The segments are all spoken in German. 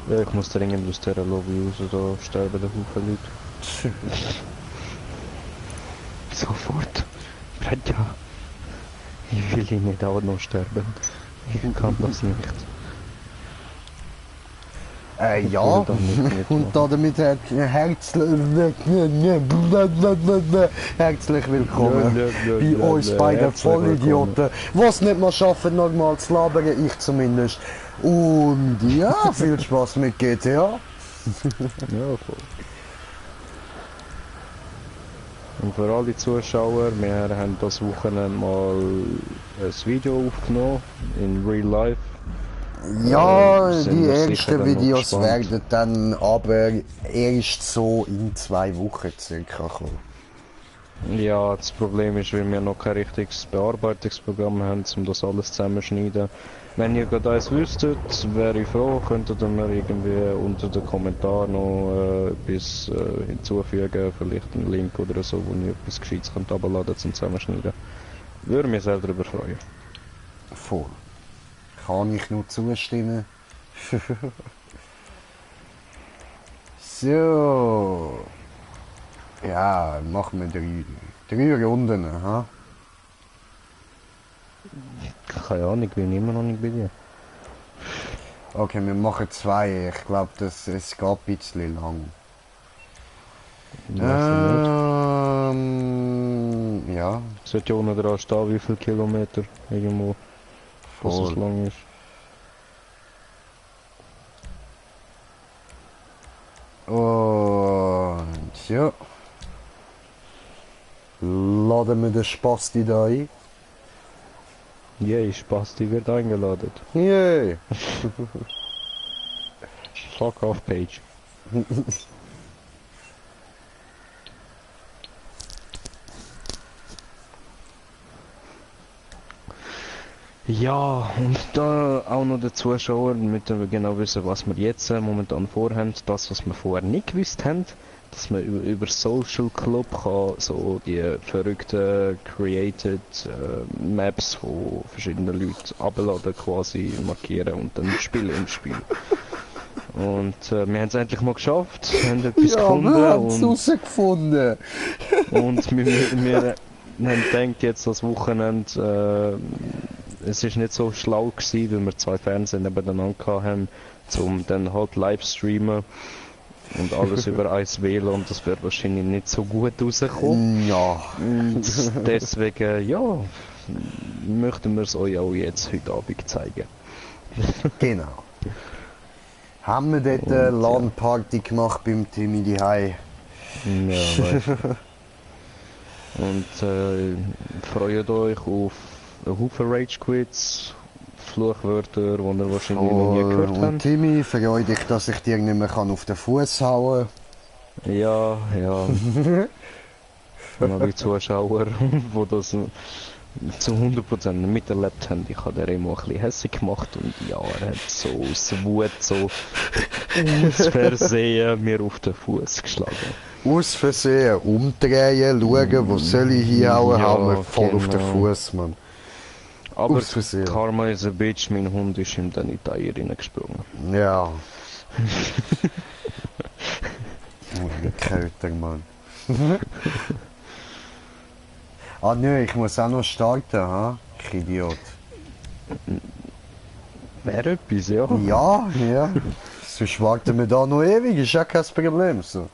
Ja, ich muss dringend aus dieser Lobby raus, da sterben der Haufen Leute. Sofort. Bredja. Ich will ihn nicht auch noch sterben. Ich kann das nicht. Ich will Ja, da nicht und mitmachen. damit herzlich willkommen bei uns bei den Herzlich willkommen. Vollidioten, was nicht mal schaffen, normal zu labern, ich zumindest. Und ja, viel Spaß mit GTA. Ja, voll. Und für alle Zuschauer, wir haben das Wochenende mal ein Video aufgenommen, in Real Life. Ja, Sind die wir sicher ersten dann noch Videos gespannt. werden dann aber erst so in 2 Wochen circa kommen. Ja, das Problem ist, weil wir noch kein richtiges Bearbeitungsprogramm haben, um das alles zusammenzuschneiden. Wenn ihr gerade eins wüsstet, wäre ich froh, könntet ihr mir irgendwie unter den Kommentaren noch etwas hinzufügen, vielleicht einen Link oder so, wo ihr etwas Gescheites könnt runterladen zum Zusammenschneiden. Würde mich sehr darüber freuen. Voll. Kann ich nur zustimmen. So. Ja, machen wir drei Runden, ha? Keine Ahnung, ich bin immer noch nicht bei dir. Okay, wir machen 2. Ich glaube, es geht ein bisschen lang. Weiß ich nicht. Ja, Sollte ja unten dran stehen, wie viele Kilometer irgendwo, dass es voll. lang ist. Und ja. Laden wir den Spasti da ein. Yay, Spasti wird eingeladen. Yay! Fuck off page. Ja, und da auch noch der Zuschauer, damit wir genau wissen, was wir jetzt momentan vorhaben. Das, was wir vorher nicht gewusst haben, dass man über Social Club kann so die verrückten Created Maps von verschiedenen Leuten abladen, quasi markieren und dann spielen im Spiel. Und wir haben es endlich mal geschafft, haben etwas Ja, gefunden wir haben es und rausgefunden. wir haben gedacht, jetzt das Wochenende, es ist nicht so schlau gewesen, weil wir 2 Fernseher nebeneinander haben, um dann halt live streamen und alles über eins WLAN und das wird wahrscheinlich nicht so gut rauskommen. Ja, Und deswegen, ja, möchten wir es euch auch jetzt heute Abend zeigen. genau. Haben wir dort eine Und, LAN-Party gemacht beim Timmy Dihei? ja, weißt du. Und freut euch auf einen Haufen Rage-Quits, Fluchwörter, die ihr wahrscheinlich noch nie gehört Und habt. Timmy, freu dich, dass ich dir nicht mehr auf den Fuß hauen Ja, ja. Und alle Zuschauer, die das zu 100% nicht miterlebt haben, ich habe den Remo ein bisschen hässlich gemacht und ja, er hat so aus Wut so aus Versehen mir auf den Fuß geschlagen. Aus Versehen umdrehen, schauen, wo soll ich hinhauen, Ja, hauen wir voll auf den genau. Fuß, Mann. Aber Aus Versehen. Karma is a bitch, mein Hund ist ihm dann in die Eier reingesprungen. Ja. Oh, wie Köter, Mann. Ah nö, ich muss auch noch starten, ha? Ich Idiot. Wäre etwas, ja. Ja, ja. Sonst warten wir da noch ewig, ist ja kein Problem. So.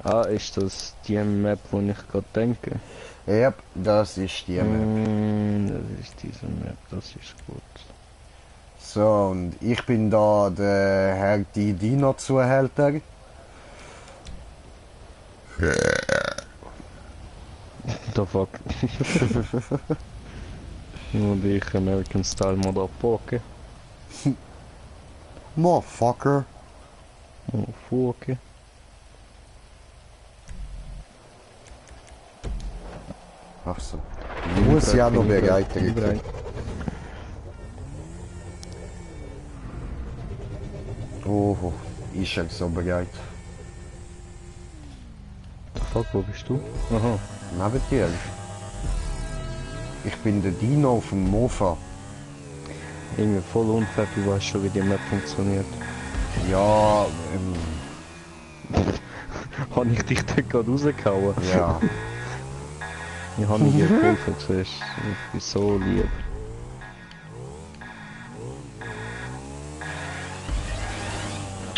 Ah, ist das die Map, wo ich gerade denke? Ja, das ist die Map. Das ist diese Map, das ist gut. So, und ich bin da der Herr Dino-Zuhälter. The fuck? Und ich American Style Motherfucker. Motherfucker. Oh, fuck. Ach so. Ich muss ja noch bereit drücken. Oh, ist er so bereit. The fuck, wo bist du? Aha. Neben dir. Ich bin der Dino auf dem Mofa. Irgendwie voll unfair, du weißt schon, wie die Map funktioniert. Ja, Habe ich dich dort gerade rausgehauen? ja. Ich habe dir geholfen, siehst du. Ich bin so lieb.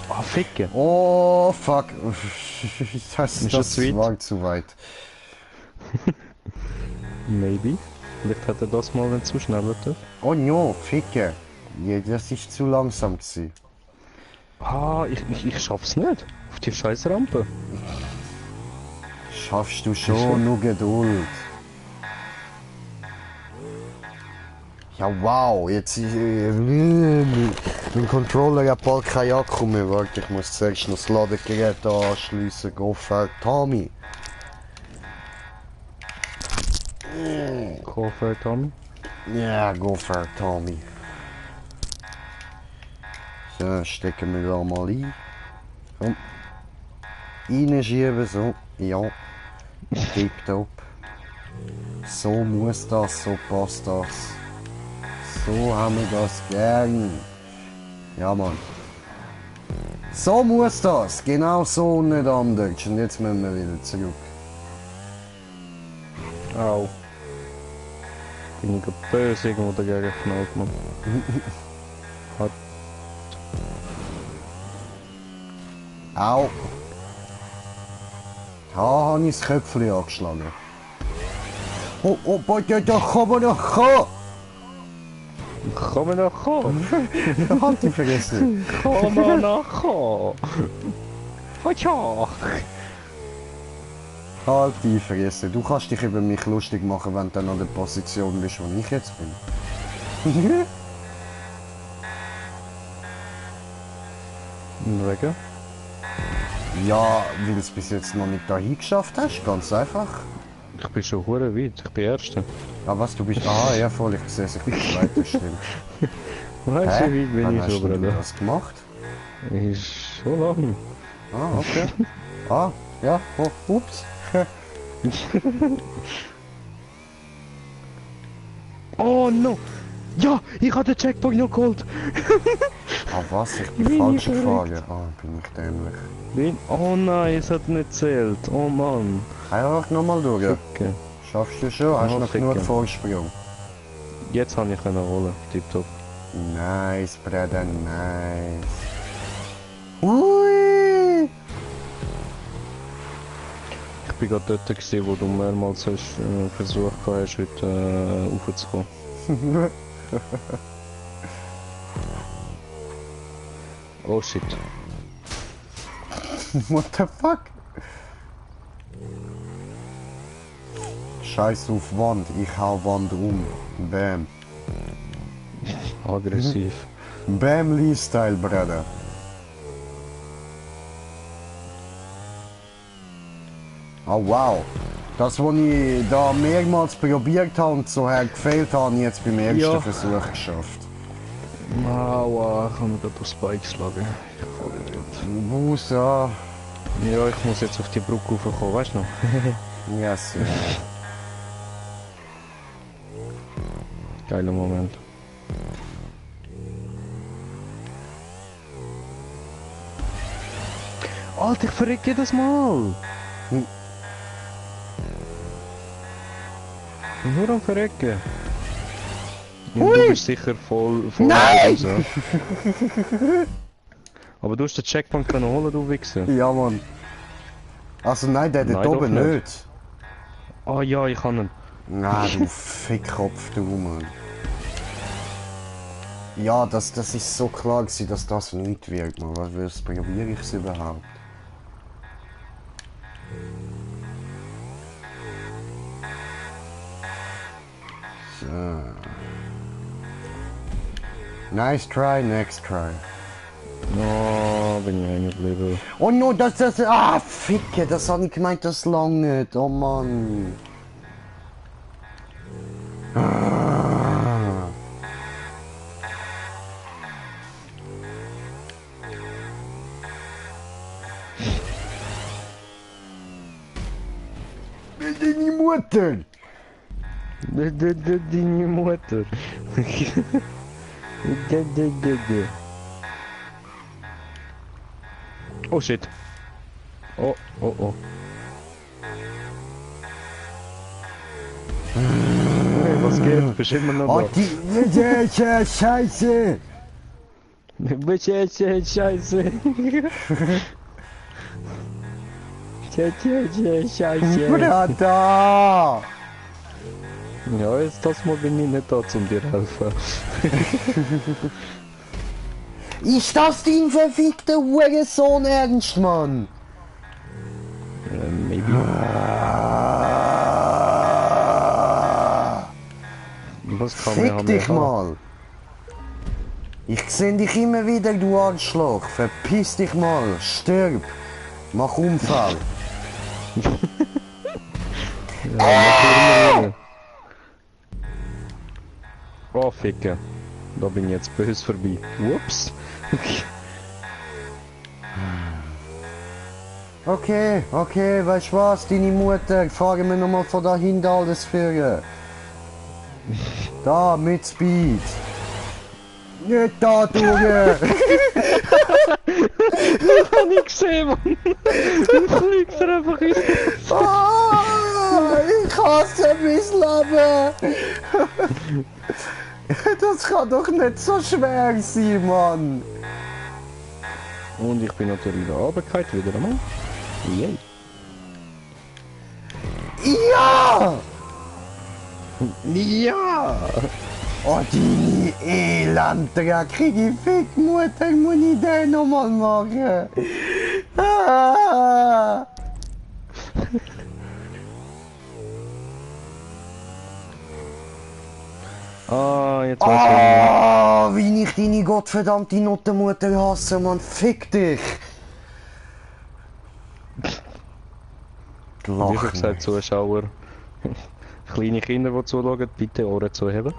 Ah, ficken. Oh, fuck. Das Ist das zu weit? war zu weit. Maybe. Vielleicht hat er das mal, wenn zu schnell wird. Oh no, ficke. Ja, das ist zu langsam gewesen. Ah, ich schaff's nicht. Auf die scheiß Rampe. Schaffst du schon, nur Geduld. Ja, wow, jetzt ist... Mein Controller hat bald kein Akku mehr. Warte, ich muss zuerst noch das Ladegerät anschliessen. Go for Tommy. Koffer, Tommy. Ja, go for Tommy. So, stecken wir da mal ein. Komm. Reinschieben, so. Ja. Tipptopp. So muss das, so passt das. So haben wir das gern. Ja, Mann. So muss das. Genau so und nicht anders. Und jetzt müssen wir wieder zurück. Au. Bin ich böse irgendwo dagegen geknallt, Mann. Hat. Au. Da habe ich das Köpfchen angeschlagen. Oh, oh, boah, da kann man noch kommen. Komm mal nach kommen. Halt die vergessen. Komm mal nach kommen. Hatscha. Halt die Fresse. Du kannst dich über mich lustig machen, wenn du dann an der Position bist, wo ich jetzt bin. Wegen? Ja, weil du es bis jetzt noch nicht dahin geschafft hast. Ganz einfach. Ich bin schon hure weit. Ich bin Erster. Ah, was, du bist... Ah, ja, voll. Ich sehe es. Ich bin Zweiter, stimmt. Weißt du, wie Wann bin ich hast schon, du Bruder? das gemacht? Ist schon lang. Ah, okay. Ah, ja. Oh, ups. Oh no! Ja, ich habe den Checkpoint noch geholt. Ah, was? Ich bin Bin falsch ich verrückt? gefahren. Ah, bin ich dämlich. Oh nein, es hat nicht zählt. Oh Mann. Einfach nochmal durch. Okay. Schaffst du schon? Hast du noch Ficke. genug Vorsprung? Jetzt kann ich ihn holen. Tipptopp. Nice, Bruder, nice. Ui! Ich bin gerade dort gewesen, wo du mehrmals hast, versucht hast, heute raufzukommen. Oh shit. What the fuck? Scheiß auf Wand, ich hau Wand um. Bam. Aggressiv. Bam Lee-Style, Bruder. Oh wow. Das, was ich da mehrmals probiert habe und so gefehlt habe, habe ich jetzt beim ersten Ja. Versuch geschafft. Aua, ich habe mir gerade aufs Bein geschlagen. Ich voll wild. Bus, ja. Ja, ich muss jetzt auf die Brücke raufkommen, weißt du noch? Yes, ja. Geiler Moment. Alter, ich verreck jedes Mal! Hm. Nur am Verrecken. Ja, Hui! du bist sicher voll Nein! raus, ja. Aber du hast den Checkpoint können holen, du Wichser. Ja, Mann. Also nein, der dort Nein, doch oben nicht. nicht. Ah ja, ich kann ihn. Nein, du Fickkopf, du Mann. Ja, das ist so klar gewesen, dass das nicht wird, man. Was probiere ich es überhaupt? So. Nice try, next try. Oh, bin ich hängen geblieben. Oh no, ah, Ficke, das habe ich gemeint, das lang nicht. Oh Mann. Ah. Deine Mutter! Deine Mutter. Oh shit. Oh, oh, oh. Hey, was geht? Bist immer noch Oh, da? die Scheiße! Scheiße. Scheiße. Brada! Ja, jetzt das Mal bin ich nicht da, um dir zu helfen. Ist das dein verfickter Hurensohn ernst, Mann? Maybe. Was kann man Fick dich mal! Ich seh dich immer wieder, du Arschloch. Verpiss dich mal. Stirb. Mach Unfall. Ja, oh, Ficken. Da bin ich jetzt böse vorbei. Ups. Okay, weißt du was? Deine Mutter, fragen wir nochmal von dahinter alles für. Da, mit Speed. Nicht da, Junge! Das hab ich gesehen, Mann. Du fliegst er einfach ins... Ich hasse mein Leben! Das kann doch nicht so schwer sein, Mann! Und ich bin natürlich da runtergefallen, wieder einmal. Yay. Ja! Ja! Oh, deine elendreckige Fickmutter, muss ich den nochmal machen? Ah! Ah, jetzt weiß ich. Wie ich deine gottverdammte Nottenmutter hasse, Mann. Fick dich! Wie schon gesagt, Zuschauer. Kleine Kinder, die zuschauen, bitte Ohren zuheben.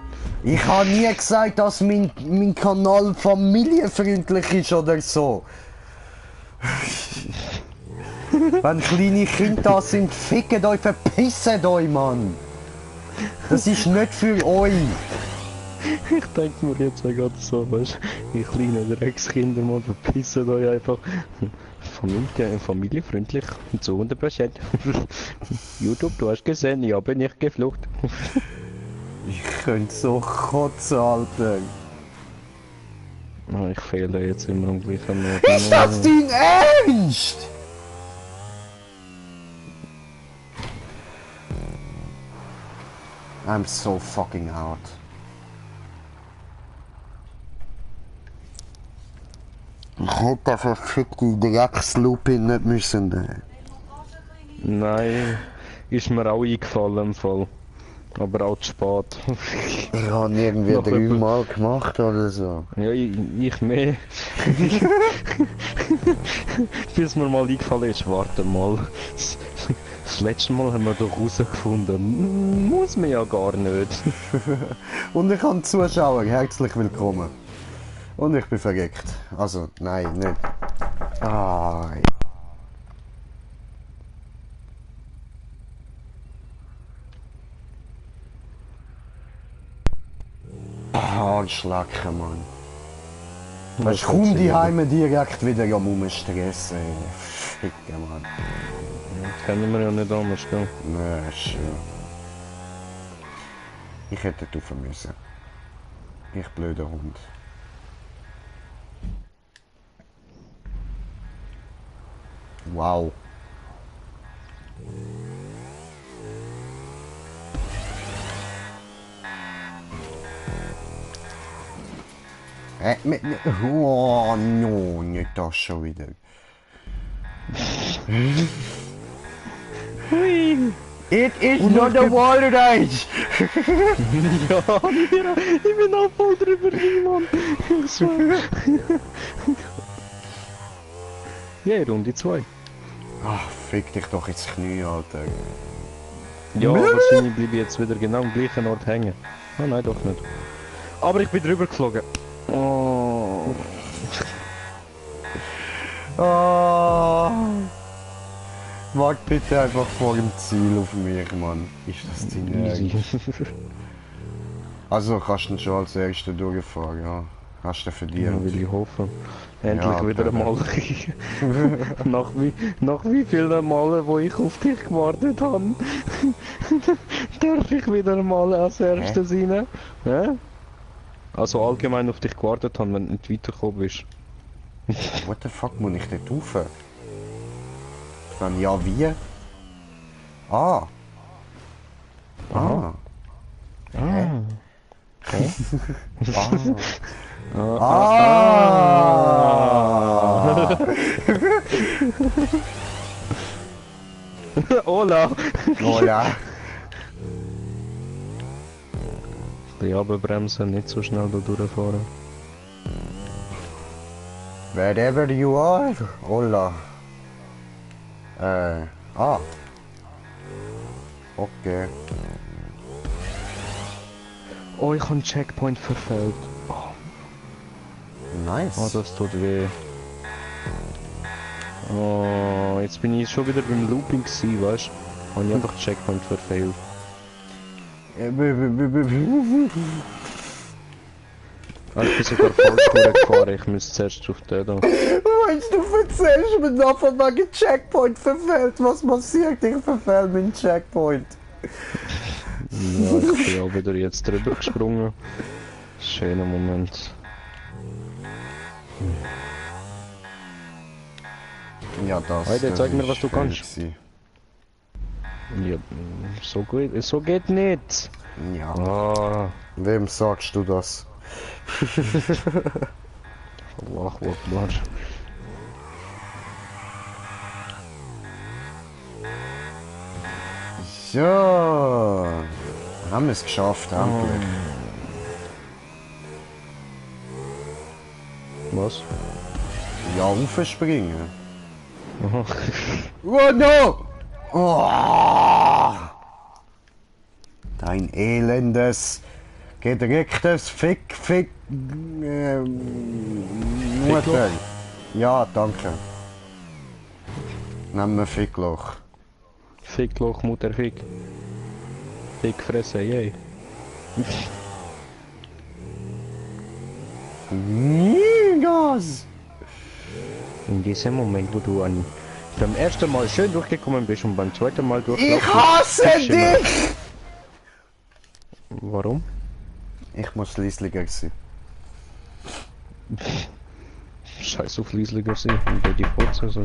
Ich habe nie gesagt, dass mein Kanal familienfreundlich ist oder so. Wenn kleine Kinder da sind, fickt euch, verpisst euch, Mann! Das ist nicht für euch! Ich denke mir jetzt gerade so, weißt du, ihr kleinen Dreckskinder, mal verpissen euch einfach. Familienfreundlich zu 100%. YouTube, du hast gesehen, ich habe nicht geflucht. Ich könnte so kotzen, Alter! Oh, ich fehle jetzt immer am gleichen Ort. Ist das dein Ernst? I'm so fucking out. Ich hätte den verfickten Dreckslupin nicht müssen nehmen. Nein, ist mir auch eingefallen im Fall. Aber auch zu spät. Ich habe irgendwie Noch 3 Mal gemacht oder so. Ja, ich mehr. Bis mir mal eingefallen ist, warte mal. Das letzte Mal haben wir doch herausgefunden. Muss man ja gar nicht. Und ich habe Zuschauer, herzlich willkommen. Und ich bin verreckt. Also, nein, nicht. Ah. Arschlacken, Mann. Weißt du, kaum die Heime direkt wieder am Umstressen. Ficke, Mann. Kennen wir ja nicht anders, gell? Nö, schon. Ich hätte dürfen müssen. Ich blöder Hund. Wow. Oh, no, nicht das schon wieder. Hui! It is not a water race! Ja, ich bin auch voll drüber, Mann. Ja, Runde 2. Ach, fick dich doch ins Knie, Alter. Ja, wahrscheinlich bleibe ich jetzt wieder genau am gleichen Ort hängen. Oh nein, doch nicht. Aber ich bin drüber geflogen. Oh. Oh. Wag bitte einfach vor dem Ziel auf mich, Mann. Ist das dein Easy. Ernst? Also kannst du schon als Erster durchfahren, ja. Hast du Ja, verdient. will ich hoffen. Endlich Ja, wieder Alter. einmal. nach wie vielen Malen, wo ich auf dich gewartet habe, darf ich wieder mal als Hä? Erstes rein. Ja? Also allgemein auf dich gewartet haben, wenn du nicht weitergekommen bist. What the fuck, muss ich dort rauf? Dann ja, wie? Ah. Aha. Ah. Hä? Ah. Hä? Ah. Ah, Ah. ah, ah. Hola! Hola. Die Abbremsen, nicht so schnell da durchfahren. Wherever you are. Hola. Ah. Okay. Oh, ich habe einen Checkpoint verfehlt. Oh, Nice. das tut weh. Oh, jetzt bin ich schon wieder beim Looping gewesen, weißt du? Habe ich einfach den Checkpoint verfehlt. Ah, ich bin sogar falsch gefahren, ich müsste zuerst auf den da. Meinst du, erzählst mir nachher wegen Checkpoint verfehlt? Was passiert? Ich verfehl meinen Checkpoint. Ja, ich bin auch wieder jetzt drüber gesprungen. Schöner Moment. Ja, das Heute, zeig mir, ist was du fair kannst. gewesen. Ja, so geht nicht. Ja. Ah, Wem sagst du das? Allahu Akbar. So. Haben wir es geschafft, endlich. Was? Ja, aufspringen. Aha. Oh no! Oh! Dein elendes, gedrücktes Fick, Mutter. Ja, danke. Nimm mir Fickloch. Fickloch, Mutter, Fick. Fick fressen, yay. Gas! In diesem Moment, wo du beim ersten Mal schön durchgekommen bist und beim zweiten Mal Ich durchlaufen hasse bist, immer- dich! Warum? Ich muss leislicher sein. Scheiß auf leislicher sein und bei die Furzen so.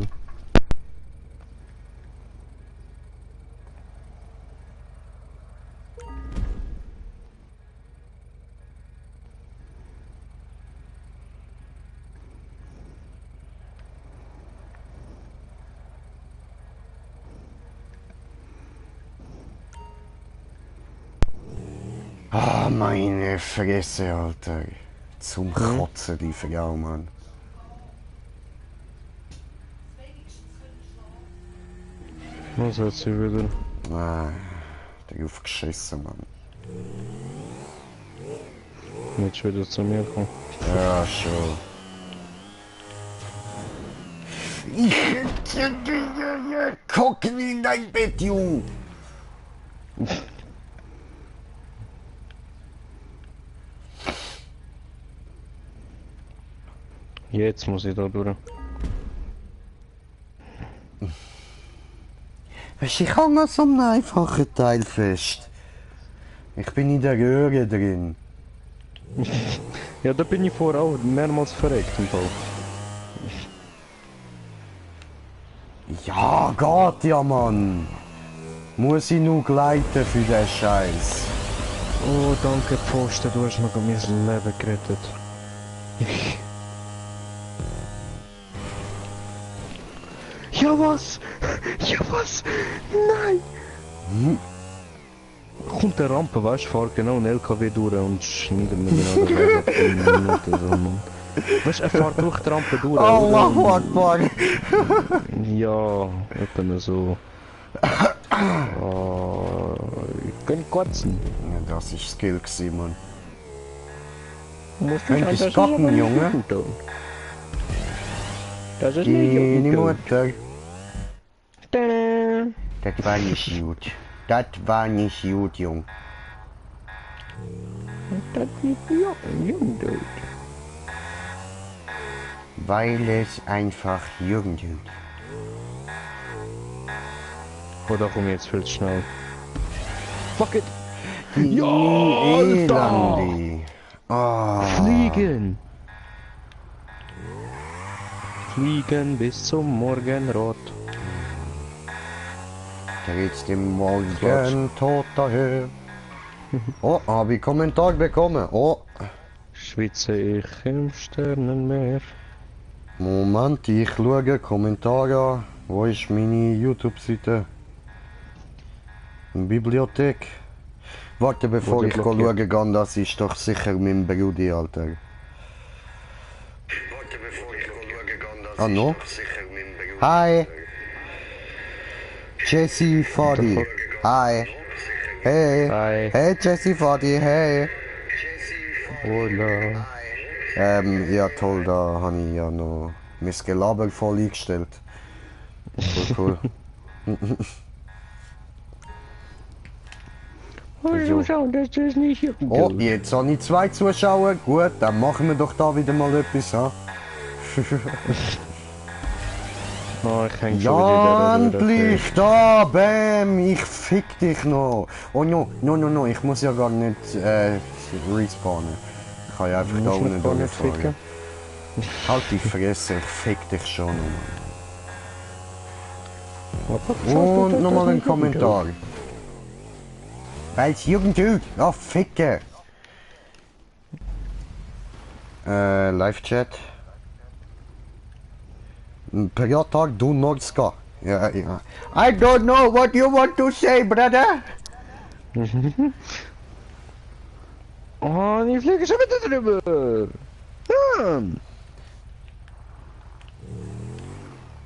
Ah, meine Fresse, Alter. Zum Kotzen, die Frau, Mann. Was hat sie wieder? Ah, darauf geschissen, Mann. Nicht wieder zu mir kommen. Ja, schon. Guck in dein Bett, Junge! Jetzt muss ich da durch. Weisst du, ich hänge an so einem einfachen Teil fest. Ich bin in der Röhre drin. Ja, da bin ich vorher auch mehrmals verreckt im Fall. Ja, geht ja, Mann. Muss ich nur gleiten für den Scheiß. Oh, danke Pfosten, du hast noch mein Leben gerettet. Ja was? Ja was? Nein! Kommt der Rampe, weißt du, fahrt genau ein LKW durch und schneidet mir genau den Weg ab in Minuten so, Mann. Weißt du, er fährt durch die Rampe durch, Allahu oder? Akbar! Ja, etwa so. Oh, ich kann kotzen. Ja, das ist Skill gewesen, Mann. Musst Könntest das kacken, aber Junge? nicht tun. Das ist nicht Deine gut. Mutter. Tada. Das war nicht gut. Das war nicht gut, Jung. Das ist Jugendhut. Weil es einfach Jugendhut. Oder komm jetzt viel zu schnell. Fuck it! Ja, Alter! Elandi. Ah. Fliegen! Fliegen bis zum Morgenrot. Geht's dem Morgen tot daher. Oh, habe ich Kommentar bekommen. Oh, Schwitze ich im Sternenmeer. Moment, ich schaue Kommentare an. Wo ist meine YouTube-Seite? Bibliothek. Warte, bevor ich schauen kann, das ist doch sicher mein Brudi, Alter. Warte, bevor ich schauen kann, das ist doch sicher mein Brudi. Hi! Jesse Foddy. Hi. Hey. Hi. Hey Jesse Foddy, hey. Hola. Ja toll, da habe ich ja noch mein Gelaber voll eingestellt. Cool, So. Schau, das ist nicht Oh, jetzt habe ich 2 Zuschauer. Gut, dann machen wir doch da wieder mal etwas, ha? Oh, ich häng schon Ja, wieder endlich! Da, bam! Ich fick dich noch! Oh no, ich muss ja gar nicht respawnen. Ich kann ja einfach da unten durchfahren. Halt die Fresse, ich fick dich schon. Und nochmal ein Kommentar. Weil's Jugendhut! Ja, ficke! Live-Chat. Piotr Dunorska. Ja. I don't know what you want to say, brother. Oh, die fliegen schon wieder drüber. Hm.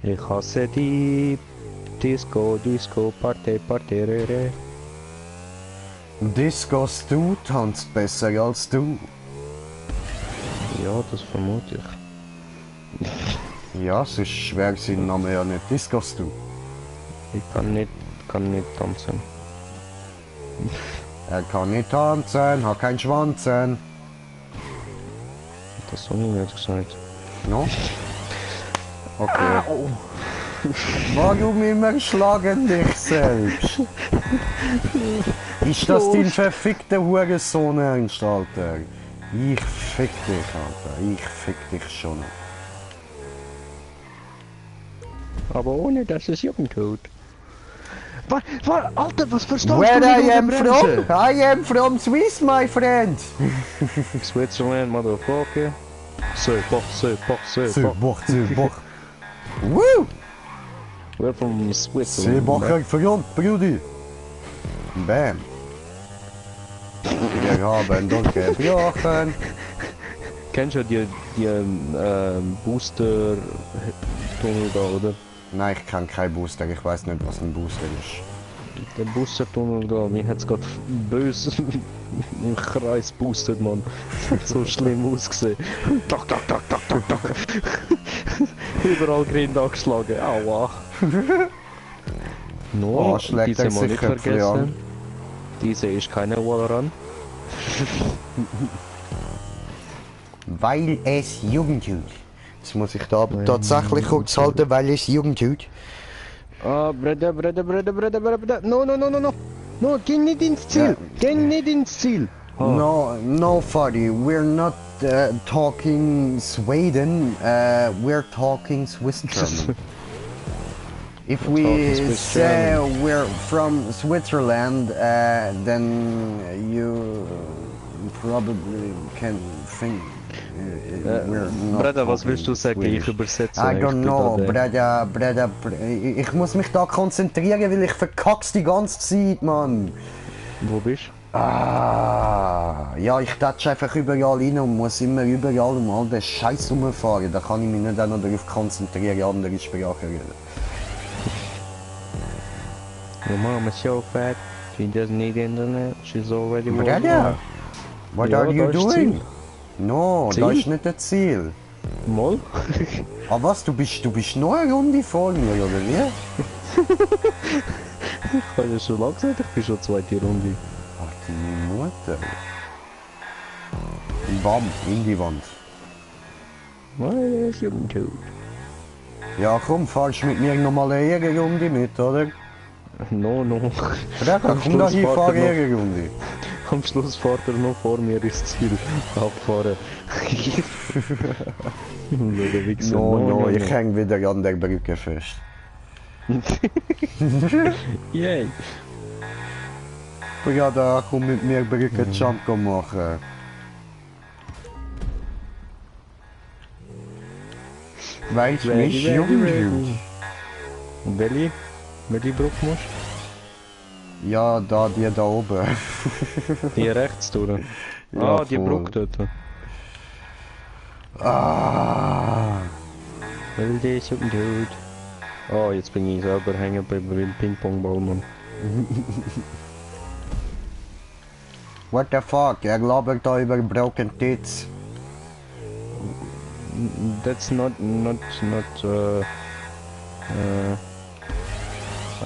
Ich hasse die Disco, Party, Röhre. Discos, du tanzt besser als du. Ja, das vermute ich. Ja, sonst wäre sein Name ja nicht Discos, du. Ich kann nicht tanzen. Er kann nicht tanzen, hat keinen Schwanzen. Das habe ich nicht gesagt. No? Okay. Au. Warum immer schlagen dich selbst? Ist das dein verfickter Hurensohn, Ernst, Alter? Ich fick dich, Alter. Ich fick dich schon. Aber ohne dass es Jugendhut. Alter, was verstehst du Where nicht I am unter from? Bremse? I am from Swiss, my friend. Switzerland, motherfucker. Boch. Woo! We're from Switzerland. Seebacher Front, Brudi. Bam. Wir haben dort gebrochen. Kennst du die Booster-Tunnel da, oder? Nein, ich kenne keinen Booster. Ich weiß nicht, was ein Booster ist. Der Booster-Tunnel da, mir hat's gerade böse im Kreis boostet, man. Das hat so schlimm ausgesehen. Doch. Überall Grind angeschlagen. Aua. No, schlägt diese er mal nicht sicher an. vergessen. Diese ist keine Wallrun. Weil es Jugendhut. Jetzt muss ich da tatsächlich kurz halten, weil es Jugendhut. Ah, Brüder. No. No, geh nicht ins Ziel. Geh nicht ins Ziel. No, Fadi, we're not talking Sweden, we're talking Swiss German. If we say we're from Switzerland, then you probably can think we're not. Bruder, was willst du sagen? Swedish. Ich übersetze. I don't know, Bruder. Ich muss mich da konzentrieren, weil ich verkack's die ganze Zeit, Mann. Wo bist du? Ja, ich touch einfach überall rein und muss immer überall um all den Scheiß rumfahren. Da kann ich mich nicht auch noch darauf konzentrieren, andere Sprachen reden. Your mom is so fat, she doesn't need internet, she's already Bruder, what are you da ist doing? Ziel. No, Ziel? das ist nicht das Ziel. Mal? Ah was, du bist noch eine Runde vor mir, oder wie? Ich habe ja schon lange gesagt, ich bin schon zweite Runde. Ach, deine Mutter. Bam, in die Wand. Nein, ist Jugendhut. Ja komm, fahrst mit mir nochmal eine Ehrenrunde mit, oder? No. Ja, komm da hier, fahr Ehrenrunde. Am Schluss fährt er noch vor mir ins Ziel. Abfahren. Der Wichser. No, ich häng wieder an der Brücke fest. Yay. Ja, da komm mit mir Brücke-Jump machen. Weil ich mich jung. Welche Brücke musst Ja, da, die da oben. du? Die rechts durch. Ja, Die voll. Brücke dort. Ah. Weil die ist Jugendhut. Oh, jetzt bin ich selber hängen beim Ping-Pong-Ball, Mann. What the fuck? Er labert da über Broken Tits. That's not, how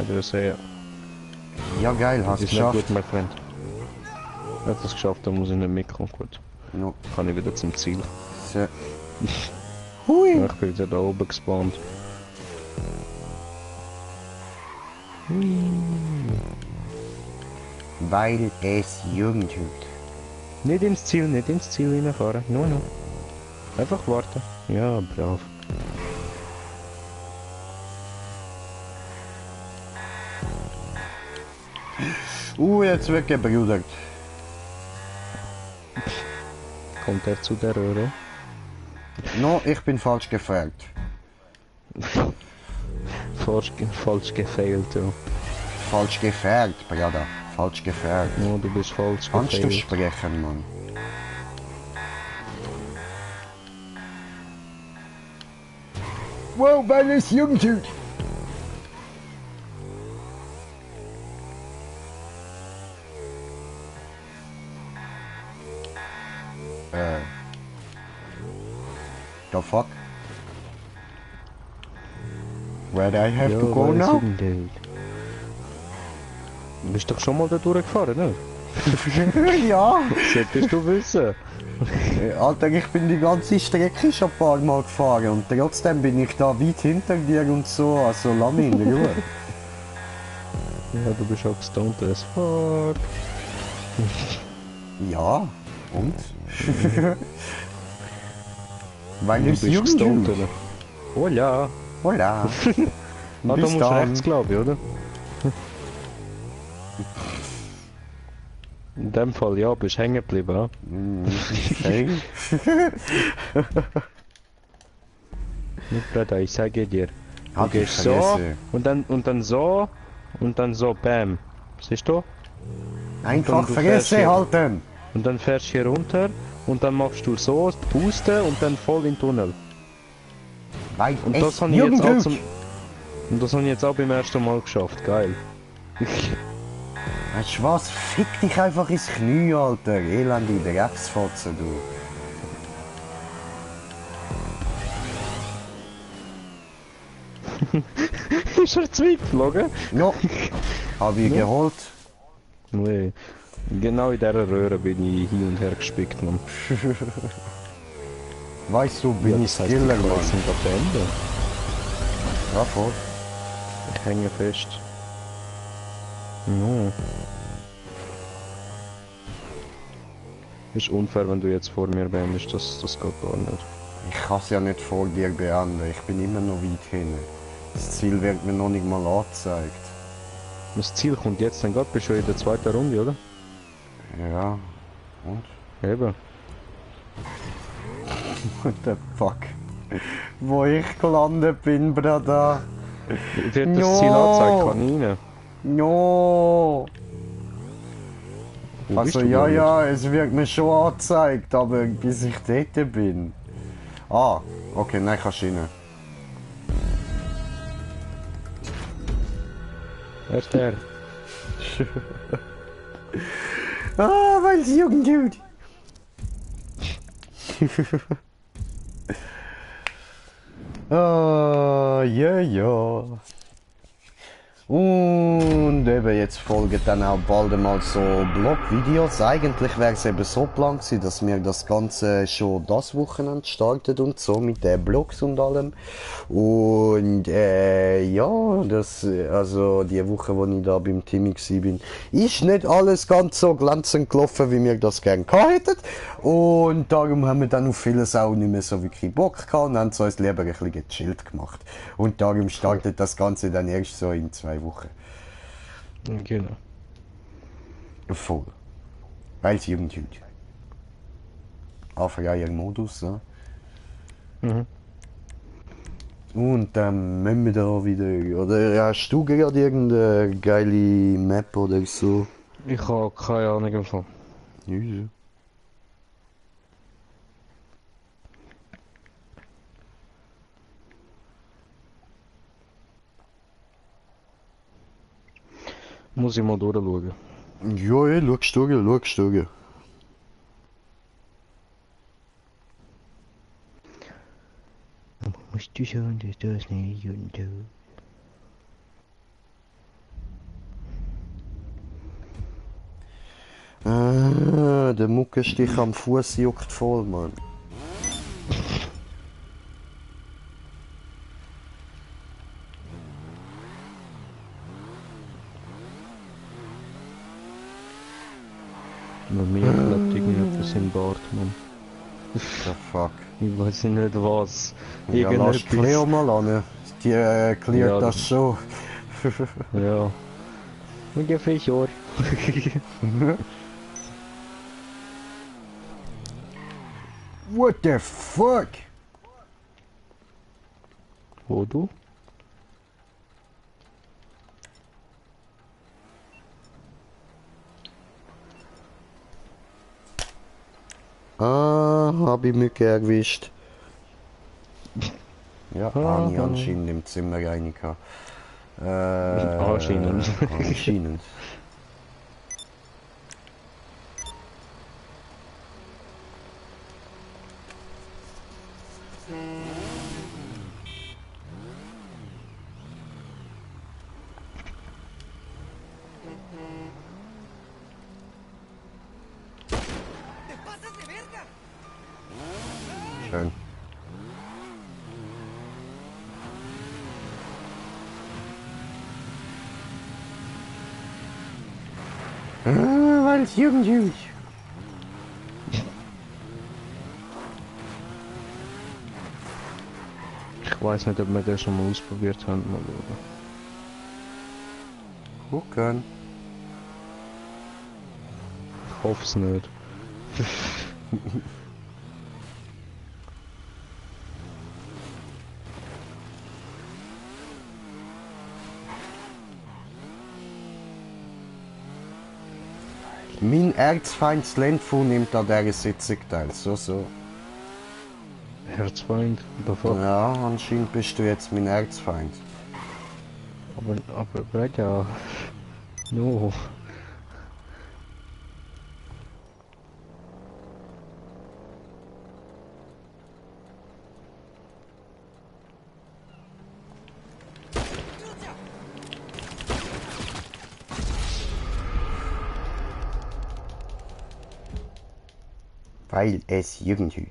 do you say it? Ja, geil, hast du It's not geschafft. good, my friend. Er hat es geschafft, da muss ich nicht mitkommen. Gut, No. kann ich wieder zum Ziel. So. Hui. Ja, ich bin wieder da oben gespawnt. Weil es Jugend tut. Nicht ins Ziel reinfahren. No. Einfach warten. Ja, brav. Jetzt wird gebrudert. Kommt er zu der Röhre? No, ich bin falsch gefragt. Falsch gefailt, ja. Falsch gefragt, Brada. Falsch gefragt. No, du bist falsch Kannst du gefailt. sprechen, Mann? Wow, weil es Jugend tut. The fuck? Where do I have to go now? Du bist doch schon mal da durchgefahren, ne? Ja. Solltest du wissen. Alter, ich bin die ganze Strecke schon ein paar Mal gefahren und trotzdem bin ich da weit hinter dir und so, also lass mich in Ruhe. Ja, du bist auch gestuntet as fuck. Ja, und? Weil Du es bist Jugend gestuntet. tut. Oh ja. Hola. Da Bis musst du dann. rechts, glaube ich, oder? In dem Fall ja, bist hängen geblieben, ja? Okay. Nicht Bruder, ich sage dir. Du Hat ich gehst so vergessen. und dann so, bam. Siehst du? Einfach du fährst Fresse hier. halten. Und dann fährst du hier runter und dann machst du so, pusten und dann voll in den Tunnel. Weil Und es das habe ich jetzt auch Jugend zum... tut. Und das habe ich jetzt auch beim ersten Mal geschafft, geil. Weißt du was? Fick dich einfach ins Knie, Alter. Elende Drecksfotze, du. Ist er zurückgeflogen? No. Hab ich No. geholt. Nee. Genau in dieser Röhre bin ich hin und her gespickt, Mann. Weißt du, bin ich das heißt, Skiller, ich kann jetzt Mann. nicht auf Ende. Ja, voll. Ich hänge fest. No. Ist unfair, wenn du jetzt vor mir beendest, das geht gar nicht. Ich kann es ja nicht vor dir beenden. Ich bin immer noch weit hin. Das Ziel wird mir noch nicht mal angezeigt. Das Ziel kommt jetzt, dann bist du in der zweiten Runde, oder? Ja. Und? Eben. What the fuck? Wo ich gelandet bin, Brada. Wird das No. Ziel angezeigt, kann ich rein? No. Wo bist Also du ja, gelandet? ja, es wird mir schon angezeigt, aber bis ich dort bin. Ah, okay, nein, kannst du rein. Er ist der. Ah, weil es Jugend tut. Ah, ja, ja. Und eben jetzt folgen dann auch bald mal so Blog-Videos. Eigentlich wäre es eben so geplant gewesen, dass wir das Ganze schon das Wochenende startet und so mit den Blogs und allem. Und ja, also die Woche, wo ich da beim Timmy bin, ist nicht alles ganz so glänzend gelaufen, wie wir das gerne gehabt hätten. Und darum haben wir dann auf vieles auch nicht mehr so wirklich Bock gehabt und haben es uns lieber ein bisschen gechillt gemacht. Und darum startet das Ganze dann erst so in 2 Wochen. Genau. Voll. Weil es irgendwie freier Modus, ne? Mhm. Und dann müssen wir da wieder. Oder hast du gerade irgendeine geile Map oder so? Ich habe keine Ahnung im Fall. Ja. Muss ich mal durchschauen. Ja, schaust du. Musst du schauen, dass das nicht und so. Der Muckenstich am Fuß juckt voll, Mann. Bei mir klebt irgendetwas im Bart, Mann. The fuck. Ich weiß nicht was. Ja, lass Cleo mal an. Die klärt Ja, das schon. Ja. Ungefähr ein Jahr. What the fuck? Wo du? Ah, hab ich Mücke erwischt. Ja, habe ich Aha. anscheinend im Zimmer rein gehabt. Anscheinend. Anscheinend. Schön. Weil es irgendwie. Ich weiß nicht, ob wir das schon mal ausprobiert haben. Mal schauen. Gucken. Ich hoffe es nicht. Mein Erzfeind Slendfu nimmt an dieser Sitzung teil. So. Herzfeind, the fuck. Ja, anscheinend bist du jetzt mein Erzfeind. Aber Brother. No. Weil es irgendwie.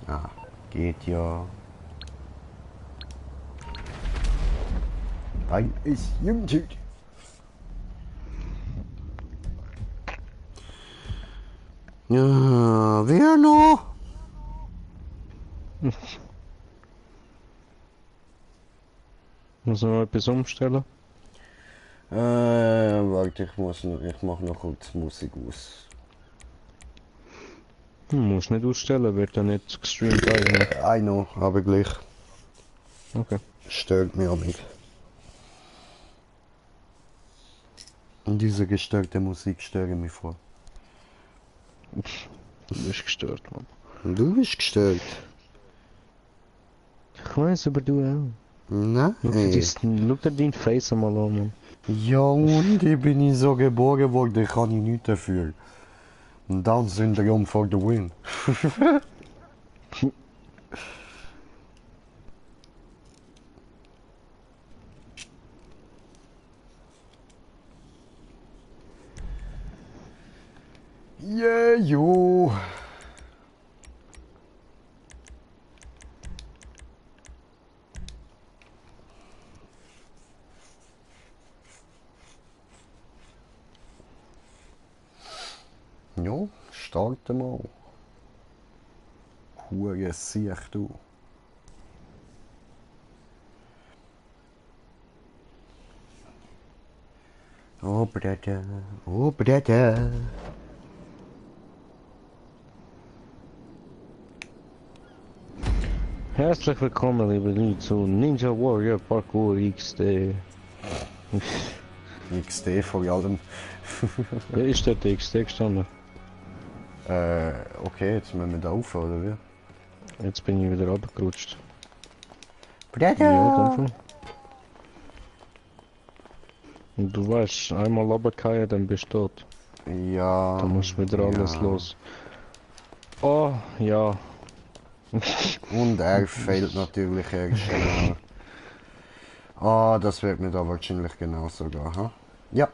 Ah, geht ja. Weil es irgendwie. Ja, wer noch? Muss man noch etwas umstellen? Warte, ich mach noch kurz Musik aus. Muss nicht ausstellen, wird dann nicht gestreamt eigentlich. I know, aber gleich. Okay. Stört mich auch nicht. Und diese gestörte Musik stört mich vor. Du bist gestört, Mann. Und du bist gestört. Ich weiß, aber du auch. Nein. Schau dir dein Face einmal an, Mann. Ja, und ich bin so geboren worden, kann ich nichts dafür. Und Down-Syndrom for the win. Yeah, jo. Ja, starten mal. Hure Siech, du. Oh, Bruder. Oh, Bruder. Herzlich willkommen, liebe Leute, zu Ninja Warrior Parkour XD. XD vor allem. Ja, ist dort XD gestanden? Okay, jetzt müssen wir da rauf, oder wie? Jetzt bin ich wieder runtergerutscht. Bruder! Ja, dann schon. Und du weißt, einmal runterfallen, dann bist du tot. Ja. Dann musst du wieder alles los. Oh, ja. Und er fehlt natürlich erst. Ah, das wird mir da wahrscheinlich genauso gehen, ha? Ja.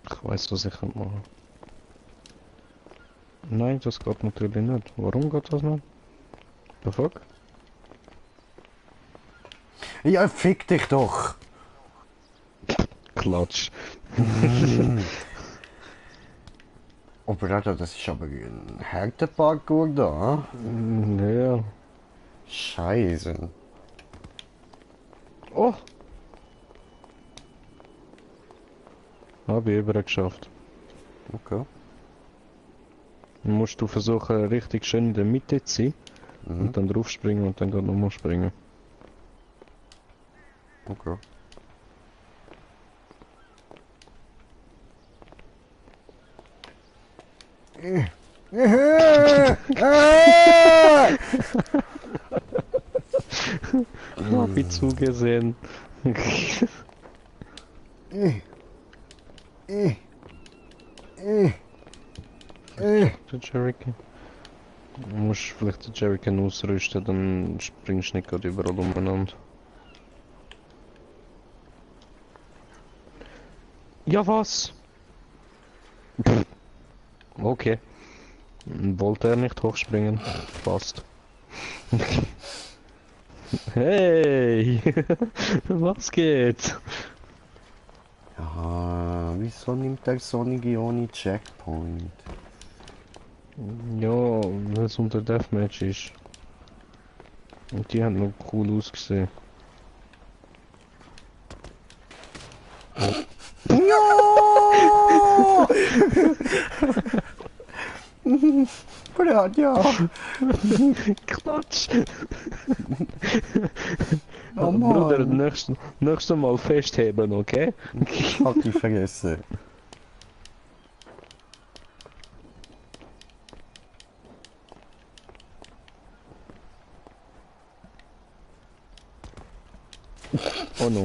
Ich weiß, was ich machen kann. Nein, das geht natürlich nicht. Warum geht das nicht? The fuck? Ja, fick dich doch! Klatsch. Oh, Bruder, das ist aber ein harter Parkour da, ha? Ja. Scheiße. Oh! Hab ich eben geschafft. Okay. Dann musst du versuchen, richtig schön in der Mitte zu sein. Und dann drauf springen und dann geht nochmal springen. Okay. Hab ich zugesehen. Der Jerrycan. Du musst vielleicht den Jerrycan ausrüsten, dann springst du nicht gerade überall umeinander. Ja, was? Okay. Wollte er nicht hochspringen? Passt. Hey! Was geht? Ja, wieso nimmt der Sonnige ohne Checkpoint? Ja, weil es unter Deathmatch ist. Und die haben noch cool ausgesehen. Ja! Ja! Klatsch! Oh Bruder, Mann! nächstes Mal festheben, okay? Hat die vergessen. Oh no.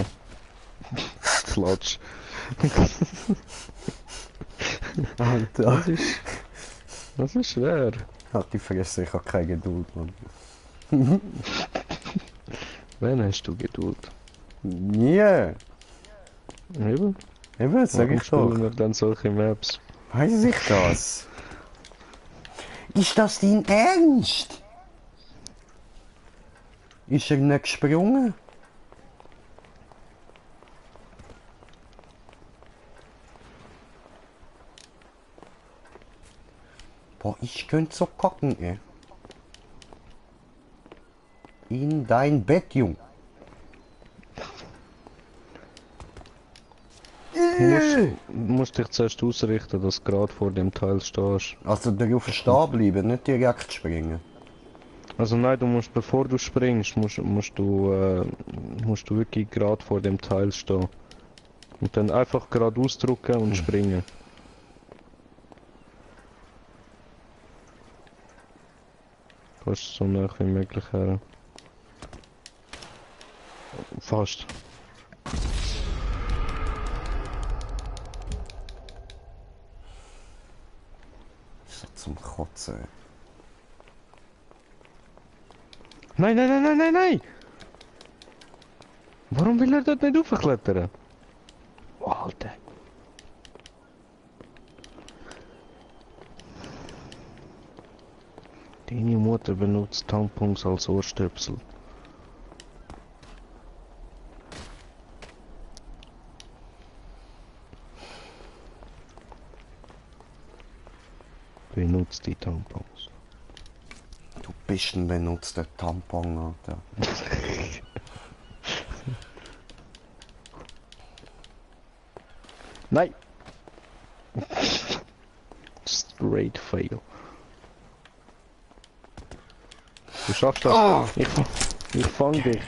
Klatsch. Alter. Das ist schwer. Hat die vergessen, ich habe keine Geduld, Mann. Wann hast du Geduld? Nie! Eben? Eben, sag Warum ich doch. spielen wir dann solche Maps? Weiß ich das? Ist das dein Ernst? Ist er nicht gesprungen? Boah, ich könnte so kacken, ey. In dein Bett, Jung. Du musst dich zuerst ausrichten, dass du gerade vor dem Teil stehst. Also darauf stehen bleiben, nicht direkt springen. Also nein, du musst, bevor du springst, musst du wirklich gerade vor dem Teil stehen. Und dann einfach geradeaus drücken und springen. Fast so nah wie möglich her. Fast. So zum Kotzen. Nein, nein, nein, nein, nein, nein! Warum will er dort nicht raufklettern? Oh, Alter. Deine Mutter benutzt Tampons als Ohrstöpsel. Benutzt die Tampons. Du bist ein benutzter Tampon, Alter. Nein! Straight fail. Du schaffst das. Oh. Ich fang dich.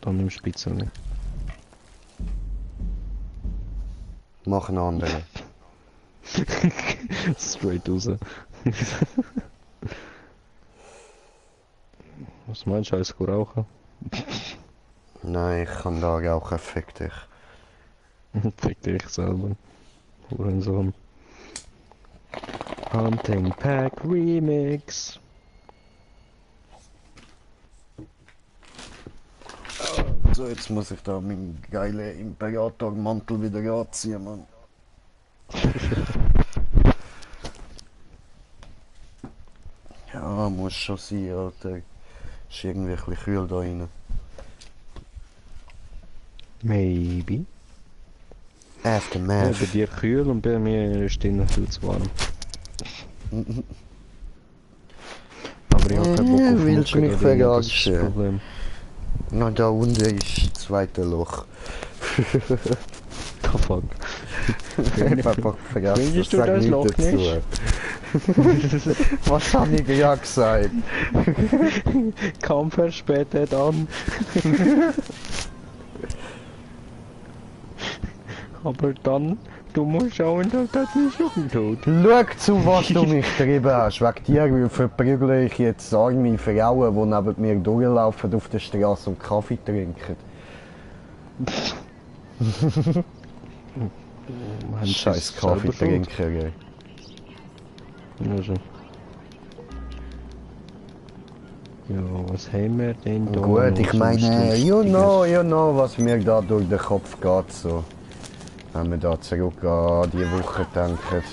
Dann nimm Spitze nicht. Mach einen anderen. Straight raus. Was meinst du, alles gut rauchen? Nein, ich kann da rauchen, fick dich. Fick dich selber. Hurensohn. Hunting Pack Remix. So, jetzt muss ich da meinen geilen Imperator-Mantel wieder anziehen, Mann. Ja, muss schon sein, Alter. Ist irgendwie ein bisschen kühl da rein. Maybe. Ja, Aftermath. bei dir kühl und bei mir ist drinnen viel zu warm. Aber ich habe keinen Bock auf willst du Mucke mich da drinnen, das ist das verarschen? Problem. Na, da unten ist das zweite Loch. The fuck. Ich hab einfach vergessen, Findest du sag das nichts Loch dazu. nicht? Was hab ich ja gesagt? Kaum verspätet an. Aber dann, du musst schauen, dass das nicht jucken tut. Schau zu, was du mich getrieben hast. Wegen dir verprügle ich jetzt arme Frauen, die neben mir durchlaufen auf der Straße und Kaffee trinken. Scheiß Kaffeetrinker, ey. Also. Ja, was haben wir denn da? Gut, noch ich so meine, you Lustiges? know, was mir da durch den Kopf geht, so. Wenn wir da zurück an die Woche denken.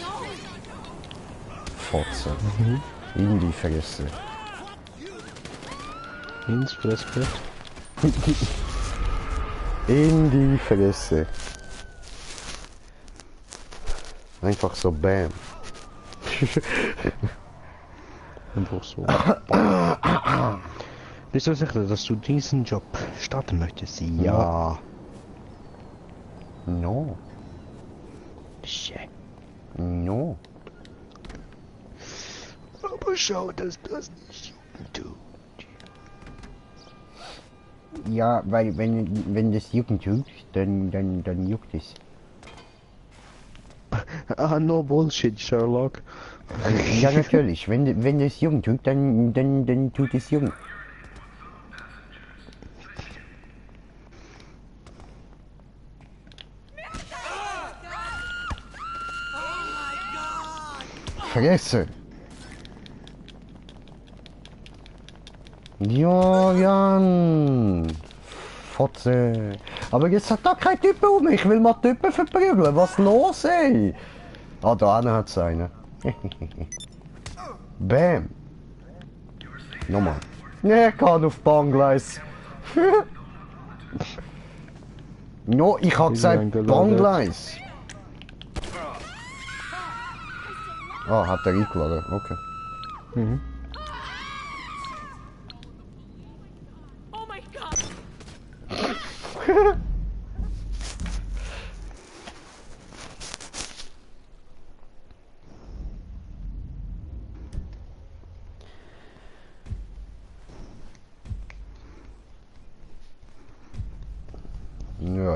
Fotzen. In die Fresse. Ins Fressbrett. In die Fresse. Einfach so bam. Einfach so. Bist du sicher, dass du diesen Job starten möchtest? Ja. No. Shit. No. Aber schau, dass das nicht jucken tut. Ja, weil wenn das jucken tut, dann juckt es. Ah, no bullshit, Sherlock. Ja, natürlich. Wenn das jucken tut, dann tut es jucken. Fresse! Ja, Jan! Fotze! Aber jetzt hat da kein Typ um mich. Ich will mal Typen verprügeln. Was los, ey? Ah, da einer hat's einen. Bam! Nochmal. Ne, ich kann auf Bahngleis. No, ich hab gesagt Bahngleis. Ah, hat er eingeladen, okay. Mhm. Oh my god!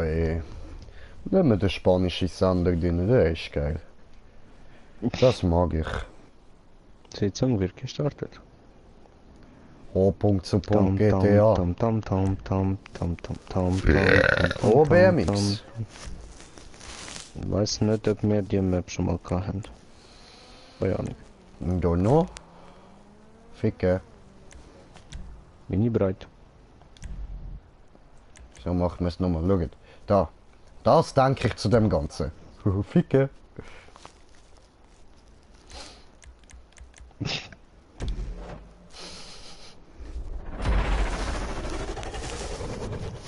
ey. Lassen wir den spanischen Sender drin, der ist geil. Das mag ich. Sitzung wird gestartet. O.zu.GTA. Tam, tam, tam, tam, tam, tam, tam, tam, Oh, tam, BMX. Ich weiß nicht, ob wir die Map schon mal hatten. Keine Ahnung. Da noch? Ficke. Bin ich bereit? So machen wir es nochmal. Schaut. Da. Das denke ich zu dem Ganzen. Ficke.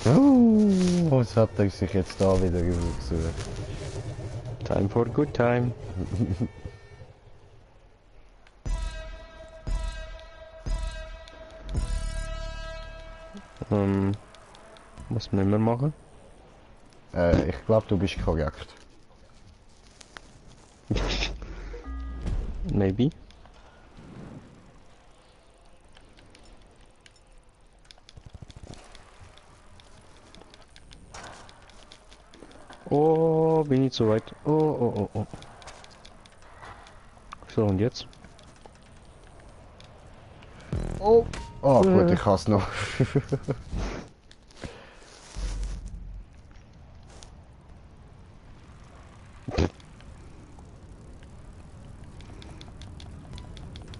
Oh, was hat er sich jetzt da wieder gesucht? Time for good time. Was müssen wir machen? Ich glaube, du bist korrekt. Maybe. Oh, bin ich zu weit. Oh, oh, oh, oh. So, und jetzt? Oh! Oh gut, ich hasse noch.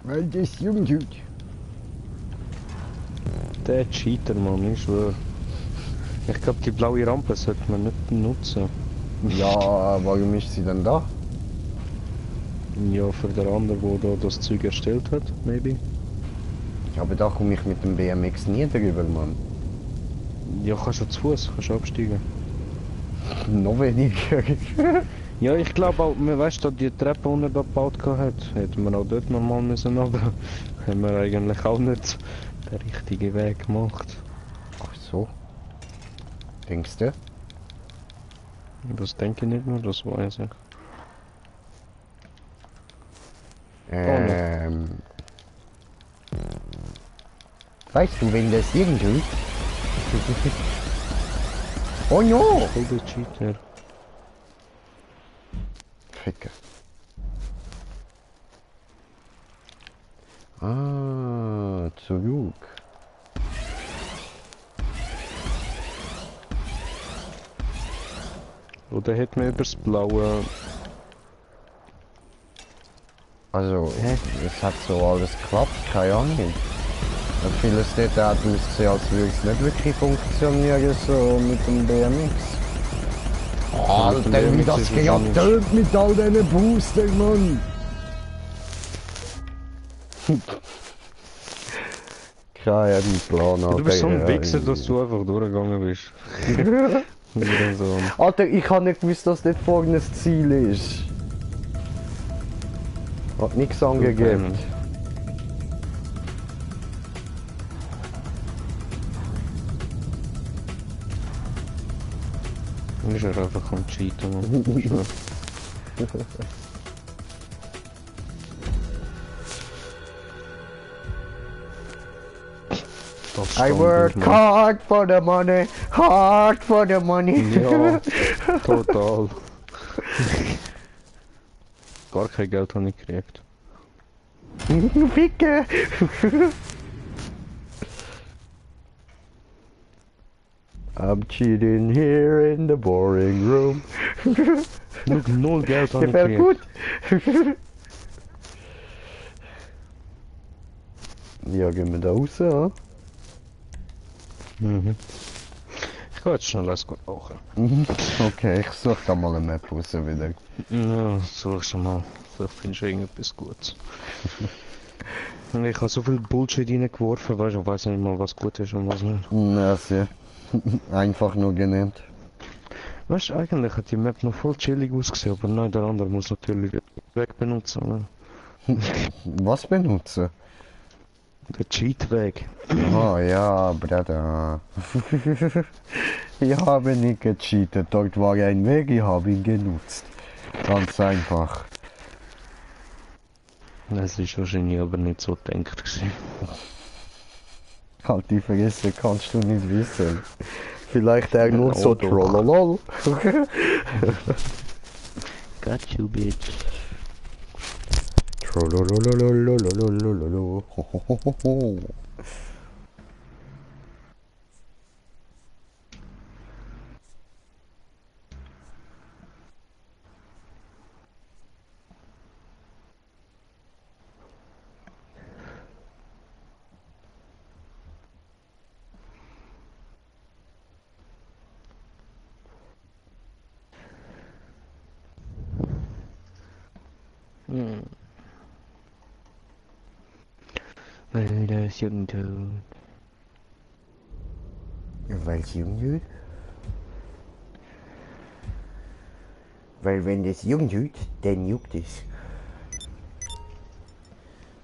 Weil das Jungjut. Der Cheater, Mann, ich schwöre. Ich glaube, die blaue Rampe sollte man nicht nutzen. Ja, warum ist sie denn da? Ja, für den anderen, der da das Zeug erstellt hat, maybe. Aber da komme ich mit dem BMX nie drüber, Mann. Ja, kannst du zu Fuß, kannst du absteigen. Noch weniger. Ja, ich glaube auch, weißt du, die Treppe unten da gebaut hat, hätten wir auch dort normal müssen, aber haben wir eigentlich auch nicht den richtigen Weg gemacht. Ach so. Denkst du? Das denke ich nicht nur, das weiß ich. Weißt du, wenn das irgendwie... Oh no! Voll der Cheater. Ficke. Ah, zurück. Oder hätten wir übers Blaue... Also, es hat so alles geklappt, keine Ahnung. Und vieles dort hat ausgesehen, als würde es nicht wirklich funktionieren, so mit dem BMX. Alter, wie das gejattert mit all diesen Boostern, Mann! Kein Plan, Alter. Du bist so ein Wichser, dass du einfach durchgegangen bist. Wieder so. Alter, ich habe nicht gewusst, dass dort vorne das Ziel ist. Hat nichts angegeben. Ist er einfach am Cheaten, Mann. I work hard for the money, hard for the money. Ja, total. Gar kein Geld habe ich gekriegt. Ficke! I'm cheating here in the boring room. Null Geld habe ich Gefällt gekriegt. gut. Ja, gehen wir da raus, ja? Mhm. Ich kann jetzt schnell was gut rauchen. Okay, ich suche da mal eine Map raus wieder. Ja, such schon mal. Vielleicht findest du irgendetwas Gutes. Ich habe so viel Bullshit reingeworfen, weißt du, ich weiß nicht mal, was gut ist und was nicht. Ja, sehr. Einfach nur genannt. Weißt du, eigentlich hat die Map noch voll chillig ausgesehen, aber nein, der andere muss natürlich den Weg benutzen. Oder? Was benutzen? Der Cheatweg. Oh ja, Bruder. Ich habe nicht gecheatet, dort war ein Weg, ich habe ihn genutzt. Ganz einfach. Das ist wahrscheinlich aber nicht so gedacht gewesen. Halt die Fresse, kannst du nicht wissen. Vielleicht er nur so Auto. trollolol. Got you, bitch. Trollolololololololololo. Hohohoho. Hm. Weil das Jugendtod. Welch Jungjud? Weil wenn das Jungjud, dann juckt es.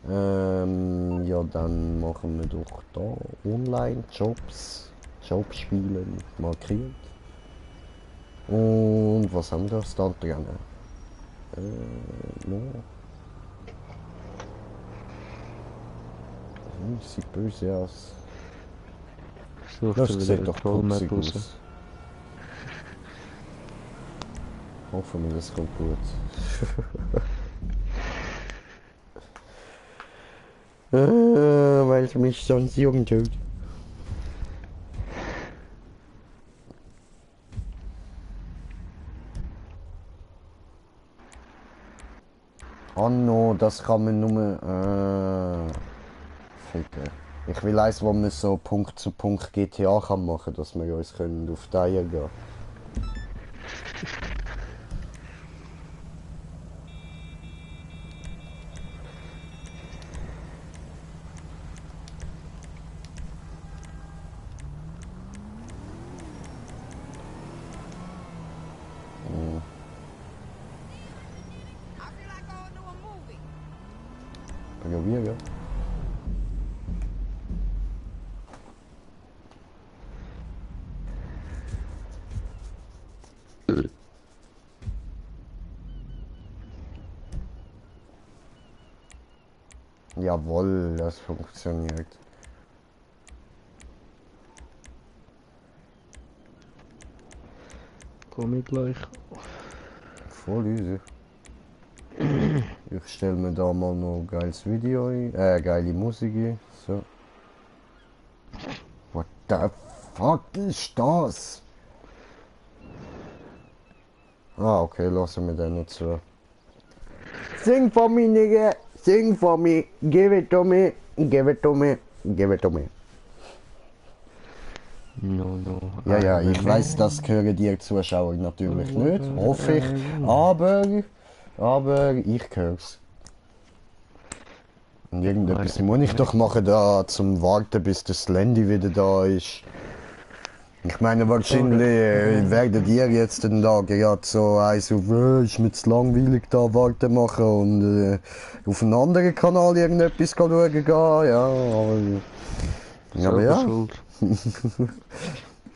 Ja, dann machen wir doch da Online-Jobs, Jobspielen markiert. Und was haben wir das da drin? No. Sieht böse aus. Sucht Das er wieder sieht eine doch Trollmap putzig raus. aus. Hoffen wir, das kommt gut. Weil es mich sonst jung tut. Oh no, das kann man nur... Ficken. Ich will eins, wo man so Punkt zu Punkt GTA kann machen, dass wir uns können auf die Eier gehen. I feel like going to a movie. Ja, wir, ja. Jawohl, das funktioniert. Komm ich gleich. Voll easy. Ich stelle mir da mal noch ein geiles Video ein, geile Musik ein. So. What the fuck ist das? Ah, okay, lassen wir den nicht zu. Sing for me, nigga! Sing for me! Give it to me! Give it to me! Give it to me! No, no. Ja, ich weiß, das gehören die Zuschauer natürlich nicht, hoffe ich, aber ich hör's. Und irgendetwas muss ich doch machen da, zum Warten, bis das Landy wieder da ist. Ich meine, wahrscheinlich werdet ihr jetzt den da gerade so eins auf, ist mir zu langweilig da warten machen und auf einen anderen Kanal irgendetwas schauen gehen, ja, aber ja. Schuld.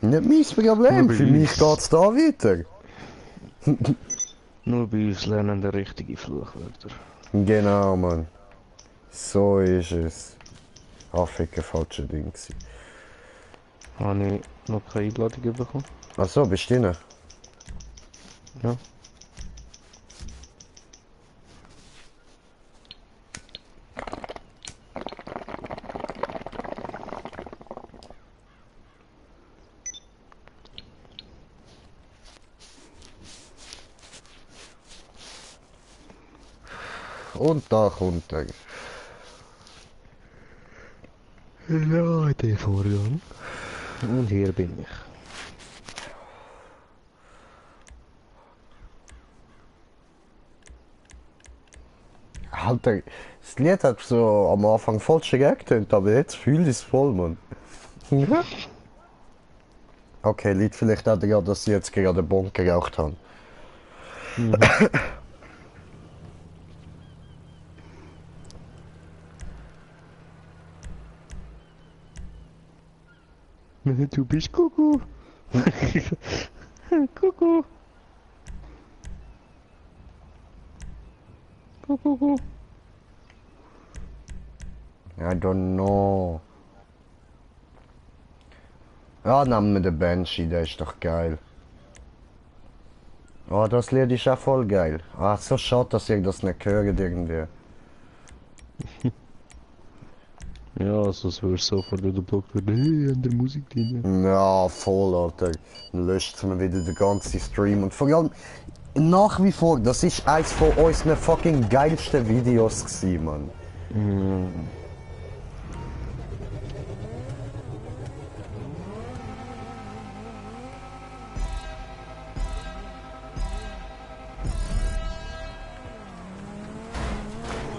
Nicht mein Problem, für mich geht's da weiter. Nur bei uns lernen der richtige Fluchwörter. Genau, Mann. So ist es. Ficken, falsche Ding gewesen. Habe ich noch keine Einladung bekommen? Achso, bist du drin? Ja. Und da kommt er. Ja, der Vorgang. Und hier bin ich. Alter, das Lied hat so am Anfang voll schräg getönt, aber jetzt fühlt es voll, Mann. Okay, liegt vielleicht auch daran, dass ich jetzt gerade einen Bon geraucht habe. Du bist Kuckuck. Kuckuck. Kuckuck. I don't know. Ja, nehmen wir den Banshee, der ist doch geil. Oh, das Lied ist auch voll geil. Ah, so schade, dass ich das nicht höre irgendwie. Ja, also es wäre sofort wieder blockt werden. Hey, an der Musik drin. Ja, voll, Alter. Dann löscht mir wieder den ganzen Stream. Und vor allem, nach wie vor, das ist eins von unseren fucking geilsten Videos gewesen, Mann.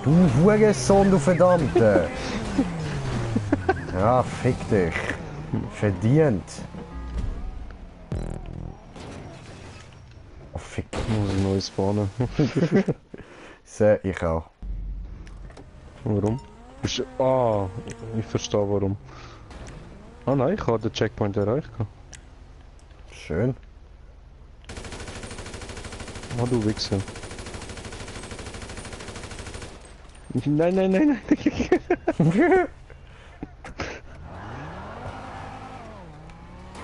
Du Hurensohn, du Verdammte! Ja, fick dich. Verdient. Oh, fick. Muss ein neues spawnen. Ich auch. Warum? Ah, ich verstehe warum. Ah nein, ich habe den Checkpoint erreicht. Schön. Ah, du Wichser. Nein, nein, nein, nein.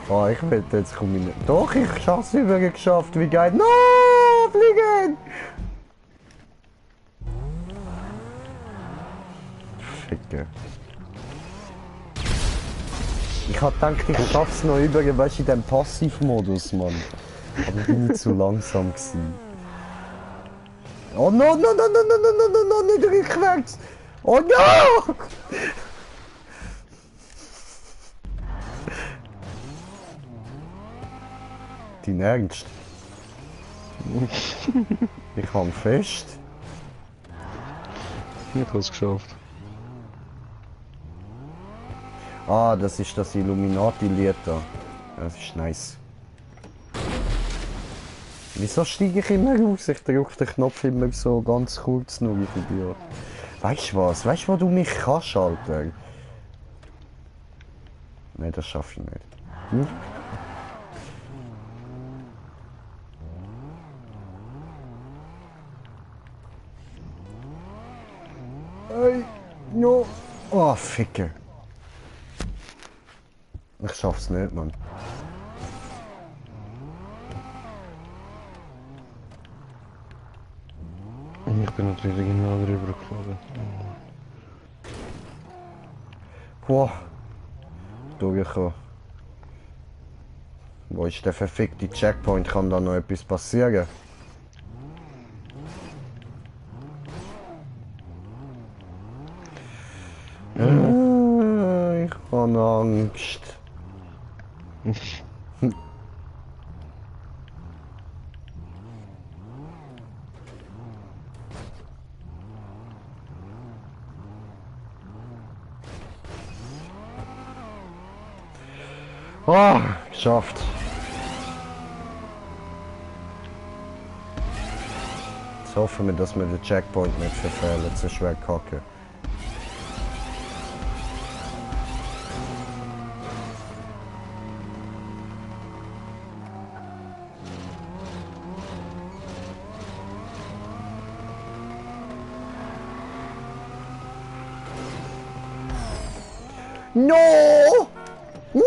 Oh, ich wette, jetzt komme ich nicht. Doch, ich schaff's übrigens geschafft. Wie geil. No, fliegen! Ficke. Ich hab gedacht, ich schaff's noch übrigens, weißt du, in dem Passivmodus, Mann. Aber bin ich zu langsam gewesen. Oh no, no, no, no, no, no, no, no, no, nicht rückwärts! Oh no! Dein Ernst? Ich hang fest. Ich habe es geschafft. Ah, das ist das Illuminati-Lied da. Das ist nice. Wieso steige ich immer raus? Ich drücke den Knopf immer so ganz kurz nur wie bei. Weißt du was? Weißt du, wo du mich kannst, Alter? Nein, das schaffe ich nicht. Hm? Hey, no. Oh, Ficke. Ich schaff's nicht, Mann. Ich bin natürlich genau drüber geflogen. Wow. Durchgekommen. Wo ist der verfickte Checkpoint? Kann da noch etwas passieren? Ich habe Angst. Oh, geschafft. Jetzt hoffen wir, dass wir den Checkpoint nicht verfehlen, zu schwer kacke. No! Nein,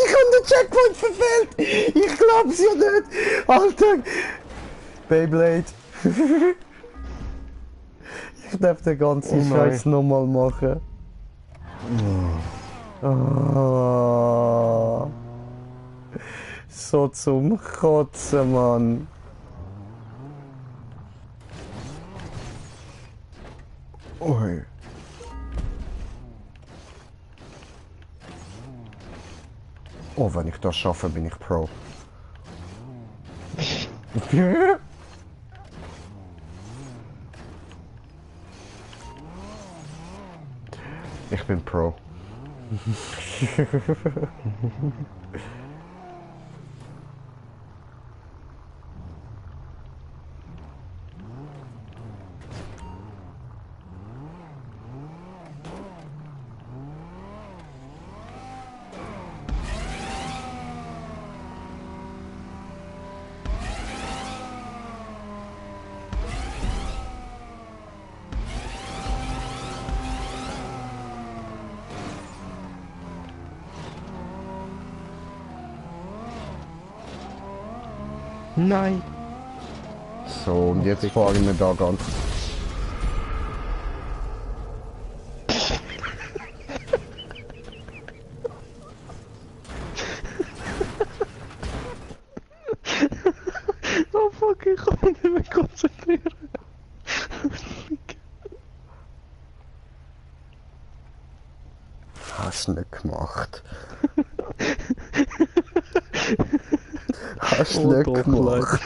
ich habe den Checkpoint verfehlt! Ich glaub's ja nicht! Alter! Beyblade! Ich darf den ganzen Scheiß nochmal machen. Ah. So zum Kotzen, Mann. Ui. Oh, wenn ich das schaffe, bin ich Pro. Ich bin Pro. Nein! So, und jetzt fahren wir da ganz... Oh fuck, ich kann mich nicht mehr konzentrieren. Hast du nicht gemacht. Hast du Oh, nicht doch, gemacht. Oh,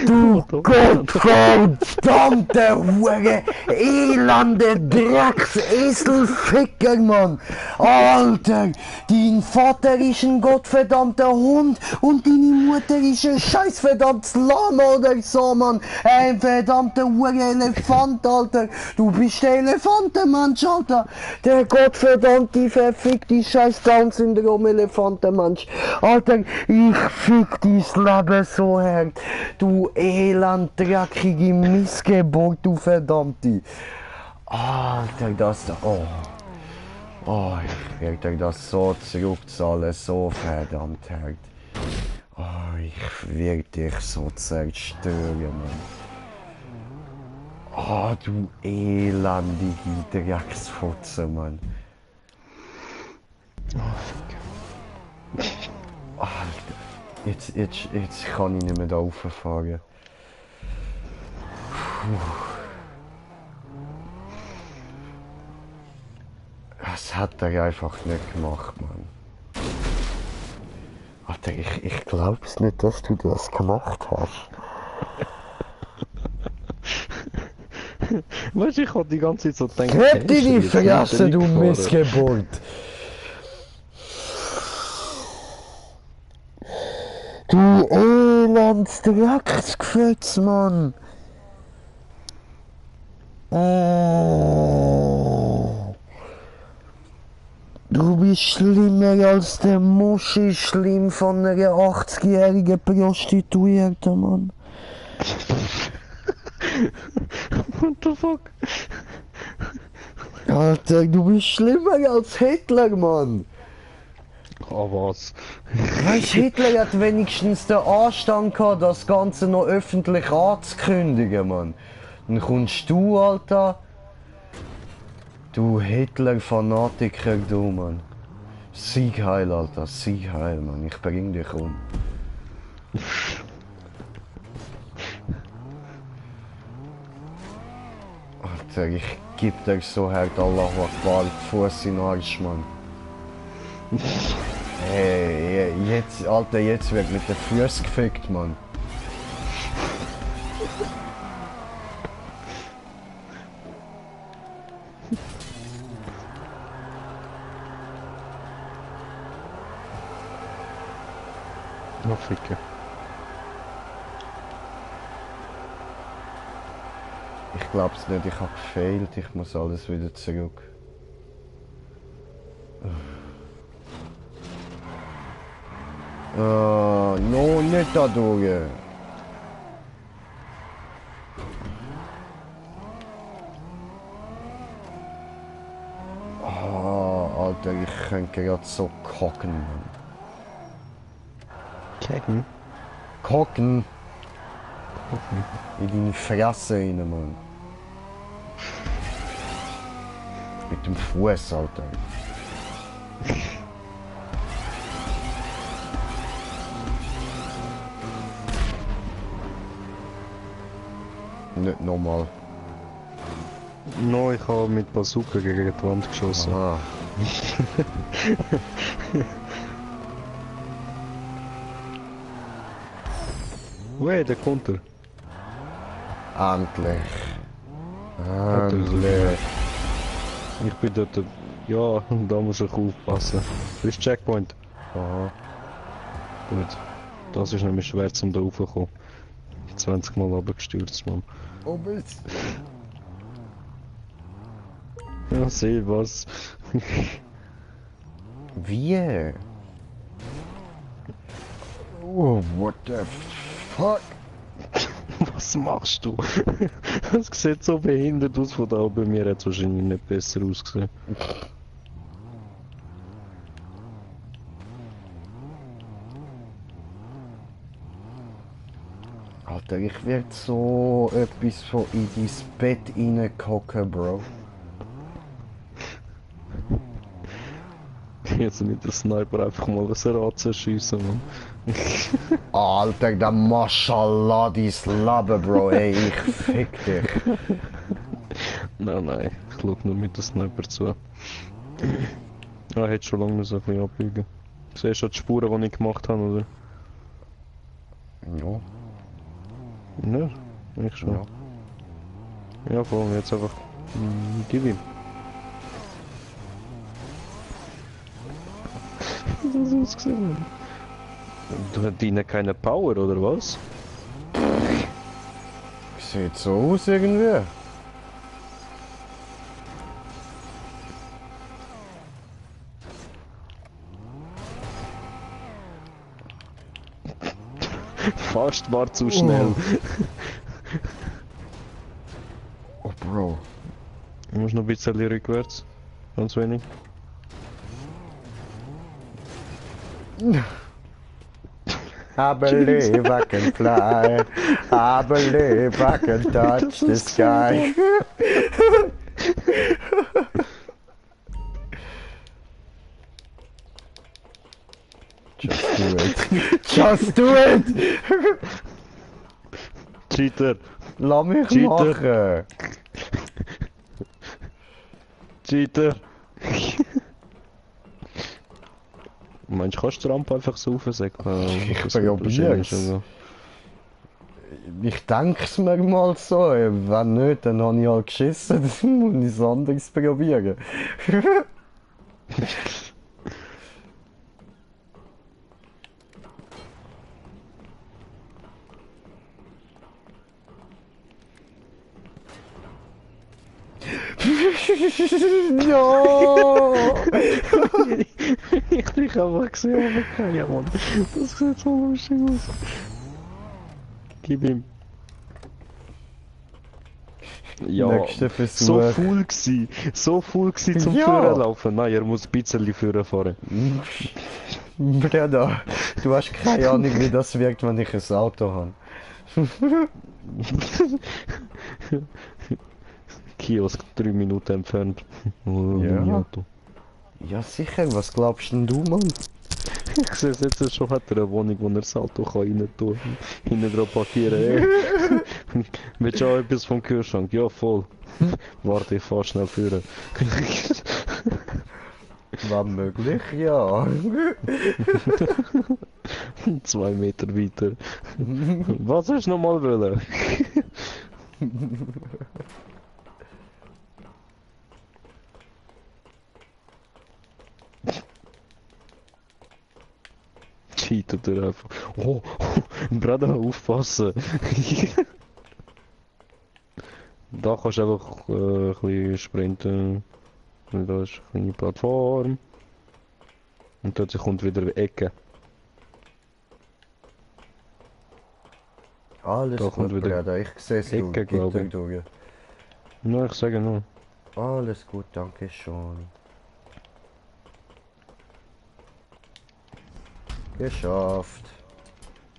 Du doch. gottverdammte Hure, elende Dreckseselficker, Mann! Alter, dein Vater ist ein gottverdammter Hund und deine Mutter ist ein scheißverdammtes Lama oder so, Mann! Ein verdammter Hure Elefant, Alter! Du bist der Elefantenmensch, Alter! Der gottverdammte, verfickte scheiß Down-Syndrom-Elefantenmensch! Alter, ich fick dein Leben so hart! Du elend, dreckige Missgeburt, du verdammte! Alter, das... Oh... Oh, ich werde das so zurückzahlen, so verdammt hart. Oh, ich werde dich so zerstören, Mann. Oh, du elendige Drecksfotze, Mann. Alter, jetzt kann ich nicht mehr da rauffahren. Das hat er einfach nicht gemacht, Mann. Alter, ich glaub's nicht, dass du das gemacht hast. Weißt du, ich hab die ganze Zeit so gedacht... Halt kennst deine jetzt nicht Fresse, du gefahren? Missgeburt! Du elends Drecksgefetz, Mann! Oh. Du bist schlimmer als der Muschi schlimm von einer 80-jährigen Prostituierte, Mann. What the fuck? Alter, du bist schlimmer als Hitler, Mann. Oh was? Weißt, Hitler hat wenigstens den Anstand gehabt, das Ganze noch öffentlich anzukündigen, Mann. Dann kommst du, Alter. Du Hitler-Fanatiker, du, Mann. Sieg heil, Alter, sieg heil, Mann. Ich bring dich um. Alter, ich geb dir so hart Allahu Akbar, Fuß in den Arsch, Mann. Hey, jetzt, Alter, jetzt wird mit den Füßen gefickt, Mann. Oh, Ficke. Ich glaub's nicht, ich hab gefailt, ich muss alles wieder zurück. No, nicht da durch. Alter, ich könnte gerade so kocken, Mann. Kecken? Kocken! In deine Fresse rein, Mann. Mit dem Fuß, Alter. Nicht nochmal. No, ich habe mit Bazooka gegen die Wand geschossen. Aha. Weh, der kommt er. Endlich. er so Endlich. Ich bin dort... Ja, da muss ich aufpassen. Du bist Checkpoint. Aha. Gut. Das ist nämlich schwer zum da raufzukommen. 20 Mal runtergestürzt, Mann. Wo bist Ja, seh was. Wie? Oh, what the fuck? Was machst du? Das sieht so behindert aus von da oben. Bei mir hat es wahrscheinlich nicht besser ausgesehen. Alter, ich werd so etwas von in dein Bett reingehocken, Bro. Jetzt nicht der Sniper einfach mal was schiessen, man. Alter, der Maschallah, dein Leben, Bro, ey, ich fick dich. Nein, ich schau nur mit dem Sniper zu. Ah, hätte schon lange so ein bisschen abbiegen. Siehst du die Spuren, die ich gemacht habe, oder? Ja, Ne? Ich schon. ja. Ja, vor allem jetzt einfach. Gib ihm. Das ist ausgesehen. Du hast ihnen keine Power, oder was? Sieht so aus irgendwie. Fast war zu schnell. Oh, Bro. Du musst noch ein bisschen rückwärts. Ganz wenig. I believe I can fly. I believe I can touch the sky. Just do it. Just do it! Cheater! Lass mich Cheater. machen. Cheater! Meinst du, kannst du die Rampe einfach so aufsäckeln? Ich Das wird probier's. wahrscheinlich so. Ich denk's mir mal so. Wenn nicht, dann habe ich halt geschissen. Dann muss ich es anderes probieren. Ja! Ich dich einfach gesehen, aber keine Mann. Das sieht so lustig aus. Gib ihm. Ja, Nächster so Versuch. full gsi. So full gsi zum Ja. Führen laufen. Nein, er muss ein bisschen Führen fahren. Bruder, du hast keine Ahnung, wie das wirkt, wenn ich ein Auto habe. Kiosk 3 Minuten entfernt. Oh, Ja. mein Auto. Ja sicher, was glaubst denn du, Mann? Ich sehe es jetzt schon, hat er eine Wohnung, wo er das Auto kann rein tun kann. Hinten dran parkieren, ey. Willst du auch etwas vom Kühlschrank? Ja, voll. Warte, ich fahr schnell führen. Wenn möglich, ja. 2 Meter weiter. Was hast du nochmal wollen? Cheatet er einfach. Oh, Bruder, aufpassen. Da kannst du einfach ein bisschen sprinten. Weil da ist eine kleine Plattform. Und plötzlich kommt wieder eine Ecke. Alles Da gut, kommt wieder Bruder, ich sehe es, du Ecke, glaube ich. durch. Nein, ich sage nur. Alles gut, danke schon. Geschafft.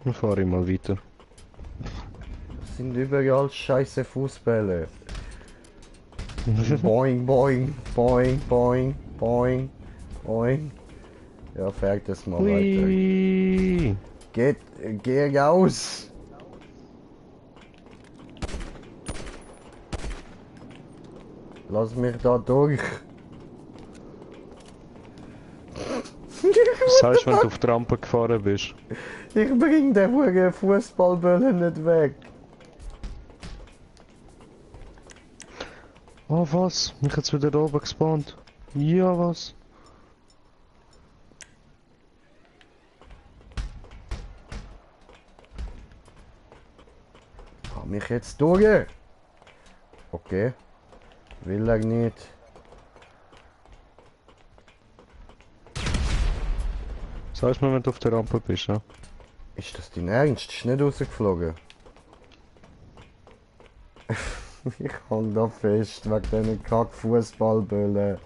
Dann fahre ich mal weiter. Das sind überall scheiße Fußbälle. Boing, boing, boing, boing, boing, boing. Ja, fährt das mal weiter. Hui. Geh raus! Lass mich da durch. Was heißt, wenn du auf die Rampe gefahren bist? Ich bring den verdammten Fußballbälle nicht weg. Oh was? Mich hat's wieder da oben gespawnt. Ja was? Kann mich jetzt durch? Okay. Will er nicht. Was heißt, wenn du auf der Rampe bist, ja? Ist das dein Ernst? Ist nicht rausgeflogen? Ich hang da fest wegen diesen Kack-Fußballbällen.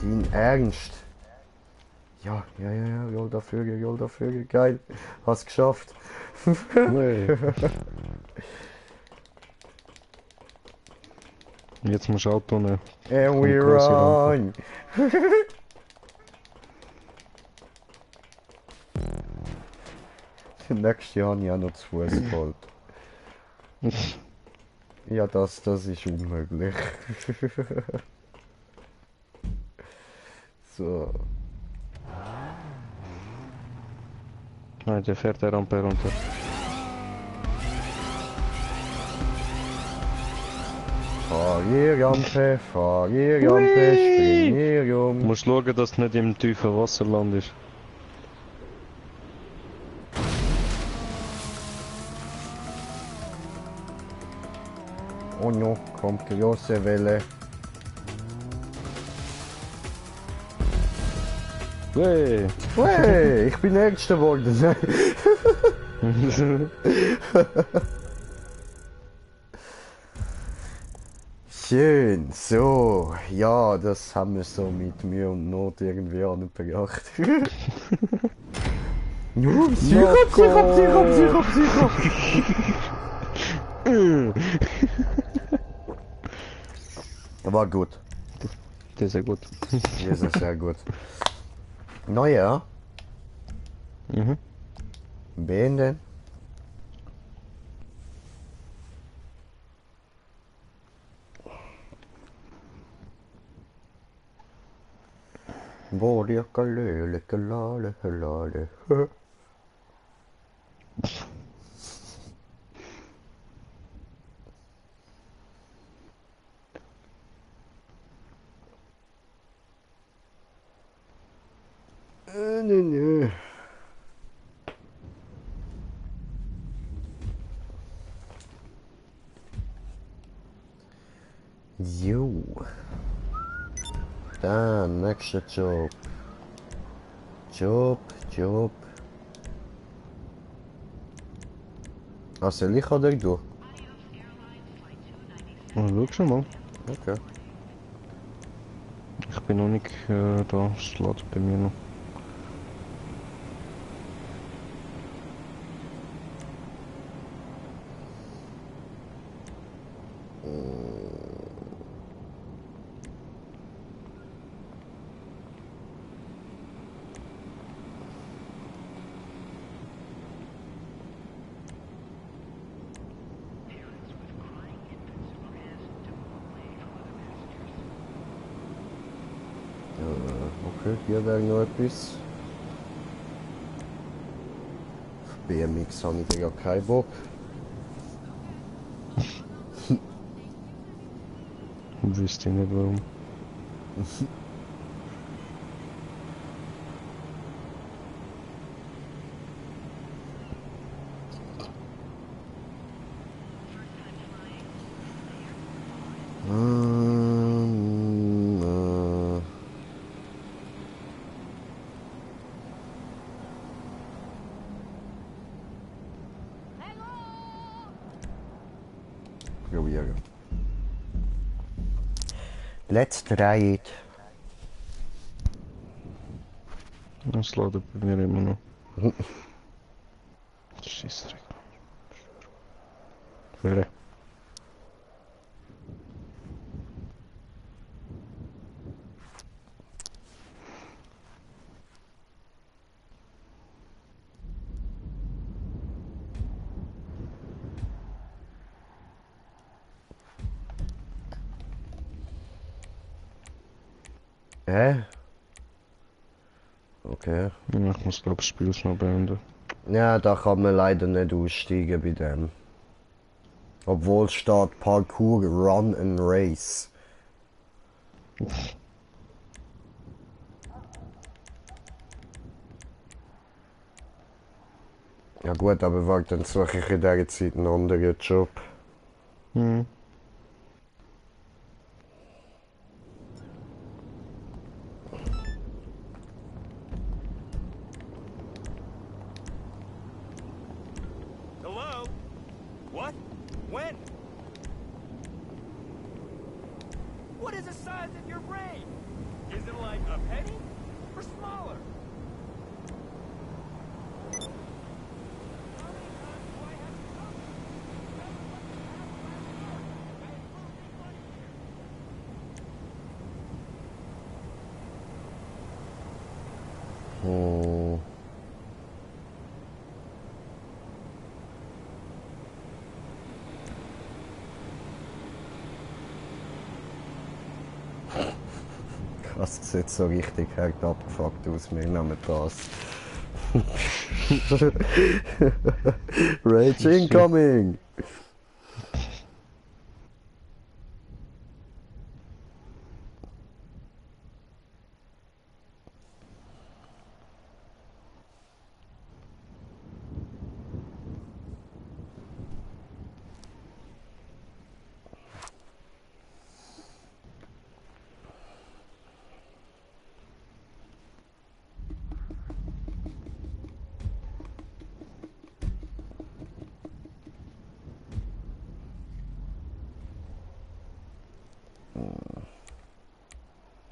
Dein Ernst? Ja, Jolda Vögel, geil. Hast geschafft. Nee. Jetzt musst du Auto nehmen. And we Kommt grosse Rampe. run. Nächstes Jahr habe ich auch noch zu Fuß geholt. Ja, das ist unmöglich. So. Nein, der fährt der Rampe runter. Fahr hier Rampe, spring hier Du um. musst schauen, dass du nicht im tiefen Wasser landest. Oh no, kommt große Welle. Hey! Hey, ich bin Erster geworden. Schön, so, ja, das haben wir so mit Mühe und Not irgendwie angebracht. Sicher. War gut. Das ist ja gut. Das ist sehr gut. Naja, Mhm. beenden. Lale. Nee. Jo. Dann, nächster Job. Job. Ah, soll ich oder du? Schau schon mal. Okay. Ich bin noch nicht da. Es lädt bei mir noch. Okay, hier wäre noch etwas. Auf BMX habe ich ja keinen Bock. Wüsste ich nicht warum. Probieren. Let's try it. Das lädt bei mir immer noch. Scheissdreck. Wäre. Hä? Okay. Ja, ich muss glaube das Spiel schnell beenden. Ja, da kann man leider nicht aussteigen bei dem. Obwohl es steht Parkour, Run and Race. Ja gut, aber warte, dann suche ich in dieser Zeit einen anderen Job. Mhm. Hello? What? When? What is the size of your brain? Is it like a penny? Or smaller? Oh. Das sieht so richtig hart abgefuckt aus, wir nehmen das. Rage incoming!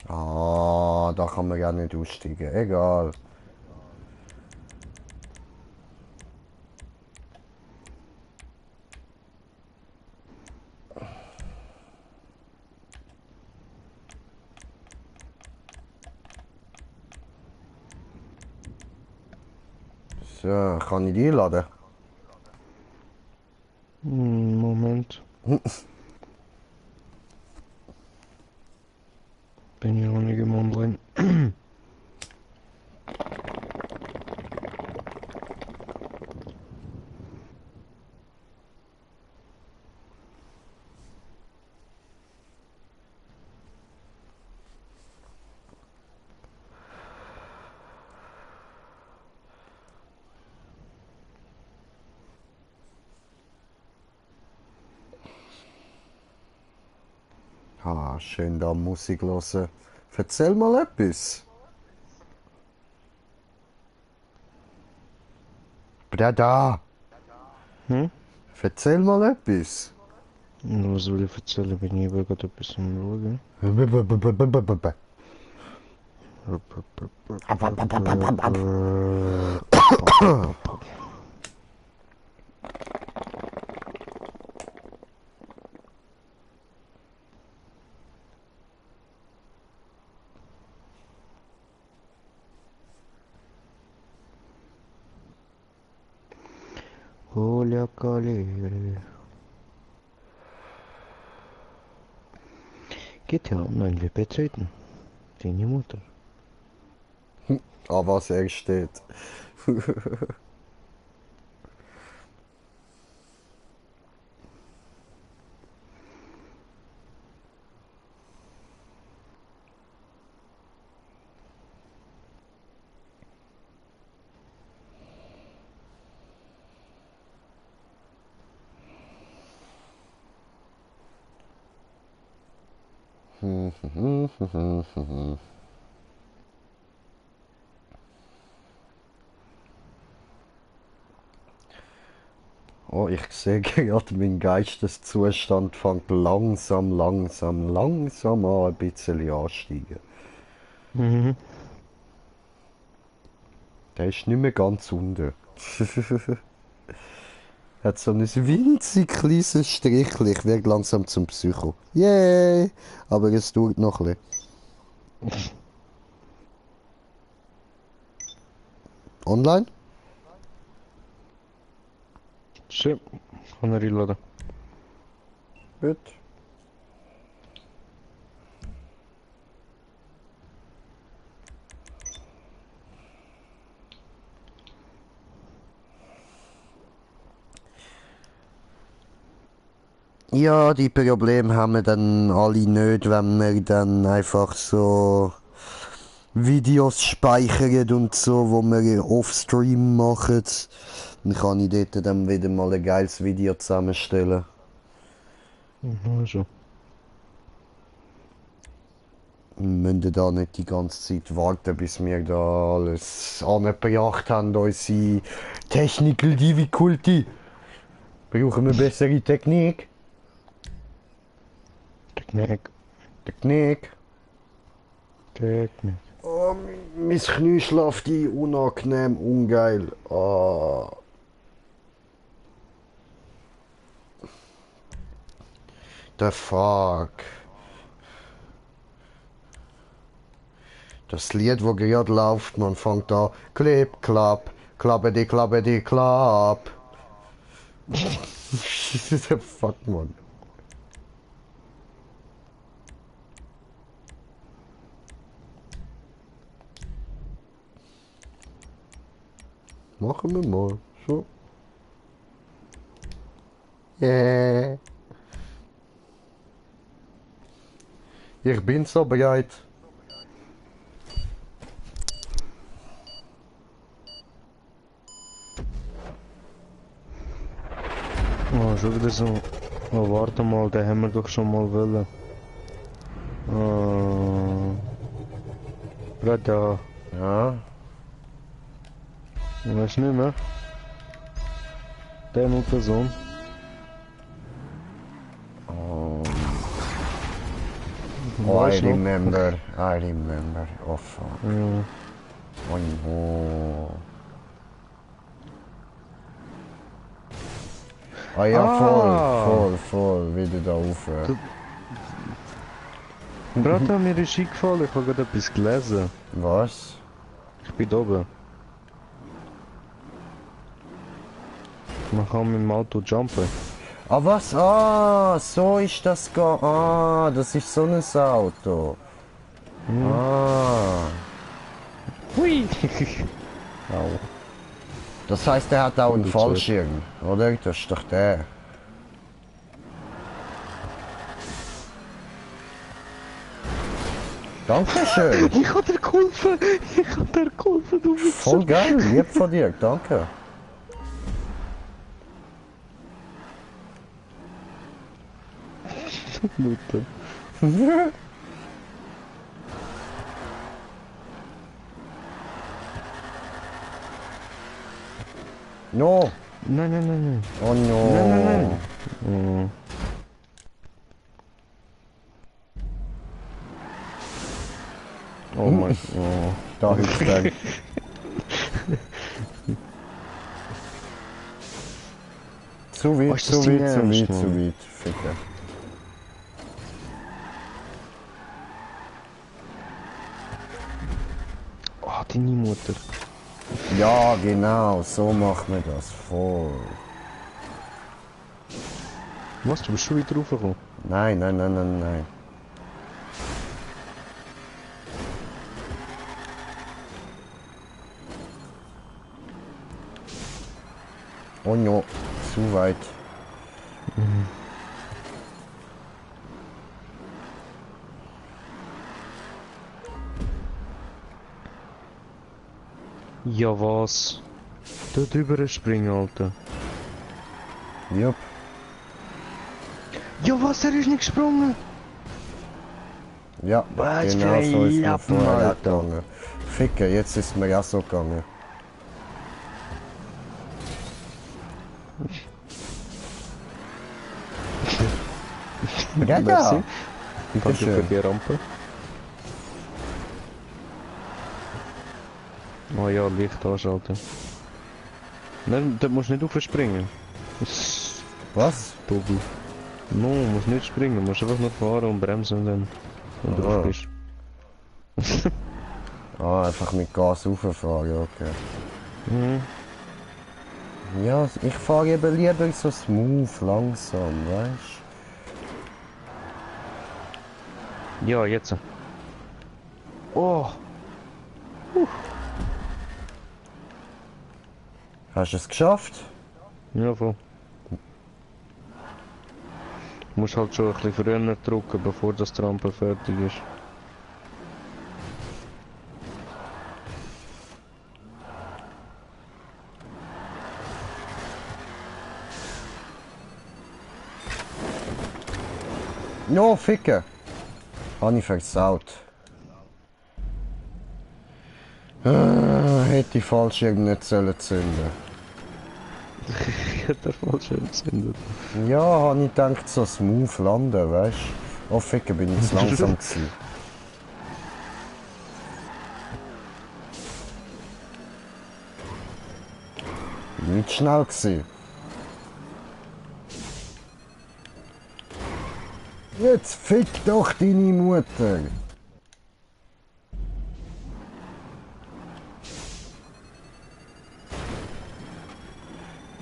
Ah, da kann man ja nicht aussteigen. Egal. So, kann ich die laden? Moment. Bin ja noch nicht im Online. Ah, schön da Musik hören. Erzähl mal etwas. Brada, Hm? erzähl mal etwas. Was soll ich erzählen, wenn ich eben gerade etwas am Schauen? Olha Calere. GTA Online wird betreten. Deine Mutter. Ah, was er steht. Oh, ich sehe gerade, mein Geisteszustand fängt langsam an, ein bisschen ansteigen. Mhm. Der ist nicht mehr ganz unten. Hat so ein winzig kleines Strichchen. Ich werde langsam zum Psycho. Yay! Aber es dauert noch ein bisschen. Online? Schön. Kann er einladen. Gut. Ja, die Probleme haben wir dann alle nicht, wenn wir dann einfach so Videos speichern und so, wo wir offstream machen. Dann kann ich dort dann wieder mal ein geiles Video zusammenstellen. Also. Wir müssen da nicht die ganze Zeit warten, bis wir da alles angebracht haben, unsere Technical Difficulty. Brauchen wir bessere Technik? Technik. Technik. Geht nicht. Oh, mein Knie schläft ein, unangenehm, ungeil. Oh. The fuck. Das Lied, wo gerade läuft, man fängt an. Clip, klapp, klappedi, klapp. Fuck, man. Machen wir mal. So. Yeah. Ich bin so bereit. Oh, schon wieder so. Oh, warte mal, den haben wir doch schon mal wollen. Oh. Bruder, Ja. weißt du nicht mehr? Der Person. Oh, I Weißt du noch? remember. I remember. Oh, fuck. Ja. Oh, no. Ah ja, voll, wieder da rauf. Bruder, mir ist eingefallen, ich habe gerade etwas gelesen. Was? Ich bin da oben. Man kann mit dem Auto jumpen. Ah, was? Ah, so ist das Ah, das ist so ein Auto. Ah. Hui! Au. Das heißt, er hat auch einen Du Fallschirm, oder? Das ist doch der. Dankeschön. Ich hab dir geholfen! Ich hab dir geholfen, du bist Voll geil, lieb von dir, danke. Mutter. No. Nein, nein, nein, nein. Oh no. Nein. Oh. Oh mein Gott. Da hüpft er. Zu weit, ist das zu dein weit, zu Ernst, weit, zu Mann? weit. Ficker. Oh, deine Mutter. Ja, genau, so macht man das voll. Was, du bist schon wieder raufgekommen? Nein, nein, nein, nein, nein. Oh no, zu weit. Ja, was? Da drüber springen, Alter. Jupp. Ja, was? Er ist nicht gesprungen! Ja, Was für genau ein so ist mir Lappen, vorher auch Alter. gegangen. Ficker, jetzt ist mir ja so gegangen. Ja, Merci. Bitte Danke für schön. die Rampe. Oh ja, Licht anschalten. Nein, da musst du nicht aufspringen. Was? Tobi. No, musst nicht springen, musst einfach nur fahren und bremsen und dann. Und Aha. drauf bist. Ah, einfach mit Gas rauffahren, ja, okay. Mhm. Ja, ich fahre eben lieber so smooth, langsam, weißt Ja, jetzt. Oh! Hast du es geschafft? Ja, voll. Du musst halt schon ein bisschen früher drücken, bevor das die Rampe fertig ist. No, Ficker! Habe ich versaut. Hätte ich Fallschirm nicht sollen zünden. Ich hätte falsch entzündet. Ja, habe ich gedacht, so smooth landen, weißt du? Oh, Ficker, bin ich zu langsam gewesen. Nicht schnell gewesen. Jetzt fick doch deine Mutter.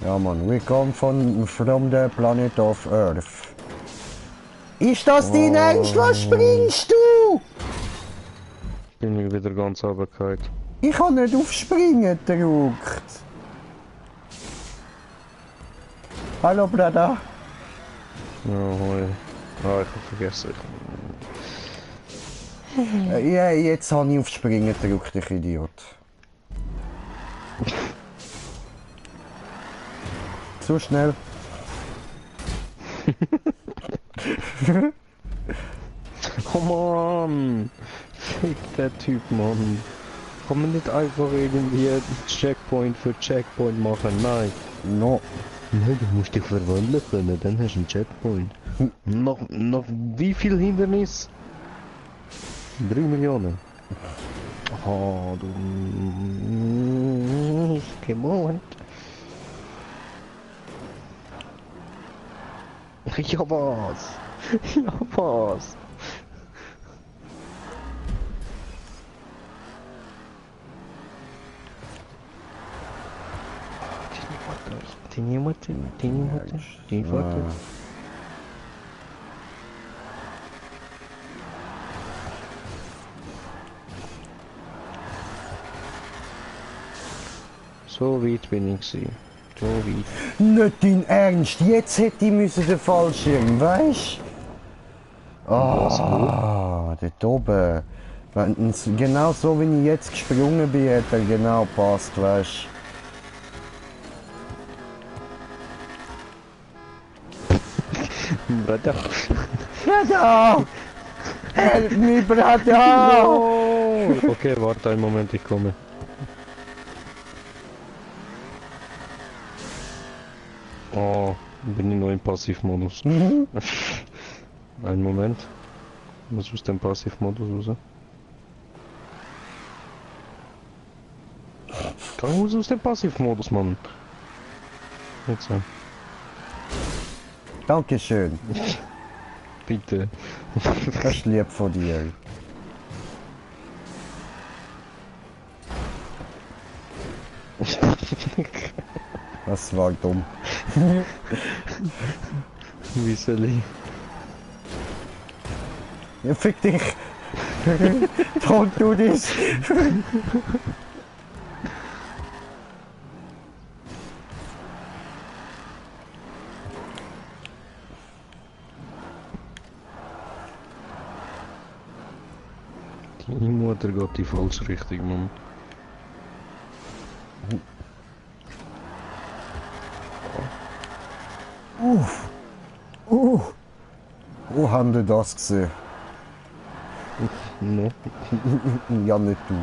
Ja Mann, we come from the planet of Earth. Ist das dein Ernst? Was springst du? Bin ich wieder ganz runtergefallen. Ich habe nicht auf Springen gedrückt. Hallo Bruder. Ja, hoi. Ah, ich habe vergessen. Ja, jetzt habe ich auf Springen gedrückt, ich Idiot. Zu schnell. Oh Mann! Fick der Typ, Mann. Kann man nicht einfach irgendwie Checkpoint für Checkpoint machen? Nein. No. Nein, du musst dich verwandeln können, dann hast du einen Checkpoint. Noch wie viel Hindernis? 3 Millionen. Oh, du... Gemeint. Ja was? Ja was? Deine Mutter. Die Mutter. So weit bin ich gewesen. So weit. Nicht dein Ernst, jetzt hätte ich müssen den Fallschirm, weißt du? Ah, dort oben. Wenn's genau so wie ich jetzt gesprungen bin, hat er genau gepasst, weißt du? Bruder. Bruder! Help me, Bruder! Oh. Okay, warte einen Moment, ich komme. Oh, bin ich noch im Passivmodus. Einen Moment. Was ist denn Passivmodus raus? Kann ich aus dem Passivmodus, Mann? Jetzt ja. Dankeschön. Bitte. Das ist lieb von dir. Das war dumm. Wie soll ich? Ja, fick dich! Don't do this! Die Mutter geht die falsche Richtung, Mann. Wo haben die das gesehen? No. Ja, nicht du.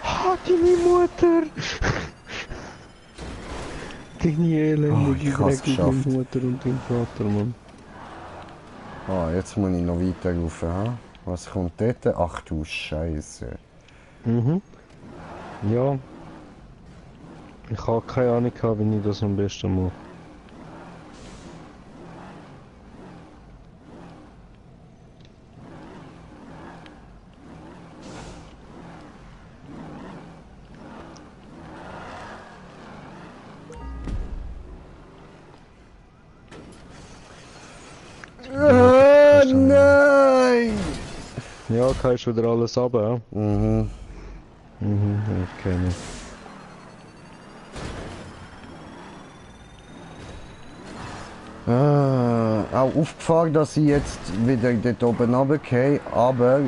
Ah, deine Mutter! Deine elendige, ich hab's dreckige geschafft. Mutter und dein Vater, Mann. Ah, jetzt muss ich noch weiter rauf. He? Was kommt dort? Ach du Scheiße. Mhm. Ja. Ich habe keine Ahnung, wie ich das am besten mache. Nein! Ja, kannst du wieder alles runter, ja? Mhm. Ich kenne. Auch aufgefallen, dass ich jetzt wieder dort oben runtergehe, aber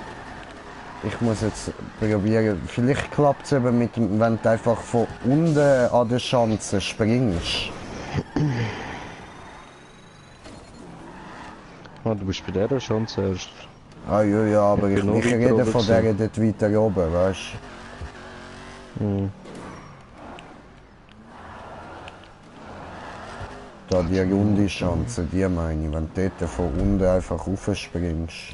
ich muss jetzt probieren, vielleicht klappt es eben mit dem, wenn du einfach von unten an der Schanze springst. Ah, du bist bei der Chance erst. Ah ja, ja, aber ich bin noch weiter rede oben von der dort weiter oben, weißt du? Mhm. Da die runde Schanze, die meine ich, wenn du dort von unten einfach raufspringst.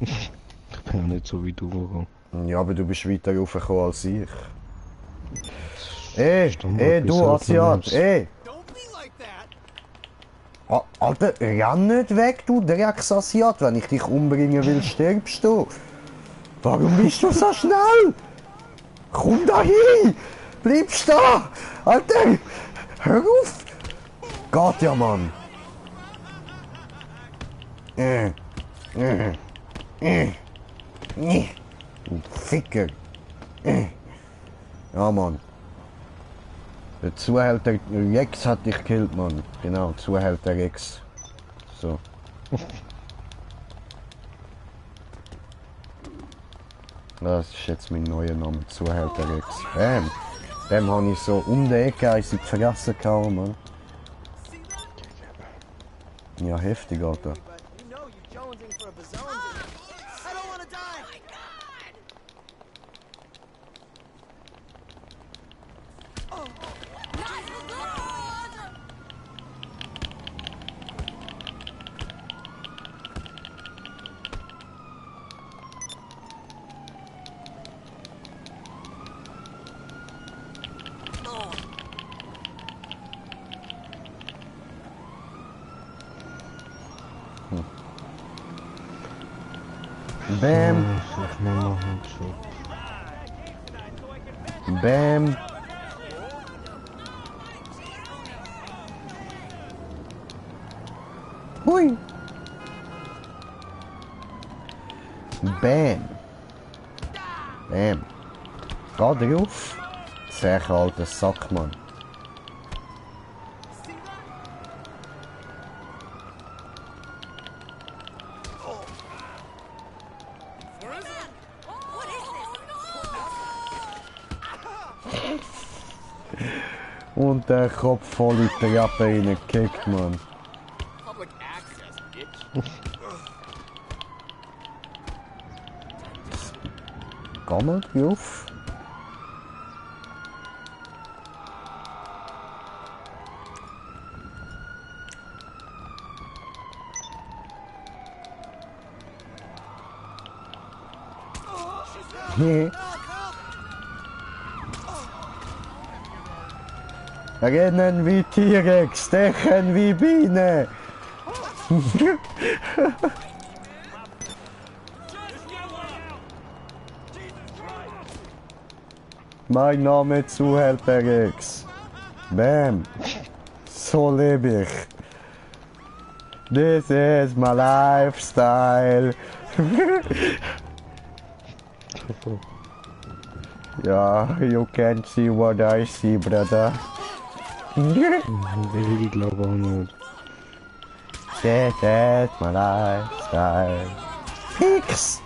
Ich bin ja nicht so wie du gegangen. Ja, aber du bist weiter raufgekommen als ich. Ey, Standard du bis Asiat, Automaus. ey! Don't be like that. Alter, renn nicht weg, du Drecksasiat. Wenn ich dich umbringen will, stirbst du. Warum bist du so schnell? Komm da hin! Bleibst da! Alter! Hör auf! Geht ja, Mann! Du Ficker! Ja, Mann. Der Zuhälter Rex hat dich gekillt, Mann. Genau, Zuhälter Rex. So. Das ist jetzt mein neuer Name, Zuhälter Rex. Bam! Dem habe ich so um die Ecke eins in die Fresse gehauen, Mann. Ja, heftig, Alter. But you know you're jonesing for a bazonzi. I don't want to die. Bam! Sag mal noch einen Job. Bam! Hui! Bam! Bam! Geh drauf! Sehr alter Sack, Mann. Und der Kopf voll in die Treppe reingekickt, Mann. Public access, bitch. Geh mal drauf. Rennen wie Tiere, stechen wie Biene. Mein Name ist Zuhälter Rex. Bam. So lebe ich. This is my lifestyle. Ja, you can't see what I see, brother. Ich glaube auch nicht. This is my lifestyle. Fix!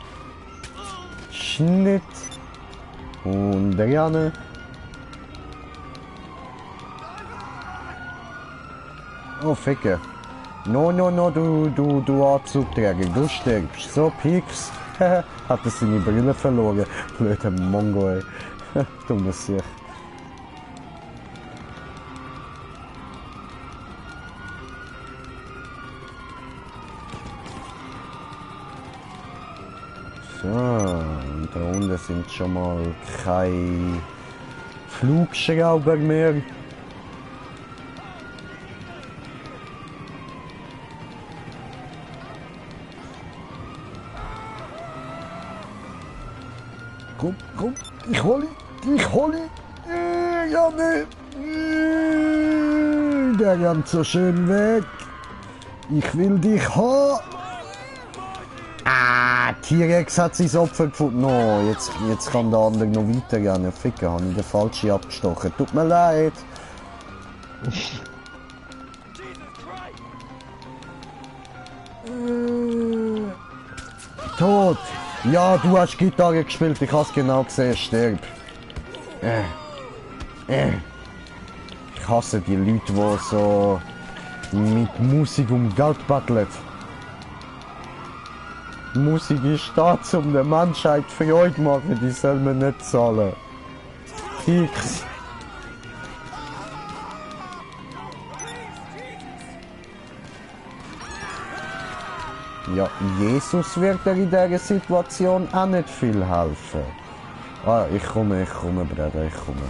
Schnitt. Und Rianne. Oh, Ficke. No, du Anzugträger, du stirbst. So, Pix. Hat er seine Brille verloren. Blöder Mongo, ey. Dummer Sicht. So, und da unten sind schon mal keine Flugschrauber mehr. Komm, ich hol ihn. Ja, ne. Der rennt so schön weg. Ich will dich haben. T-Rex hat sein Opfer gefunden. Oh, jetzt kann der andere noch weitergehen. Ficker, habe ich den falschen abgestochen. Tut mir leid. Tot. Ja, du hast Gitarre gespielt, ich hab's genau gesehen, stirb. Ich hasse die Leute, die so mit Musik um Geld betteln. Musik ist da, um der Menschheit Freude zu machen, die soll man nicht zahlen. Fix. Ja, Jesus wird dir in dieser Situation auch nicht viel helfen. Ah, ich komme, Bruder, ich komme.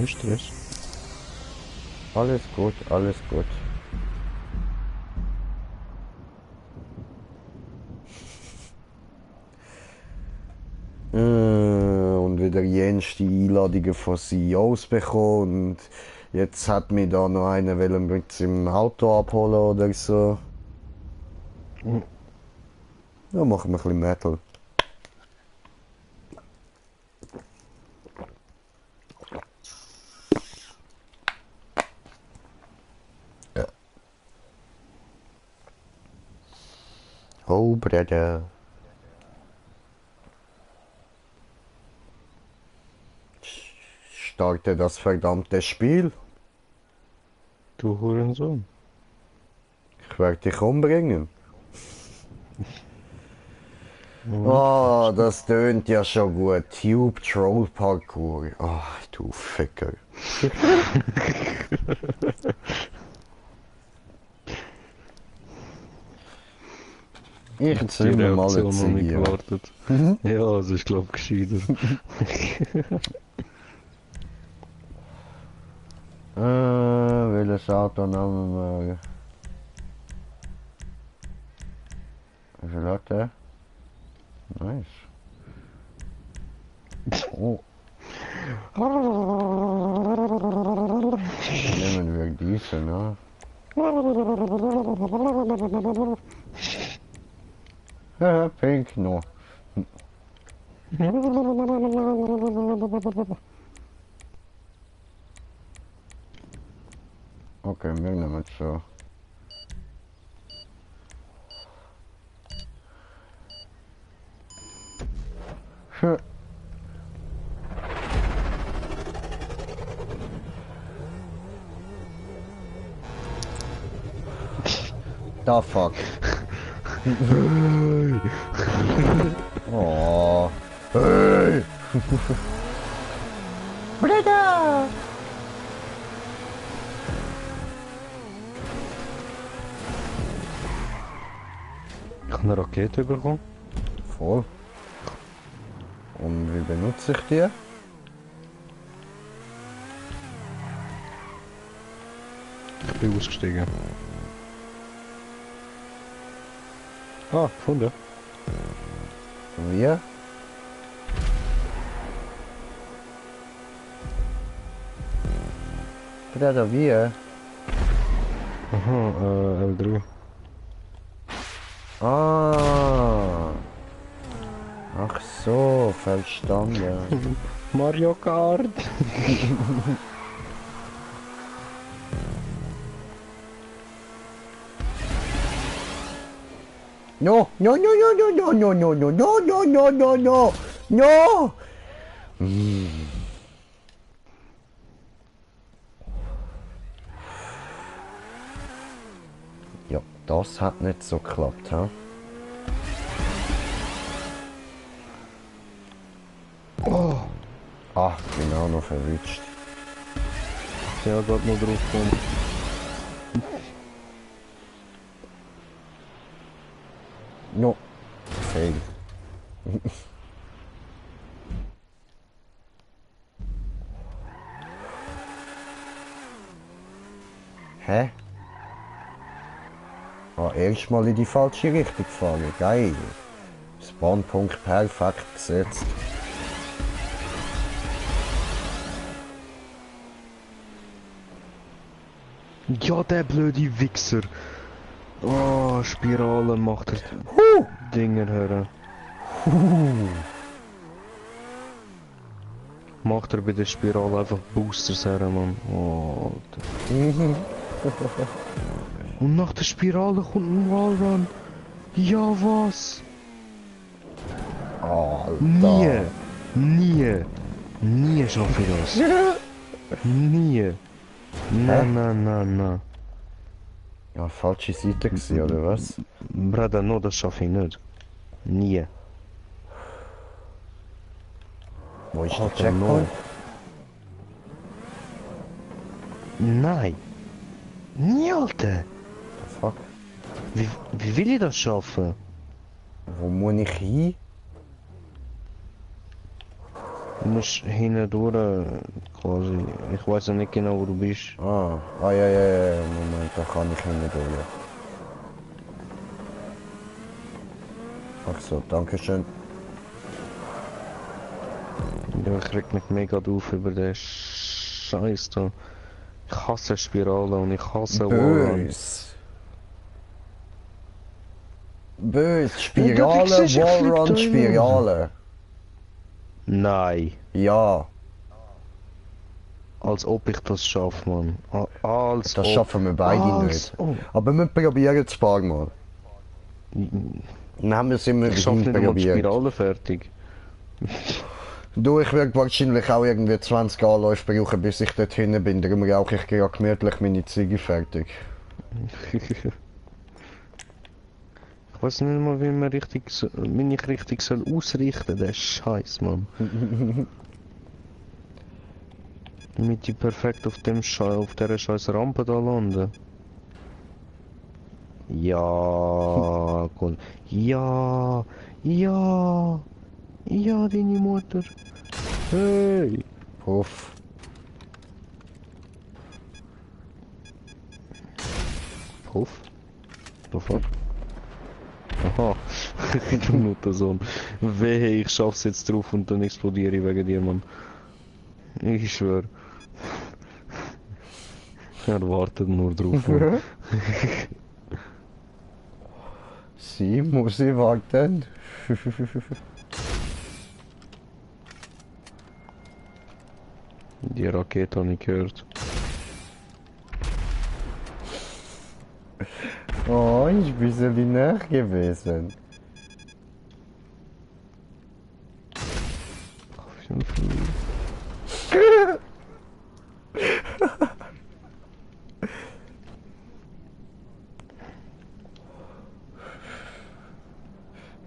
Ist das? Alles gut, alles gut. Und wieder jenste Einladungen von CEOs bekommen und jetzt hat mich da noch einer mit seinem Auto abholen oder so. Ja, machen wir ein bisschen Metal. Ja. Oh, Bruder. Starte das verdammte Spiel. Du Hurensohn. Ich werde dich umbringen. Oh, das tönt ja schon gut. Tube Troll Parkour. Oh, du Ficker. Ich zünde mal eine Ziege. Ja, also ich glaube gescheiter. Welches Auto nehmen wir? Wie viel hat der? Nice. Oh. Nehmen wir diese, ne? Ja, pink, no. Okay, wir nehmen es so. Da fuck. Oh. Hey. Bruder. Ich habe eine Rakete bekommen. Voll. Und wie benutze ich die? Ich bin ausgestiegen. Ah, gefunden. Wie? Bruder, wie? Aha, L3. Ah. Ach so, verstanden. Mario Kart! No, no, no, no, no, no, no, no, no, no, no, no, no, no, no! Ja, das hat nicht so geklappt, ha? Oh! Ach, genau noch verwünscht. Ja, gerade noch drauf kommen. No. Fail. Hä? Ah, erstmal in die falsche Richtung gefahren. Geil. Spawnpunkt perfekt gesetzt. Ja, der blöde Wichser! Oh, Spirale macht er Dinger hören. Macht er bei der Spirale einfach Boosters her, Mann. Oh, Alter. Und nach der Spirale kommt ein Wallrun. Ja, was? Alter. Nie schaffe ich das. Nie. Nein. Ja, falsche Seite gewesen, oder was? Bruder, no, das schaffe ich nicht. Nie. Wo ist der Alter, Checkpoint? Nein. Nie, Alter. The fuck? Wie will ich das schaffen? Wo muss ich hin? Du musst hinten durch, quasi. Ich weiß ja nicht genau, wo du bist. Ja, Moment, da kann ich nicht durch. Ach so, danke schön. Ja, ich reg mich mega auf über den Scheiß da. Ich hasse Spirale und ich hasse Wallrun. Bös, Spirale, siehst, ich flieg Wallrun, da Spirale. Nein. Ja, Als ob ich das schaffe, Mann. Als das ob. schaffen wir beide Als nicht. ob. Aber wir probieren es ein paar Mal. Dann haben wir es immer Ich schaffe nicht einmal die probiert. Spirale fertig. Du, ich werde wahrscheinlich auch irgendwie 20 Anläufe brauchen, bis ich dort hinten bin. Darum rauche ich gerade gemütlich meine Ziege fertig. Ich weiß nicht mal, wie man mich richtig soll ausrichten, der Scheiß, Mann. Damit ich perfekt auf dieser scheiß Rampe da lande. Ja, cool. Ja, deine Mutter. Hey. Puff. Puff? The fuck? Aha. Du Muttersohn. Wehe, ich schaff's jetzt drauf und dann explodiere ich wegen dir, Mann. Ich schwör. Er wartet nur drauf, Mann. Sie muss ich warten. Die Rakete habe ich gehört. Oh, ich bin ein bisschen näher gewesen.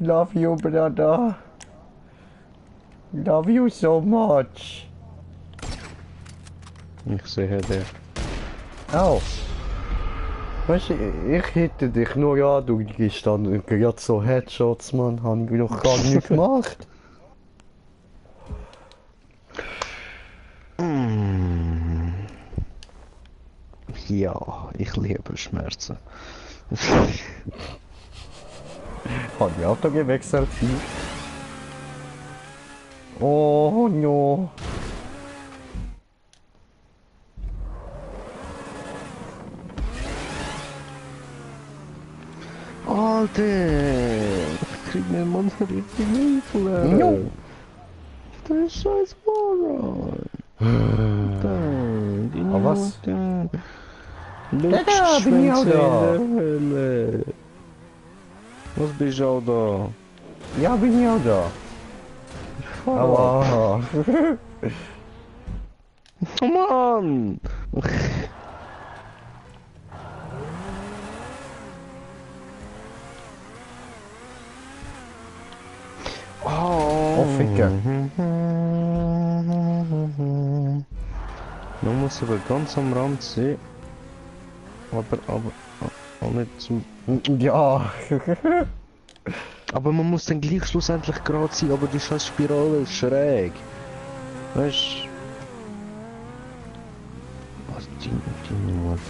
Love you, brother. Love you so much. Ich sehe den. Au. Weißt du, ich hätte dich nur an, du gehst dann gerade so Headshots, Mann. Hab ich doch gar nicht gemacht. Ja, ich liebe Schmerzen. Hat die Auto gewechselt? Oh no. Alter! Ich krieg mir mal richtig Hilfe. Jo. Das ist scheiß Moron. Aber was? Lutscht bin ich auch Schwänze da. in der Hölle. Was bist du auch da? Ja, bin ich auch da. Aua. Oh Mann! Oh, Ficker. Man muss aber ganz am Rand sehen. Aber auch nicht zum... Ja. Aber man muss dann gleich schlussendlich gerade sein, aber die scheiß Spirale ist schräg. Weißt du? Was die Mutter.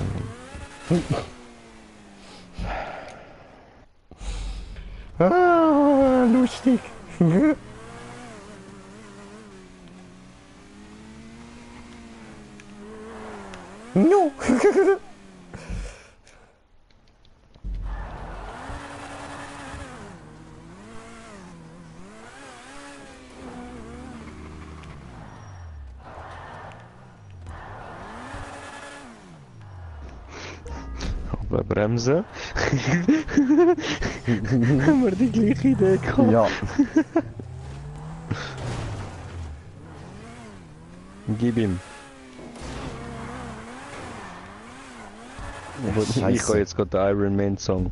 Ah, lustig. No. Aber Bremse. Haben wir die gleiche Idee gehabt? Ja. Gib ihm. Aber ich Scheiße. habe jetzt gerade den Iron Man Song.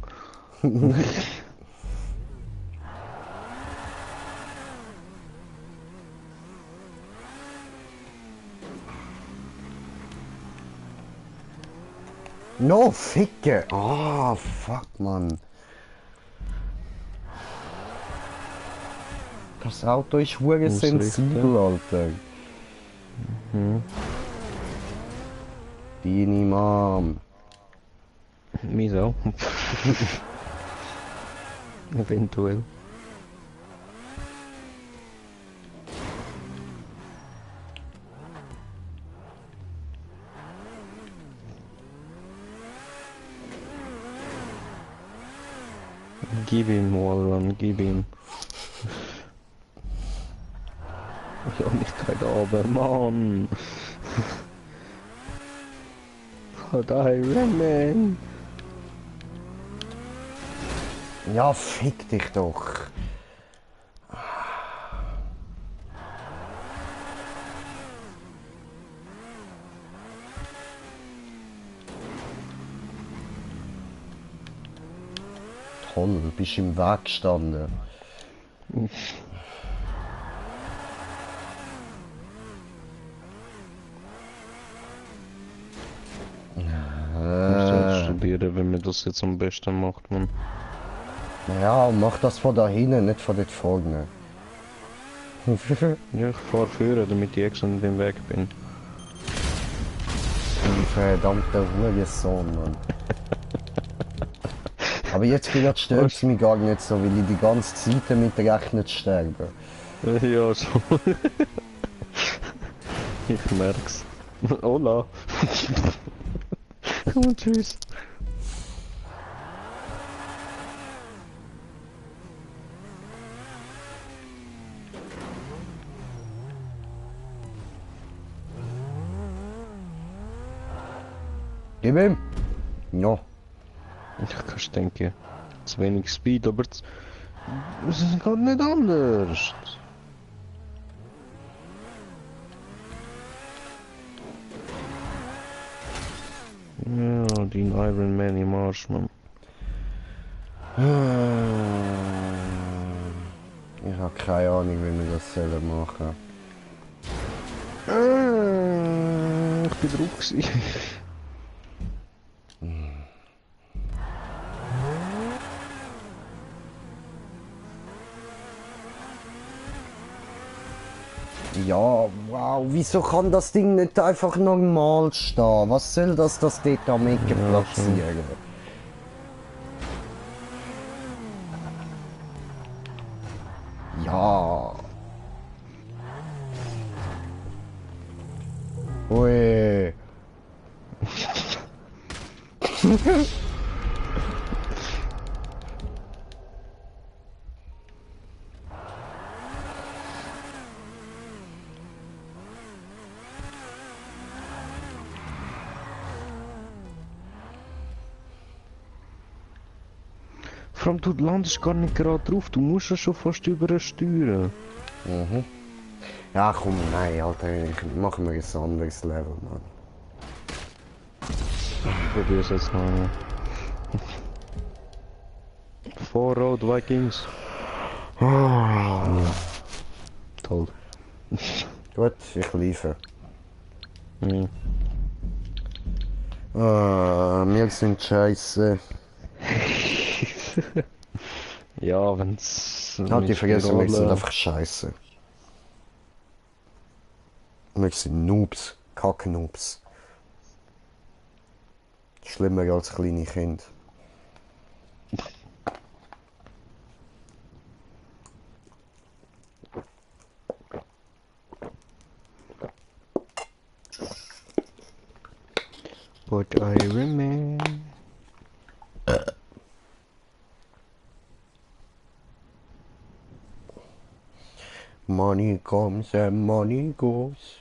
No, Ficke. Ah, fuck, Mann. Das Auto ist hure Ausrichten. sensibel, Alter. Deine Mom. Mich auch. Eventuell. Gib ihm, Wallrun, gib ihm. Ich hab nicht kein Aber, Mann. Hat Iron Man. Ja, fick dich doch. Toll, du bist im Weg gestanden. Studieren, wenn man das jetzt am besten macht, man. Ja, mach das von da hinten, nicht von dort vorne. Ja, ich fahr führen, damit ich extra nicht im Weg bin. Du verdammter Hurensohn, Mann. Aber jetzt gerade stört es mich gar nicht so, weil ich die ganze Zeit damit rechne zu sterben. Ja, so. Ich merk's. Hola. Und tschüss. Gib ihm! Ja. Ich kann denken, zu wenig Speed, aber es ist gerade nicht anders. Ja, dein Iron Man im Arsch, Mann. Ich habe keine Ahnung, wie wir das selber machen. Ich bin drauf gewesen. Ja, wow, wieso kann das Ding nicht einfach normal stehen? Was soll das dort am Ecke platzieren? Ja. Ui. Vor allem, du landest gar nicht gerade drauf, du musst ja schon fast übersteuern. Mhm. Ja, komm, nein, Alter, machen wir ein anderes Level, Mann. Ich probier's jetzt noch einmal. Four Road Vikings. Toll. Gut, ich liefere. Mhm. Wir sind scheiße. Ja, wenn's... Halt die mit vergessen, wir sind Spirale- einfach scheiße. Wir sind Noobs, Kack-Noobs. Schlimmer als kleine Kinder. But I remember... Money comes and money goes.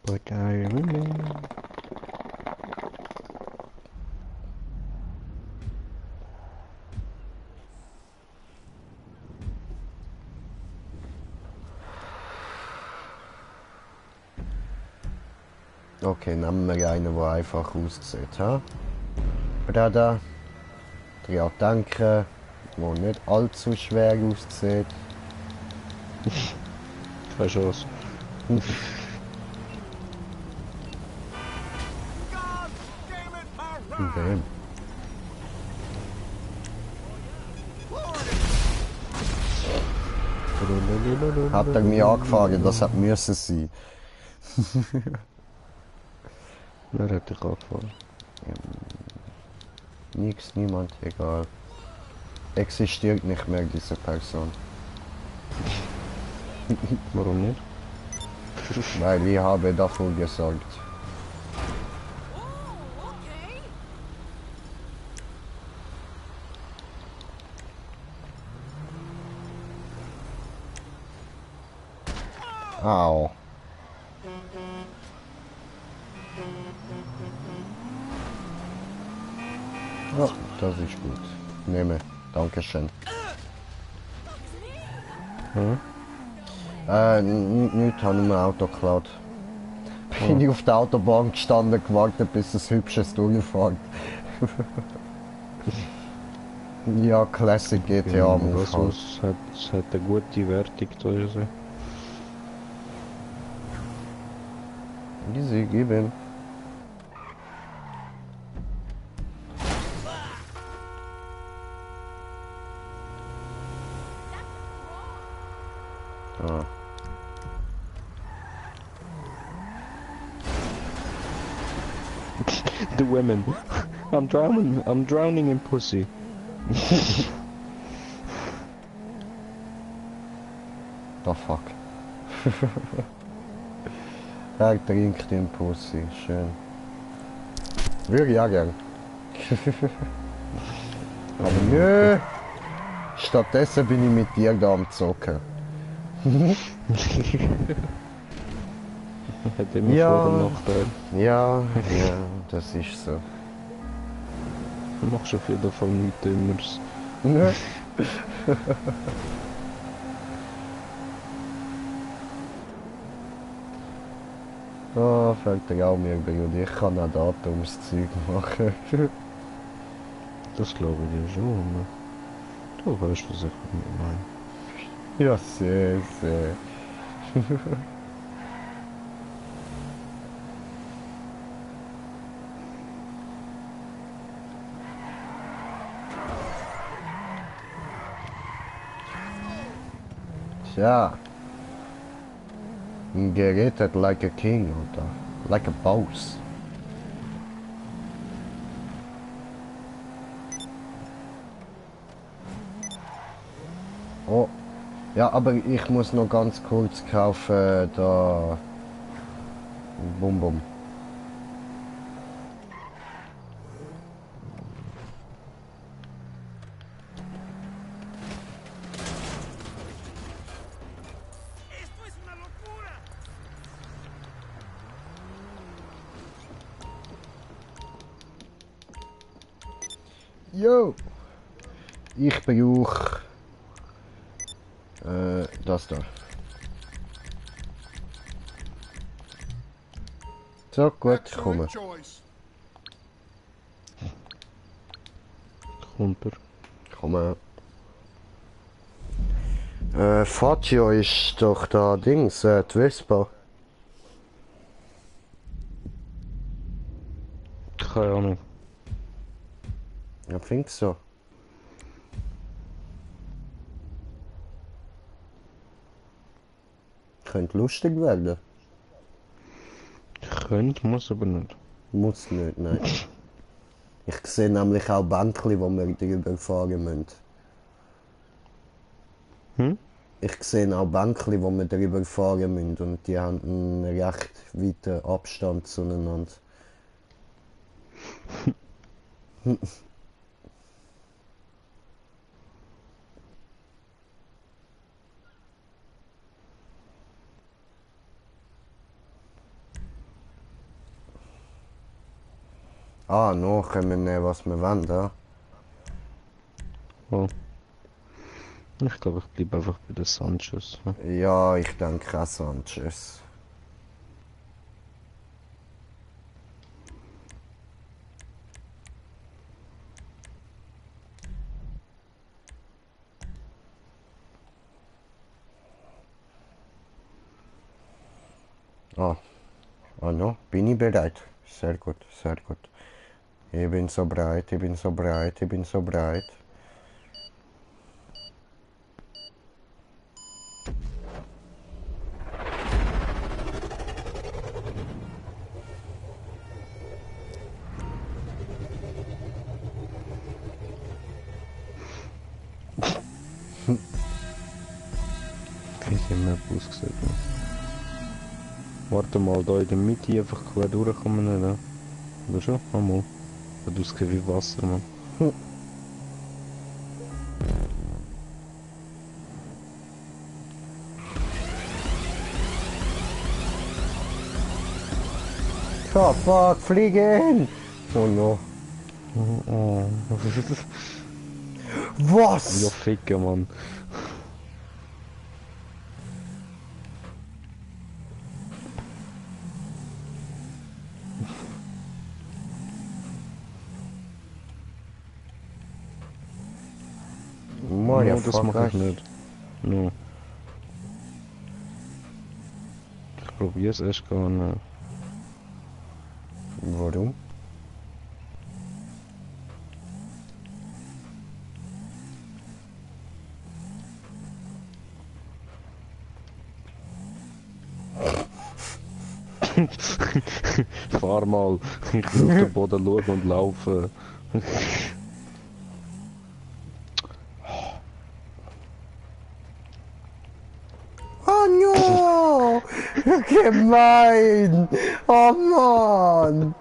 But I remember... Okay, nehmen wir einen, der einfach aussieht, ha? Brada. Ja, danke. Der nicht allzu schwer aussieht. Keine Chance. God damn it, my ride! Dem. Hat er mich angefangen, das hat müssen sein. Wer hat dich angefangen? Nix, niemand, egal. Existiert nicht mehr diese Person. Warum nicht? Weil ich habe dafür gesorgt. Oh, okay. Au. Ja, das ist gut. Nehme. Dankeschön. Hm? Nicht, habe ich mir Auto geklaut. Bin ich auf der Autobahn gestanden, gewartet, bis es Hübsches durchfährt. Ja, Classic GTA Ja, Move das halt. hat eine gute Wertung da. Also. Easy, gib ihm. Ah. The women. I'm drowning in pussy. The fuck. Er trinkt den Pussy, schön. Würde ich auch gern. Aber nö. Stattdessen bin ich mit dir da am Zocken. Hat immer Ja. Vor- und Nachteil. Ja, ja, das ist so. Du machst auf jeden Fall nichts Dümmeres. Nö. Oh, fällt dir auch mir bei und ich kann auch Datumszeug machen. Das glaube ich dir schon. Ne? Du weißt, was ich meine. Ja, sehr, sehr. Tja. Geredet like a king, oder? Like a boss. Oh. Ja, aber ich muss noch ganz kurz kaufen, da... Bum Bum. ¡Esto es una locura! Jo! Ich brauche das da. So, gut, ich komme. Kommt er. Komme. Faccio ist doch da Dings, die Vespa. Keine Ahnung. Ja, findest du so. Könnte lustig werden. Könnte, muss aber nicht. Muss nicht, nein. Ich sehe nämlich auch Bänkli, wo wir drüber fahren müssen. Hm? Ich sehe auch Bänkli, wo wir drüber fahren müssen und die haben einen recht weiten Abstand zueinander. Ah, noch können wir nehmen, was wir wollen, ja? Oh. Ich glaube, ich bleibe einfach bei den Sanchez. Ne? Ja, ich denke auch Sanchez. Ah, ah no, bin ich bereit. Sehr gut, sehr gut. Ich bin so bereit, ich bin so bereit, ich bin so bereit. Wie sie mir ausgesehen. Ne? Warte mal, da in der Mitte einfach quer durchkommen, ne? Oder schon? Einmal. Das aussieht wie Wasser, Mann. Oh, fuck, fliegen! Oh no. Oh. Was? Ja, ficken, Mann. Maria, No, das fuck, mache ich nicht. No. Ich probiere es erst gar nicht. Warum? Fahr mal. Ich will auf den Boden schauen und laufen. Oh no! Gemein! Oh Mann!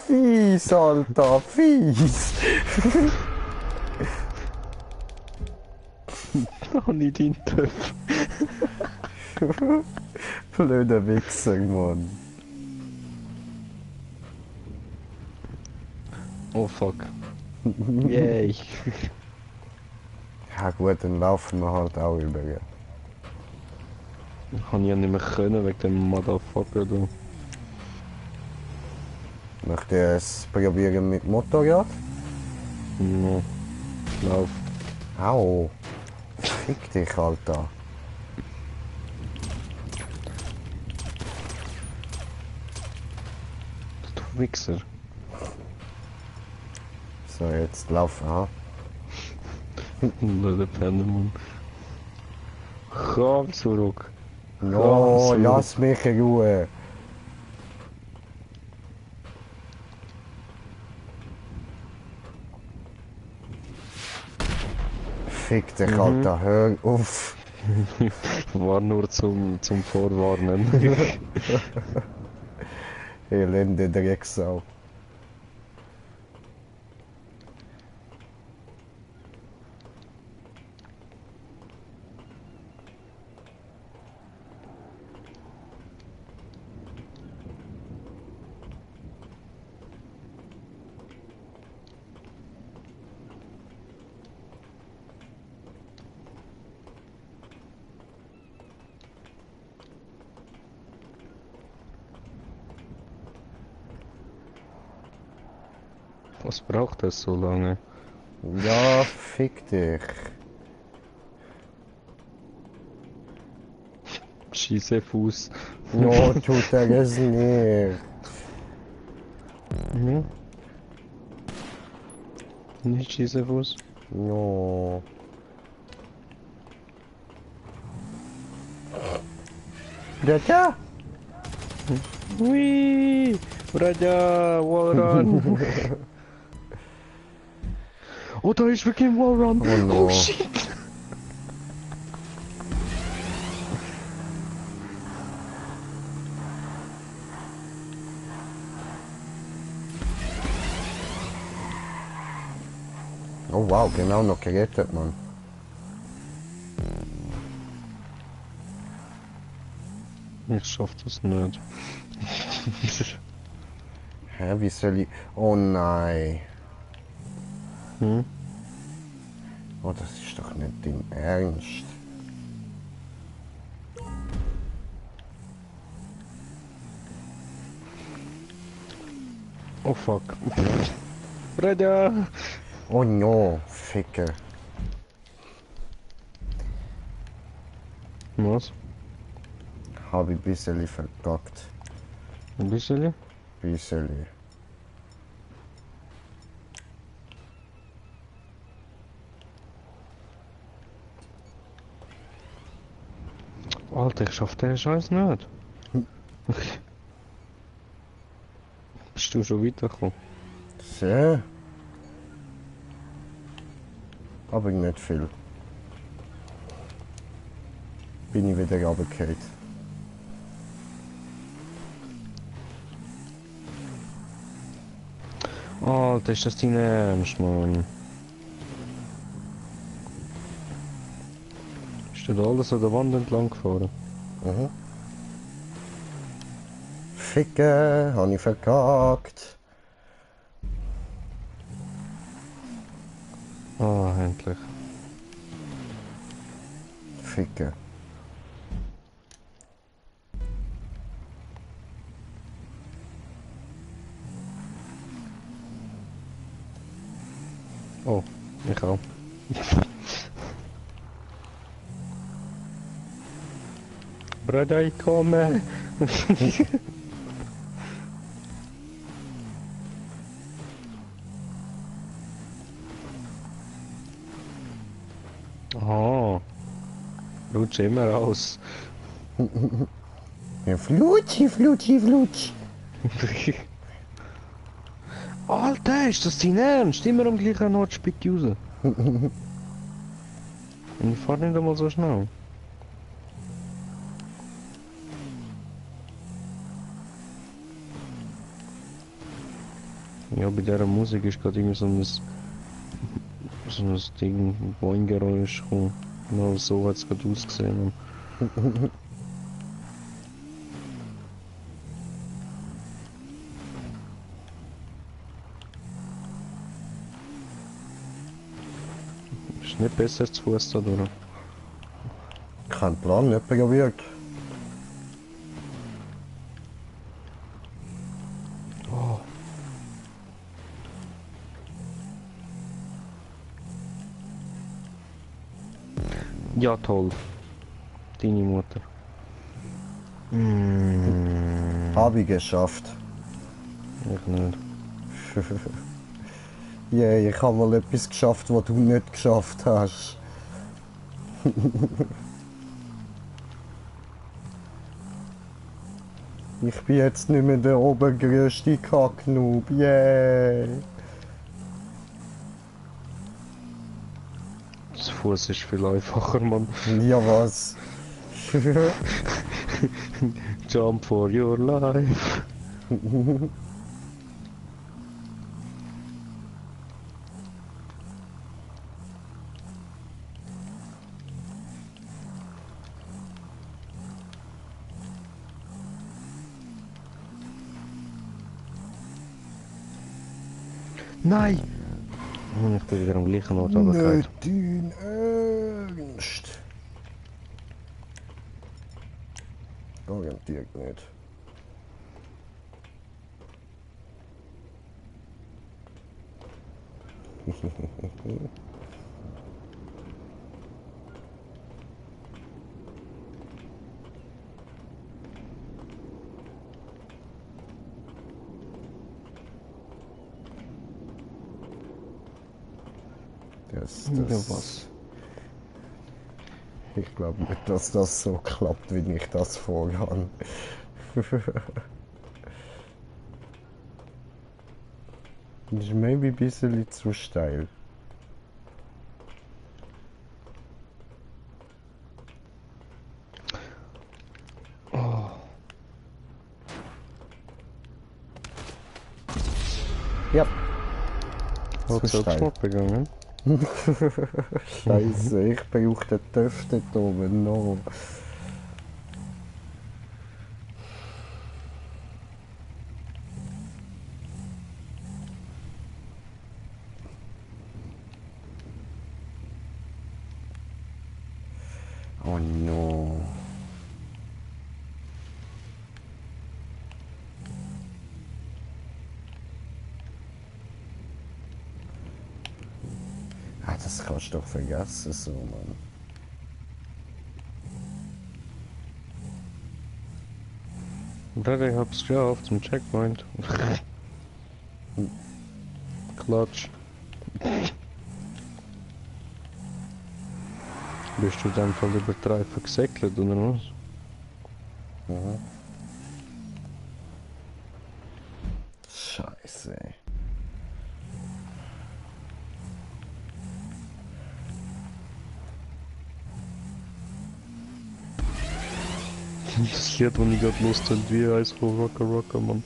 Fies, Alter, fies! Oh, nicht in den Töpf. Blöder Wichser, Mann. Oh fuck. Yay. Ja gut, dann laufen wir halt auch über. Ja. Kann ich ja nicht mehr können wegen dem Motherfucker da. Möchte es probieren mit Motorrad? No. Lauf. Au! Fick dich, Alter. Du Wichser. So, jetzt lauf an. Blöde Penner, Mann. Komm zurück. No, Komm lass mich in Ruhe. Fick dich, Alter, hör auf. War nur zum Vorwarnen. Elende Drecksau. Was braucht das so lange? Ja, fick dich. Scheiße Fuß. No, tut er es nicht. Mhm. Nicht Scheiße Fuß. No. Da. Hui! Raja, Wallrun! Oh, da ist wirklich ein Wallrun! Oh no. Oh shit! Oh wow, genau noch gerettet, Mann. Ich schaff das nicht. Hä, wie soll ich... Oh nein. Hm? Oh, das ist doch nicht dein Ernst. Oh fuck. Raja! Oh no, Ficker. Was? Hab ich ein bisschen verkackt. Ein bisschen? Bisschen. Alter, ich schaff den Scheiß nicht. Bist du schon weitergekommen? Sehr. Aber nicht viel. Bin ich wieder runtergefallen. Alter, ist das dein Ernst, Mann? Ist da alles an der Wand entlang gefahren? Mhm. Ficken, hab ich verkackt. Ah, endlich. Ficken. Oh, ich auch. Bruder, ich komme! Oh, rutsch immer raus. Ja, Flutschi, Flutschi, Flutsch. Alter, ist das dein Ernst? Immer am gleichen Ort spickt die raus. Und ich fahr nicht einmal so schnell. Ja, bei dieser Musik ist gerade irgendwie so ein Ding, ein Boing-Geräusch gekommen. Genau so hat es gerade ausgesehen. Ist nicht besser zu Fuß da durch. Kein Plan, nicht probiert. Oh. Ja, toll. Deine Mutter. Hab ich geschafft. Ich nicht. Yeah, ich habe mal etwas geschafft, was du nicht geschafft hast. Ich bin jetzt nicht mehr der obergrößte Kacknoob. Yeah. Das Fuß ist viel einfacher, Mann. Ja, was? Jump for your life. Nein! Ich bin wieder am gleichen Ort runtergefallen. Nicht dein Ernst. Garantiert nicht. Ja, was? Ich glaube nicht, dass das so klappt, wie ich das vorhabe. Das ist maybe ein bisschen zu steil. Oh, Ja. hat Zu selbst steil. mal begangen. Scheiße, ich brauche den Töff dort oben noch. Oh no. Ah, das kannst du doch vergessen, so, Mann. Ich hab's geschafft zum Checkpoint. Klatsch. Bist du in dem Fall über die Reifen gesäckelt oder was? Mhm. Scheiße. Ey. Das Lied, das ich gerade Lust habe, wie eins von Rocker Rocker, Mann.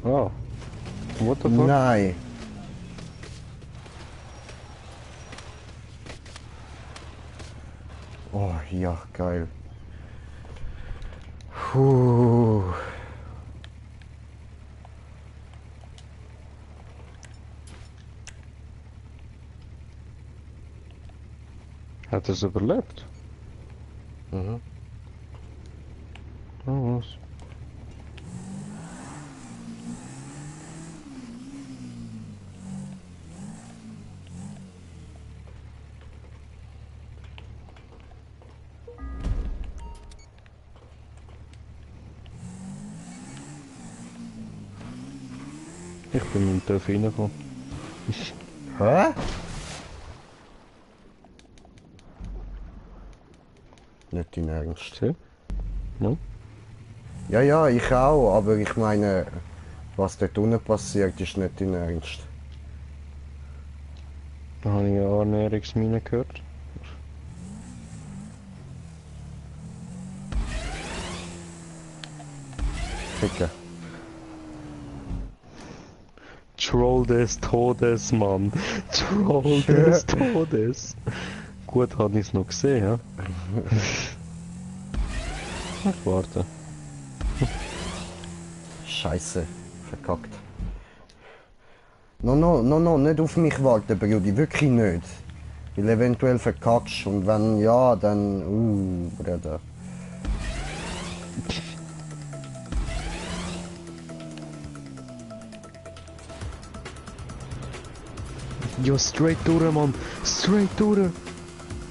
Ah. What the fuck? Nein. Oh, ja, geil. Puh. Hat er es überlebt? Mhm. Oh, was? Ich bin mit dem Töff reingekommen. Hä? Nicht in Ernst. Sieh? No? Ja, ja, ich auch, aber ich meine, was dort unten passiert, ist nicht in Ernst. Da habe ich eine Ernährungsmine gehört. Ficken. Troll des Todes, Mann. Troll des Todes. Gut, habe ich es noch gesehen, ja? Ich warte. Scheiße. Verkackt. No, nicht auf mich warten, Brudi, wirklich nicht. Weil eventuell verkackst und wenn ja, dann, Bruder. Ja, straight durch, Mann. Straight durch.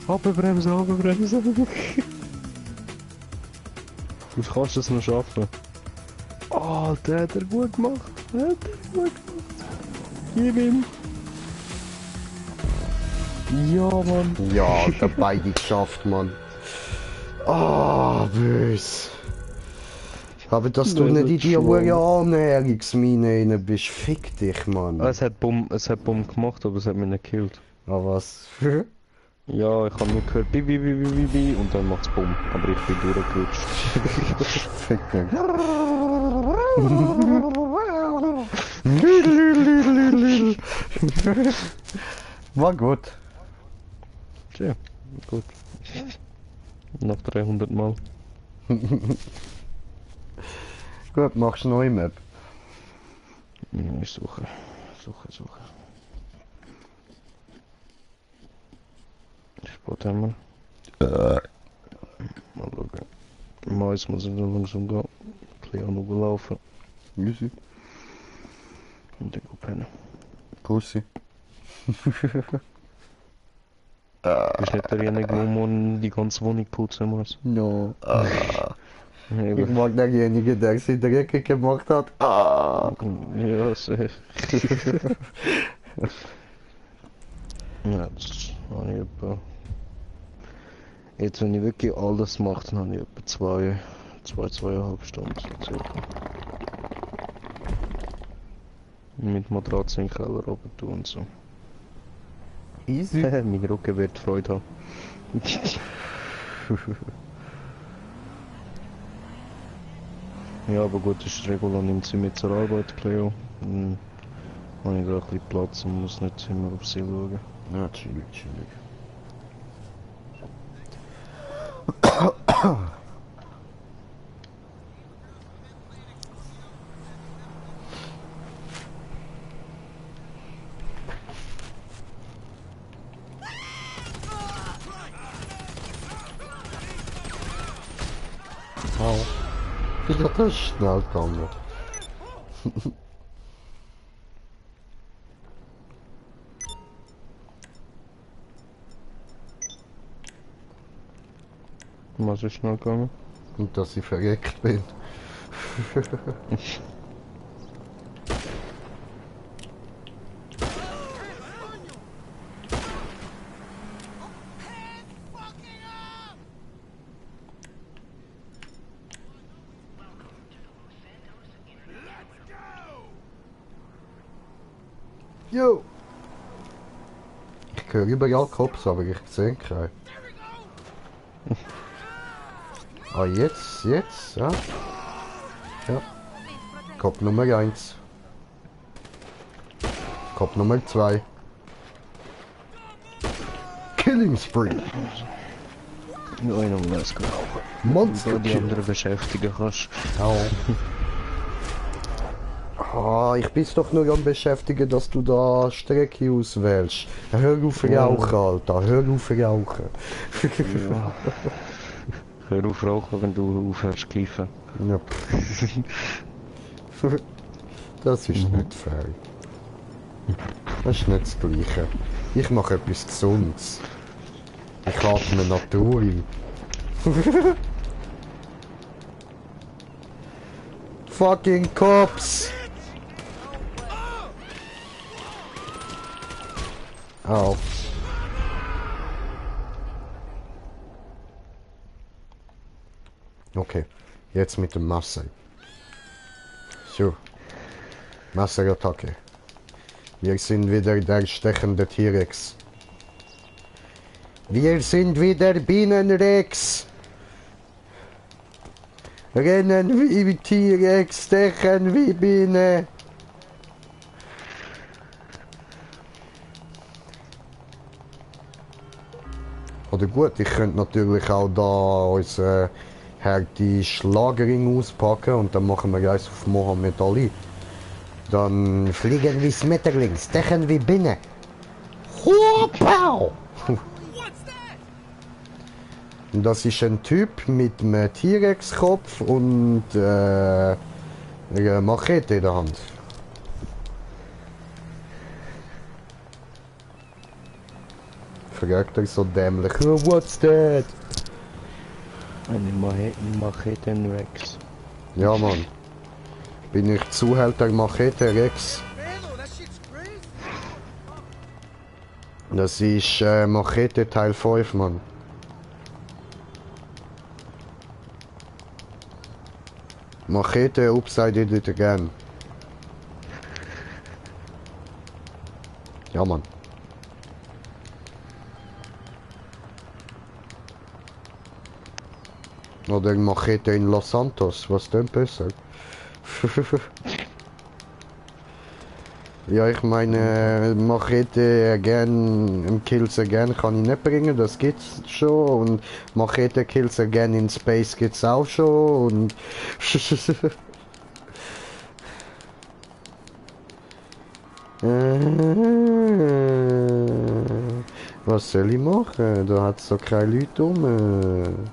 Abbremsen, abbremsen. Du kannst es noch schaffen. Oh, der hat er gut gemacht. Der hat er gut gemacht. Gib ihm. Ja, Mann. Ja, der beide geschafft, Mann. Ah, bös. Aber dass du Das nicht in ist die schon- hohe Annäherungsmine rein bist, fick dich, Mann. Es hat Bumm gemacht, aber es hat mich nicht gekillt. Ah, was? Ja, ich habe nur gehört, bi, bi, bi, bi, bi, bi, und dann macht's Bumm. Aber ich bin durchgerutscht. Ficken. War gut. Tja, gut. Nach 300 Mal. Gut, machst du neue Map. Ich suche. Sport haben wir. Mal schauen. Mais muss ich noch langsam gehen. Ein bisschen an oben laufen. Easy. Und dann pennen. Pussy. Bist nicht derjenige, wo man die ganze Wohnung putzen muss? No. Ich Eben. mag derjenige, der es in der Ecke gemacht hat. Ja, sehr. Ja, das habe ich etwa. Jetzt, wenn ich wirklich alles mache, dann habe ich etwa 2,5 Stunden circa. Mit Matratze in den Keller oben tun und so. Easy. Mein Rücken wird Freude haben. Ja, aber gut, das ist Regula, nimmt sie mit zur Arbeit, Cleo. Dann habe ich da ein bisschen Platz und muss nicht immer auf sie schauen. Ja, chillig, chillig. Au. Wieso das ist schnell gegangen? Was ist schnell gegangen? Und dass ich verreckt bin. Jo! Ich höre überall Cops, aber ich sehe keinen. Ah, jetzt, ja. Ja. Cop Nummer 1. Cop Nummer 2. Killing Spree. Ja, einer muss gelaufen. Monster So die Kill. anderen beschäftigen kannst. Au. Ah, ich bin's doch nur am beschäftigen, dass du da Strecke auswählst. Hör auf rauchen, Alter. Hör auf rauchen. Ja. Hör auf rauchen, wenn du aufhörst zu greifen. Ja. Das ist nicht fair. Das ist nicht das Gleiche. Ich mache etwas Gesundes. Ich atme Natur ein. Fucking Cops! Au. Okay, jetzt mit dem Messer. So. Messerattacke. Wir sind wieder der stechende T-Rex. Wir sind wieder Bienenrex. Rennen wie T-Rex, stechen wie Biene. Oder gut, ich könnte natürlich auch da unseren Härte Schlagerring auspacken und dann machen wir eins auf Mohammed Ali. Dann fliegen wie Schmetterling, stechen wie Biene. Pow! Das ist ein Typ mit einem T-Rex-Kopf und einer Machete in der Hand. Fragt er so dämlich, oh, what's that? Eine Machete in Rex. Ja, Mann. Bin ich Zuhälter Machete Rex? Hello, that shit's crazy. Das ist Machete Teil 5, Mann. Machete upside it again. Ja, Mann. Oder Machete in Los Santos, was denn besser? Ja, ich meine, Machete again, Kills again kann ich nicht bringen, das gibt's schon. Und Machete Kills again in Space gibt's auch schon. Und Was soll ich machen? Da hat es so keine Leute rum.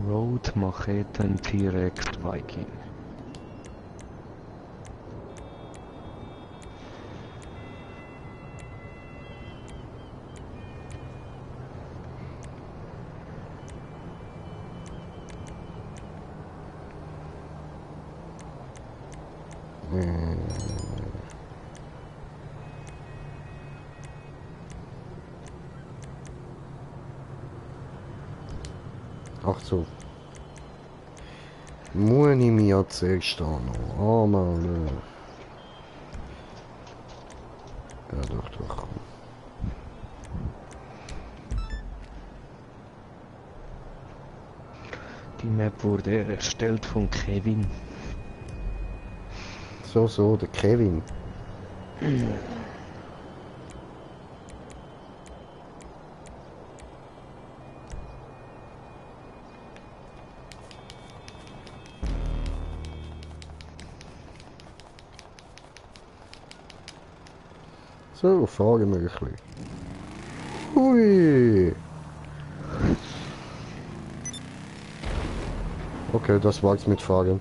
Road Machete and T-Rex Viking. Ach so. Muss ich mir ja zuerst noch anmelden? Ja, doch. Die Map wurde erstellt von Kevin. So, der Kevin. So, fragen wir ein bisschen. Hui! Okay, das war's mit Fragen.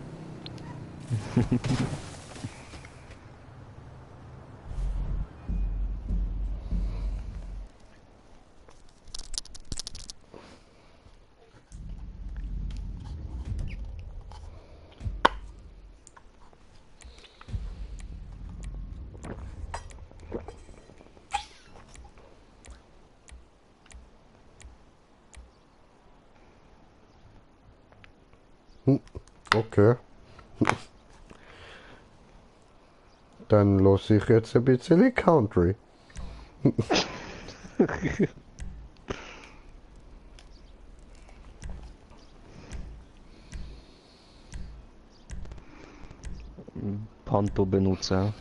Okay. Dann lasse ich jetzt ein bisschen Country. Panto benutzen.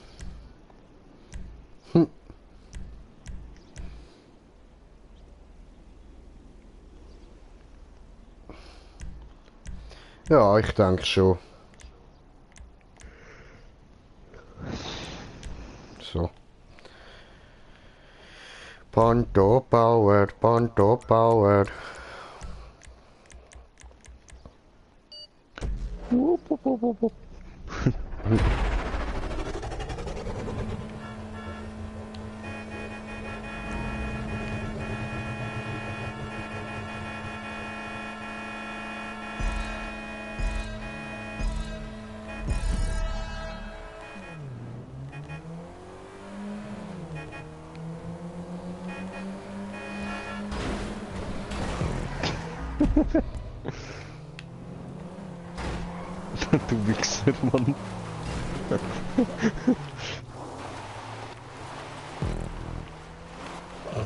Ja, ich denke schon. So. Panto Power, Panto Power. Wupp, wupp, wupp, wupp, wupp. Du Wichser, Mann.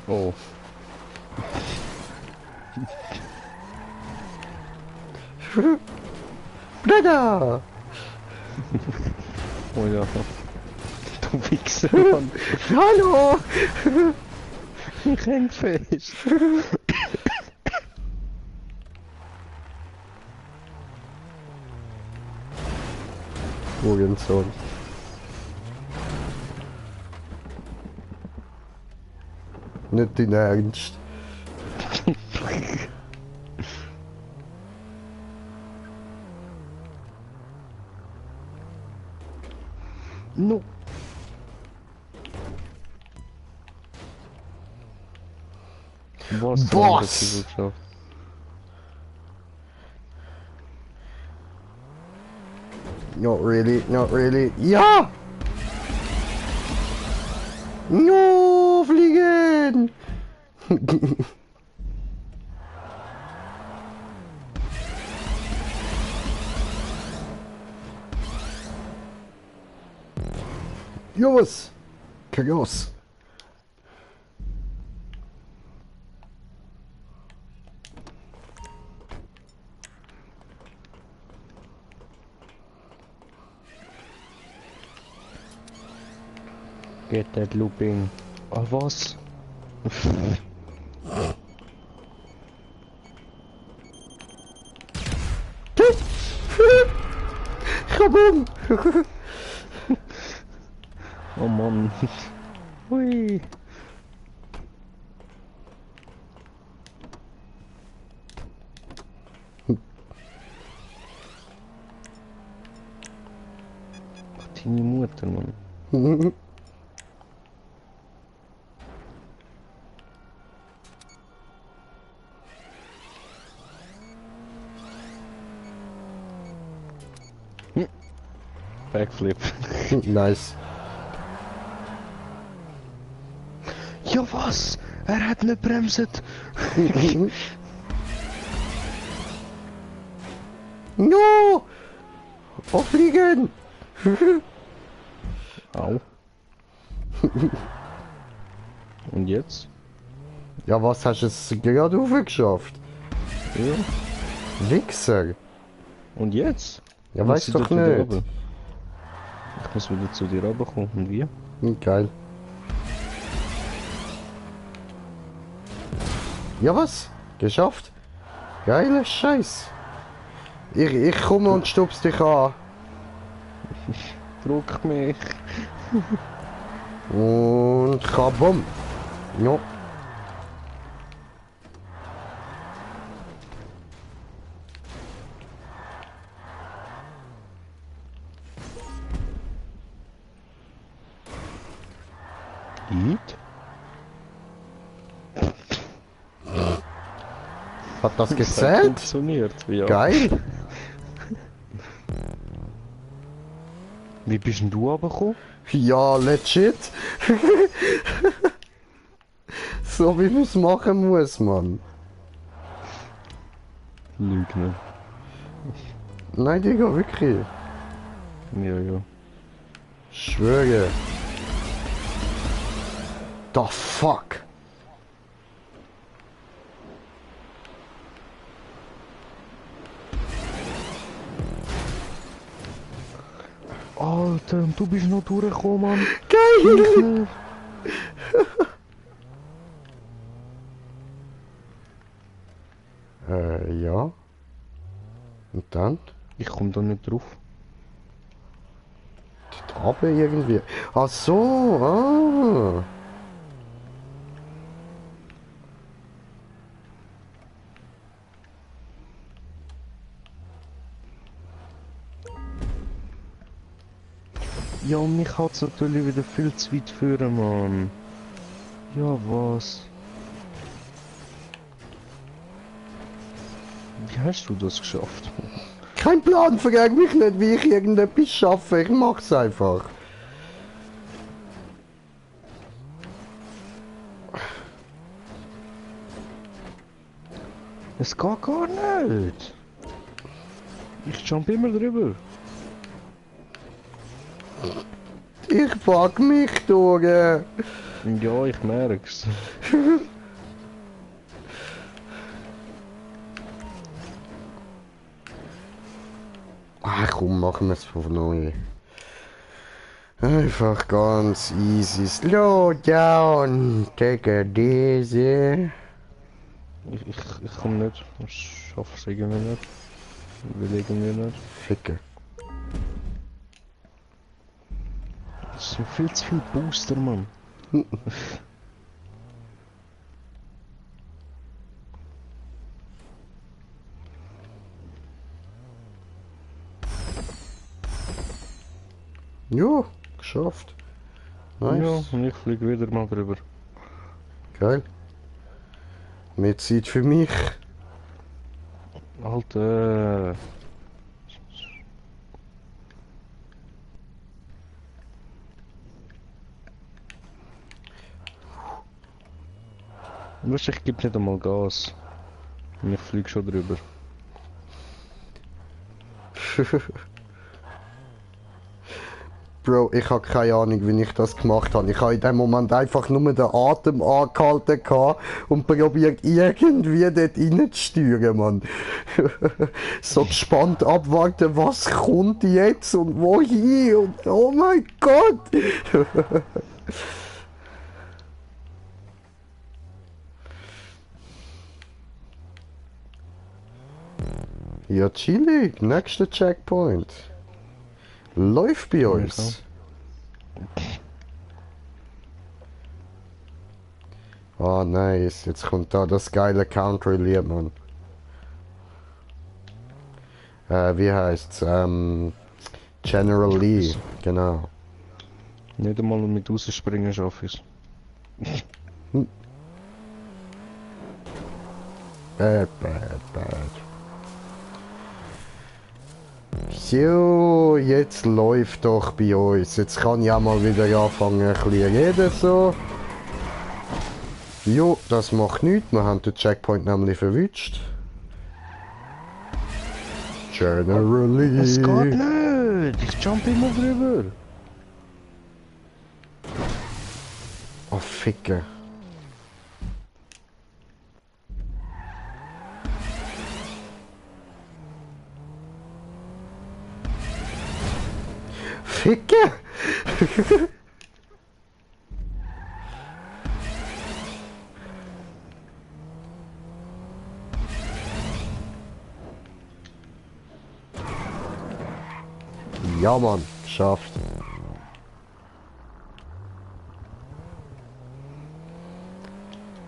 Oh. Bruder! Oh ja. Du Wichser, Mann. Hallo! Ich häng fest. Hurensohn. Nicht dein Ernst. No. Was? Was? Not really, not really. Ja! No, fliegen! Jungs! Chaos! Get that looping. Ah, was? Kaboom! Oh Mann. Hui. Deine Mutter, Mann. Backflip. Nice. Ja was? Er hat nicht bremset. No! Aufliegen! Au. Und jetzt? Ja, was hast du es gerade hochgeschafft? Ja. Wichser! Und jetzt? Ja, Muss weiß ich doch dort wieder nicht. runter? Ich muss wieder zu dir runterkommen. Und wie? Geil. Ja, was? Geschafft? Geiler Scheiß. Ich komme und stupst dich an. Druck mich. Und kabum. Ja. Eat? Hat das Das hat gezählt? funktioniert, ja. Geil. Wie bist denn du runtergekommen? Ja, legit. So wie man es machen muss, Mann. Lügner. Nein, Digga, wirklich. Ja, ja. Schwöre. The fuck? Alter, und du bist noch durchgekommen, Mann. Geil! Ja. Und dann? Ich komm da nicht drauf. Dort runter irgendwie. Ach so, ah. Ja, und mich hat's natürlich wieder viel zu weit führen, Mann. Ja, was? Wie hast du das geschafft? Kein Plan, frag mich nicht, wie ich irgendetwas schaffe. Ich mach's einfach. Es geht gar nicht. Ich jump immer drüber. Ich pack mich durch. Ja, ich merk's. Ach komm, machen wir es von neu. Einfach ganz easy. Slow down. Take it easy. Ich komm nicht. Ich schaff's irgendwie nicht. Will irgendwie nicht. Ficke. Es sind viel zu viele Booster, Mann. Ja, geschafft. Nice. Ja, und ich flieg wieder mal drüber. Geil. Mehr Zeit für mich. Alter. Weißt du, ich geb nicht einmal Gas. Und ich flieg schon drüber. Bro, ich habe keine Ahnung, wie ich das gemacht habe. Ich habe in dem Moment einfach nur den Atem angehalten und probiert irgendwie dort reinzusteuern, Mann. So gespannt abwarten, was kommt jetzt und wohin und oh mein Gott. Ja, chillig. Nächster Checkpoint. Läuft bei uns. Oh nice, jetzt kommt da das geile Country-Lied, Mann. Wie heißt's? General Lee, genau. Nicht einmal mit rausspringen schaffe ich's. Bad. So, jetzt läuft doch bei uns. Jetzt kann ich auch mal wieder anfangen, ein bisschen reden so. Jo, das macht nichts. Wir haben den Checkpoint nämlich verwünscht. Generally. Es geht nicht! Ich jump immer drüber! Oh, Ficke. Ficke! Ja, Mann, geschafft.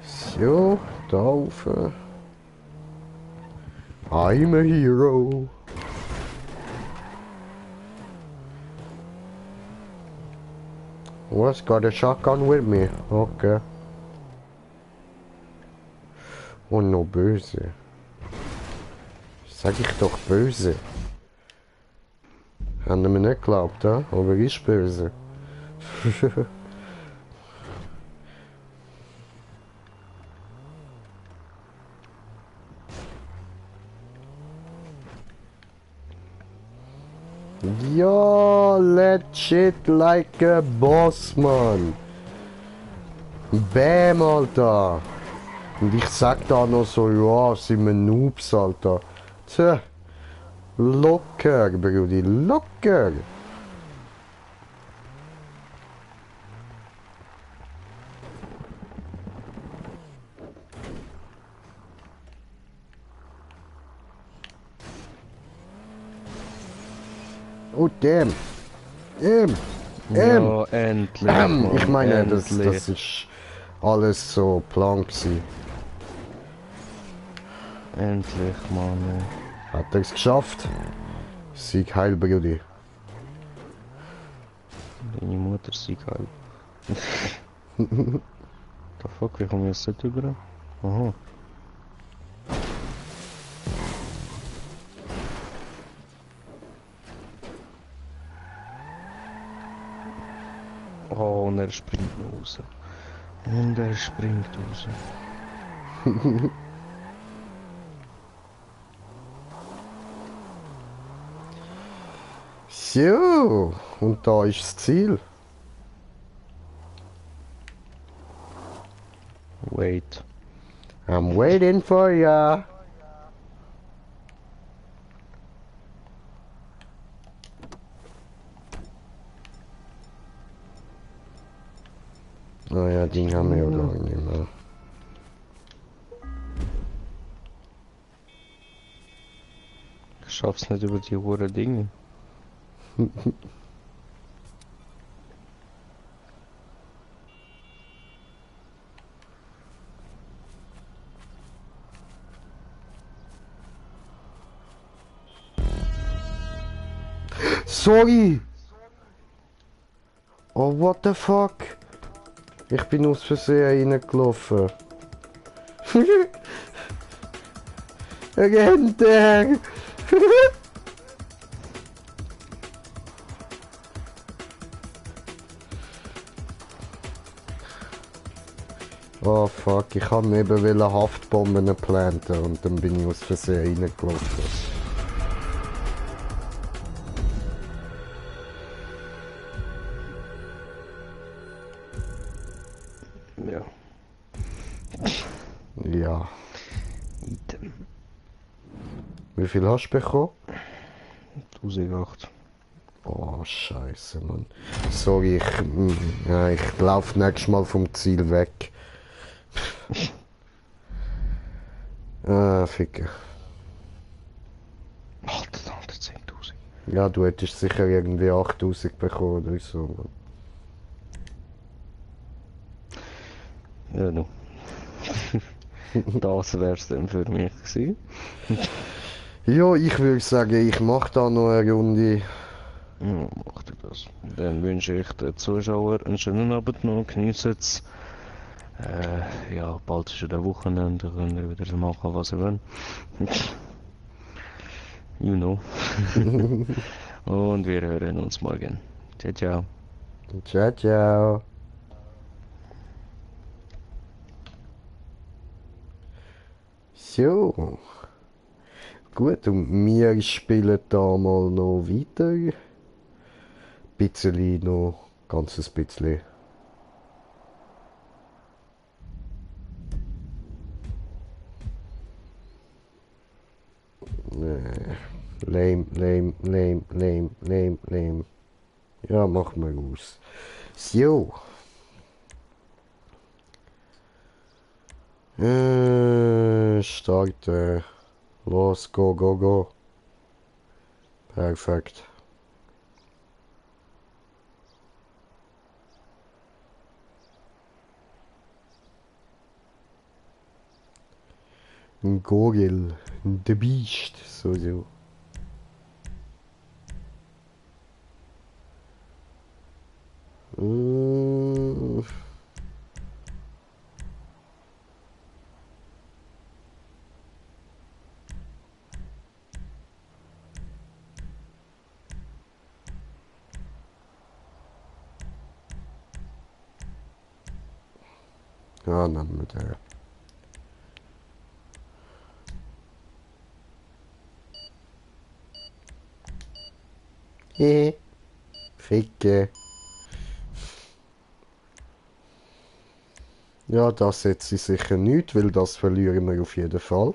So, da rauf. I'm a hero. What's got a shotgun with me? Okay. Und noch böse. Sag ich doch böse. Haben mir nicht geglaubt, ja? Aber ist böse. Ja, let shit like a boss, man. Bam, Alter. Und ich sag da noch so, ja, sind wir Noobs, Alter. Tja, locker, Brudi, locker. Oh, damn. Ja, endlich! Mann, Ich meine, das endlich. ist alles so Plan gewesen. Endlich, Mann. Hat er es geschafft? Sieg heil, Brudi. Deine Mutter sei geil. The fuck, wie komme ich jetzt dort rüber? Aha. Oh, und er springt raus. Und er springt raus. So, und da ist das Ziel. Wait. I'm waiting for ya. Oh ja, den haben wir ja gar nicht mehr. Ich schaff's nicht über die hohen Dinge. Sorry! Oh, what the fuck? Ich bin aus Versehen reingelaufen. Rennt er! Oh fuck, ich habe eben Haftbomben planten und dann bin ich aus Versehen reingelaufen. Ja. Ja. Item. Wie viel hast du bekommen? 1008. Oh, scheiße, Mann. Sorry, ich laufe nächstes Mal vom Ziel weg. Ficke. Alter, dann 10.000. Ja, du hättest sicher irgendwie 8000 bekommen oder so, Mann. Ja, du. Das wär's dann für mich gewesen. Ja, ich würde sagen, ich mache da noch eine Runde. Ja, mach dir das. Dann wünsche ich den Zuschauern einen schönen Abend noch. Geniessen es. Ja, bald ist wieder Wochenende. Dann könnt ihr wieder machen, was ihr wollt. You know. Und wir hören uns morgen. Ciao, ciao. Ciao, ciao. So. Gut, und wir spielen da mal noch weiter. Bisschen noch, ganzes bisschen. Lame, lame, lame, lame, lame, lame. Ja, mach mal aus. So. Starten. Los, go, go, go. Perfekt. Ein Gurgel. The Beast. So, so. Ja, nehmen wir den. Ficke. Ja, das setze ich sicher nicht, weil das verlieren wir auf jeden Fall.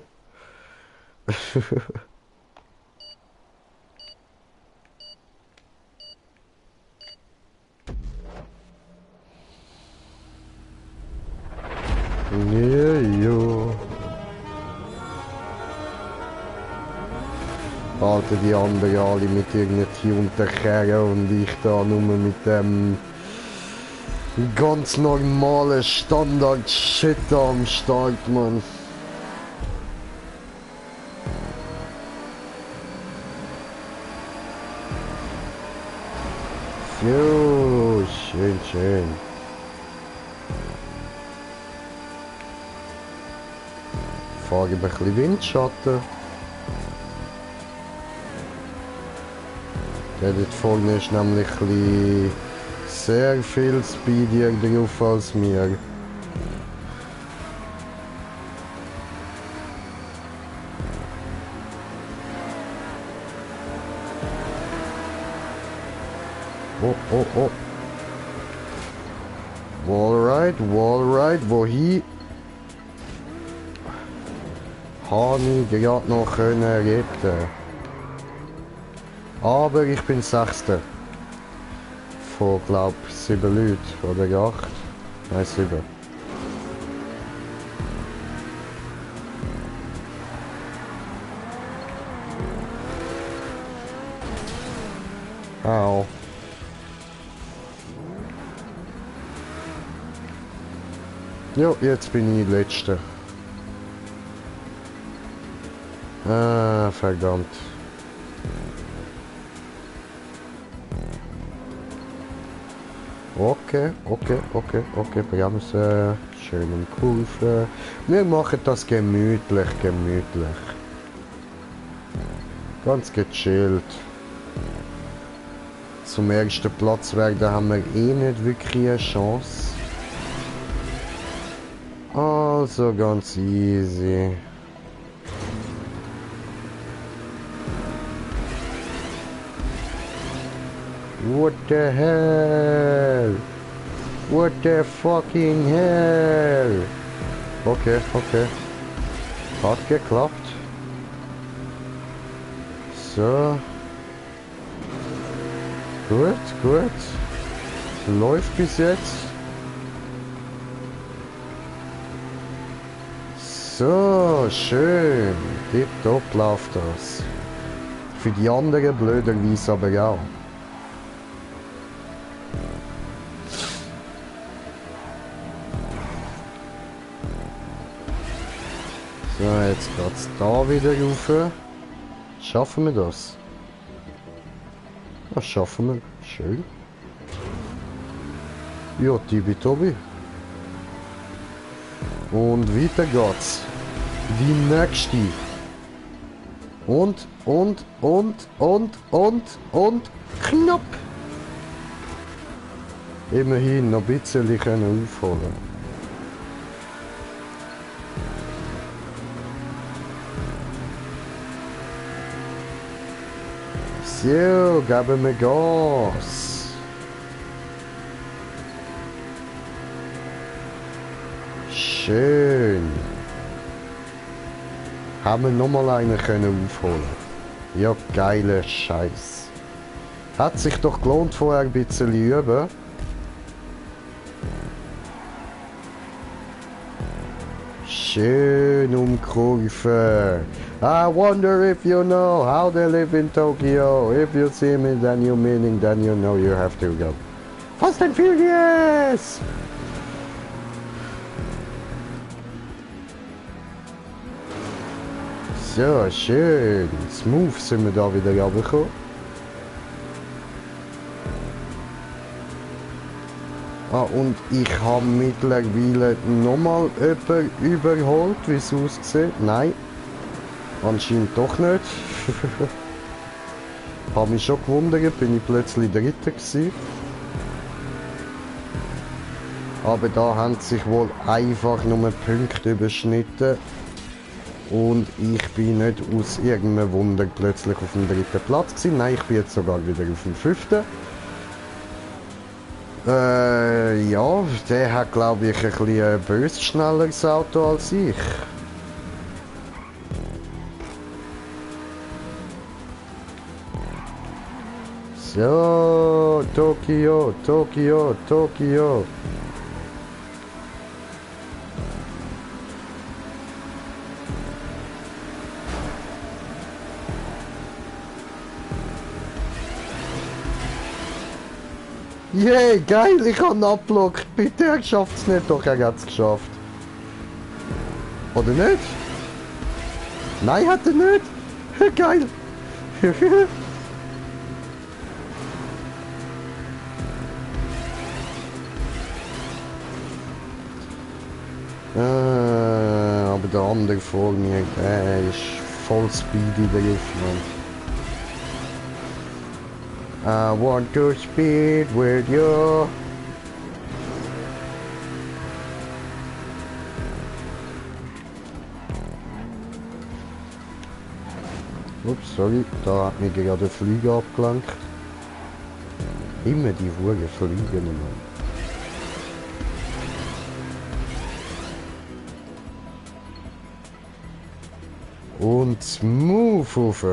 Ja, ja. Alter, die anderen alle mit irgendwie unterkehren und ich da nur mit dem ganz normalen Standard-Shit am Start, Mann. So, schön, schön. Fahre ein bisschen Windschatten. Der dort vorne ist nämlich ein bisschen sehr viel speedier drauf als mir. Oh, oh, oh. Wallride, wohin? Habe ich gerade noch können retten. Aber ich bin Sechster. Von, glaub, 7 Leuten. Oder 8. Nein, 7. Au. Jo, jetzt bin ich Letzter. Ah, verdammt. Okay, bremsen. Schön im Kurve. Wir machen das gemütlich. Ganz gechillt. Zum ersten Platz werden haben wir eh nicht wirklich eine Chance. Also ganz easy. What the hell? What the fucking hell? Okay. Hat geklappt. So. Gut. Läuft bis jetzt. So, schön. Tipptopp läuft das. Für die anderen blöderweise aber auch. So, jetzt geht's da wieder rauf. Schaffen wir das? Das schaffen wir. Schön. Ja, tibi-tobi. Und weiter geht's. Die nächste. Und knapp. Immerhin noch ein bisschen können aufholen. So, geben wir Gas. Schön. Haben wir nochmal einen können aufholen. Ja, geiler Scheiß. Hat sich doch gelohnt, vorher ein bisschen üben. Schön umkurven. I wonder if you know how they live in Tokyo. If you see me, then you meaning, then you know you have to go. Fast and Furious! So, schön. Smooth sind wir da wieder runtergekommen. Ah, und ich habe mittlerweile nochmal jemanden überholt, wie es aussieht. Nein, anscheinend doch nicht. Habe mich schon gewundert, bin ich plötzlich Dritter gewesen. Aber da haben sich wohl einfach nur Punkte überschnitten. Und ich bin nicht aus irgendeinem Wunder plötzlich auf dem 3. Platz gewesen. Nein, ich bin jetzt sogar wieder auf dem 5. Ja, der hat glaube ich ein bisschen ein bös schnelleres Auto als ich. So, Tokio, Tokio, Tokio. Yay, geil, ich habe ihn abgelockt. Bitte, er schafft es nicht. Doch, er hat es geschafft. Oder nicht? Nein, hat er nicht. Geil. Aber der andere vor mir, der ist voll speedy drauf, Mann. I want to speed with you. Ups, sorry, da hat mich gerade der Flieger abgelenkt. Immer die Wuge fliegen, Mann. Und smooth rauf.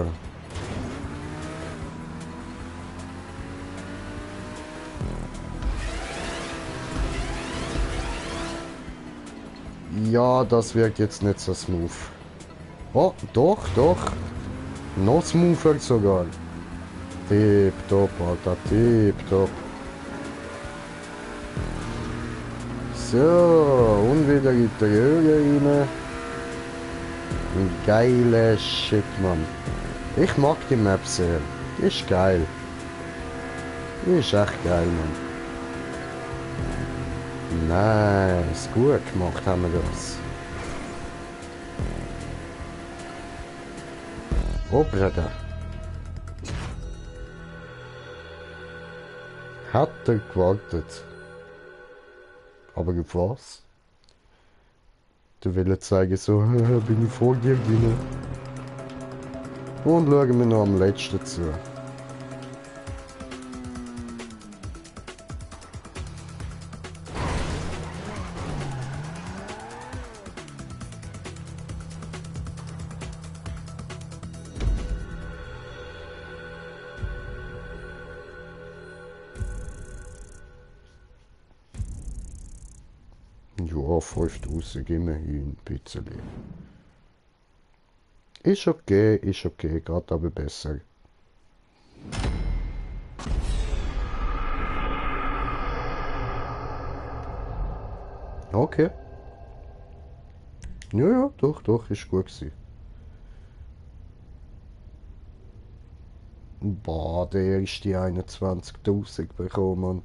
Ja, das wirkt jetzt nicht so smooth. Oh, doch, doch. Noch smoother sogar. Tipptopp, Alter, tipptopp. So, und wieder in die Röhre rein. Ein geiler Shit, Mann. Ich mag die Map sehr. Die ist geil. Die ist echt geil, Mann. Nice, gut gemacht haben wir das. Oh, Bruder. Hat er gewartet. Aber auf was? Der will zeigen, so, bin ich vor dir gewinnen. Und schauen wir noch am letzten zu. Ja, 5000 immerhin, ein bisschen. Ist okay, geht aber besser. Okay. Ja, ja, doch, doch, ist gut gewesen. Boah, der erste 21.000 bekommen, Mann.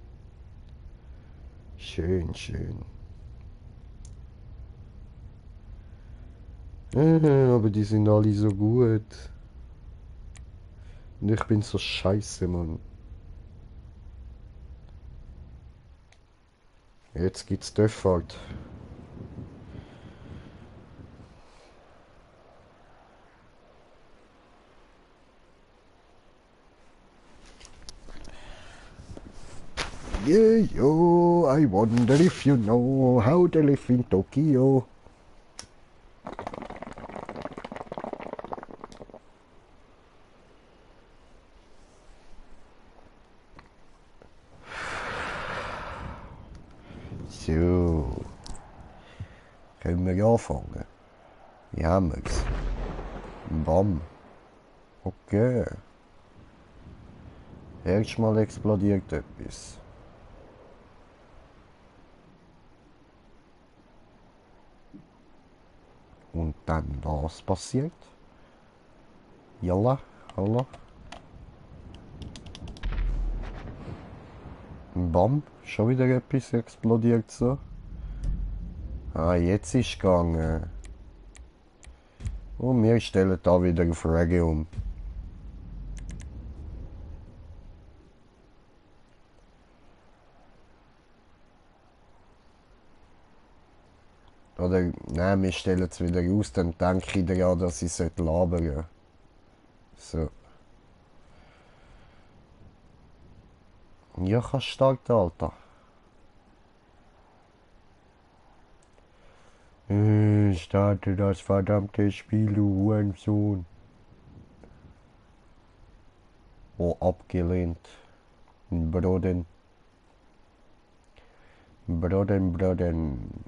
Schön, schön. Aber die sind alle so gut. Und ich bin so scheiße, Mann. Jetzt gibt's Döffert. Yeah, yo, I wonder if you know how to live in Tokyo. So, können wir anfangen? Wie haben wir's? Bam. Okay. Erstmal explodiert etwas. Und dann was passiert? Jalla, holla. Bam, schon wieder etwas explodiert so. Ah, jetzt ist gegangen. Und wir stellen da wieder auf Reggae um. Oder, nein, wir stellen es wieder aus, dann denke ich daran, dass ich labern sollte. So. Ja, kannst starten, Alter. Starte das verdammte Spiel, du Hurensohn. Oh, abgelehnt. Broden. Broden.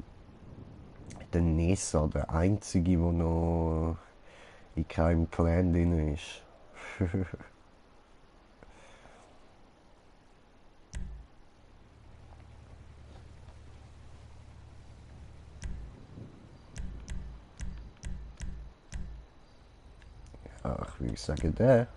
Der Nessa, der einzige, der noch in keinem Clan drin ist. Ach, wie ich sage, der.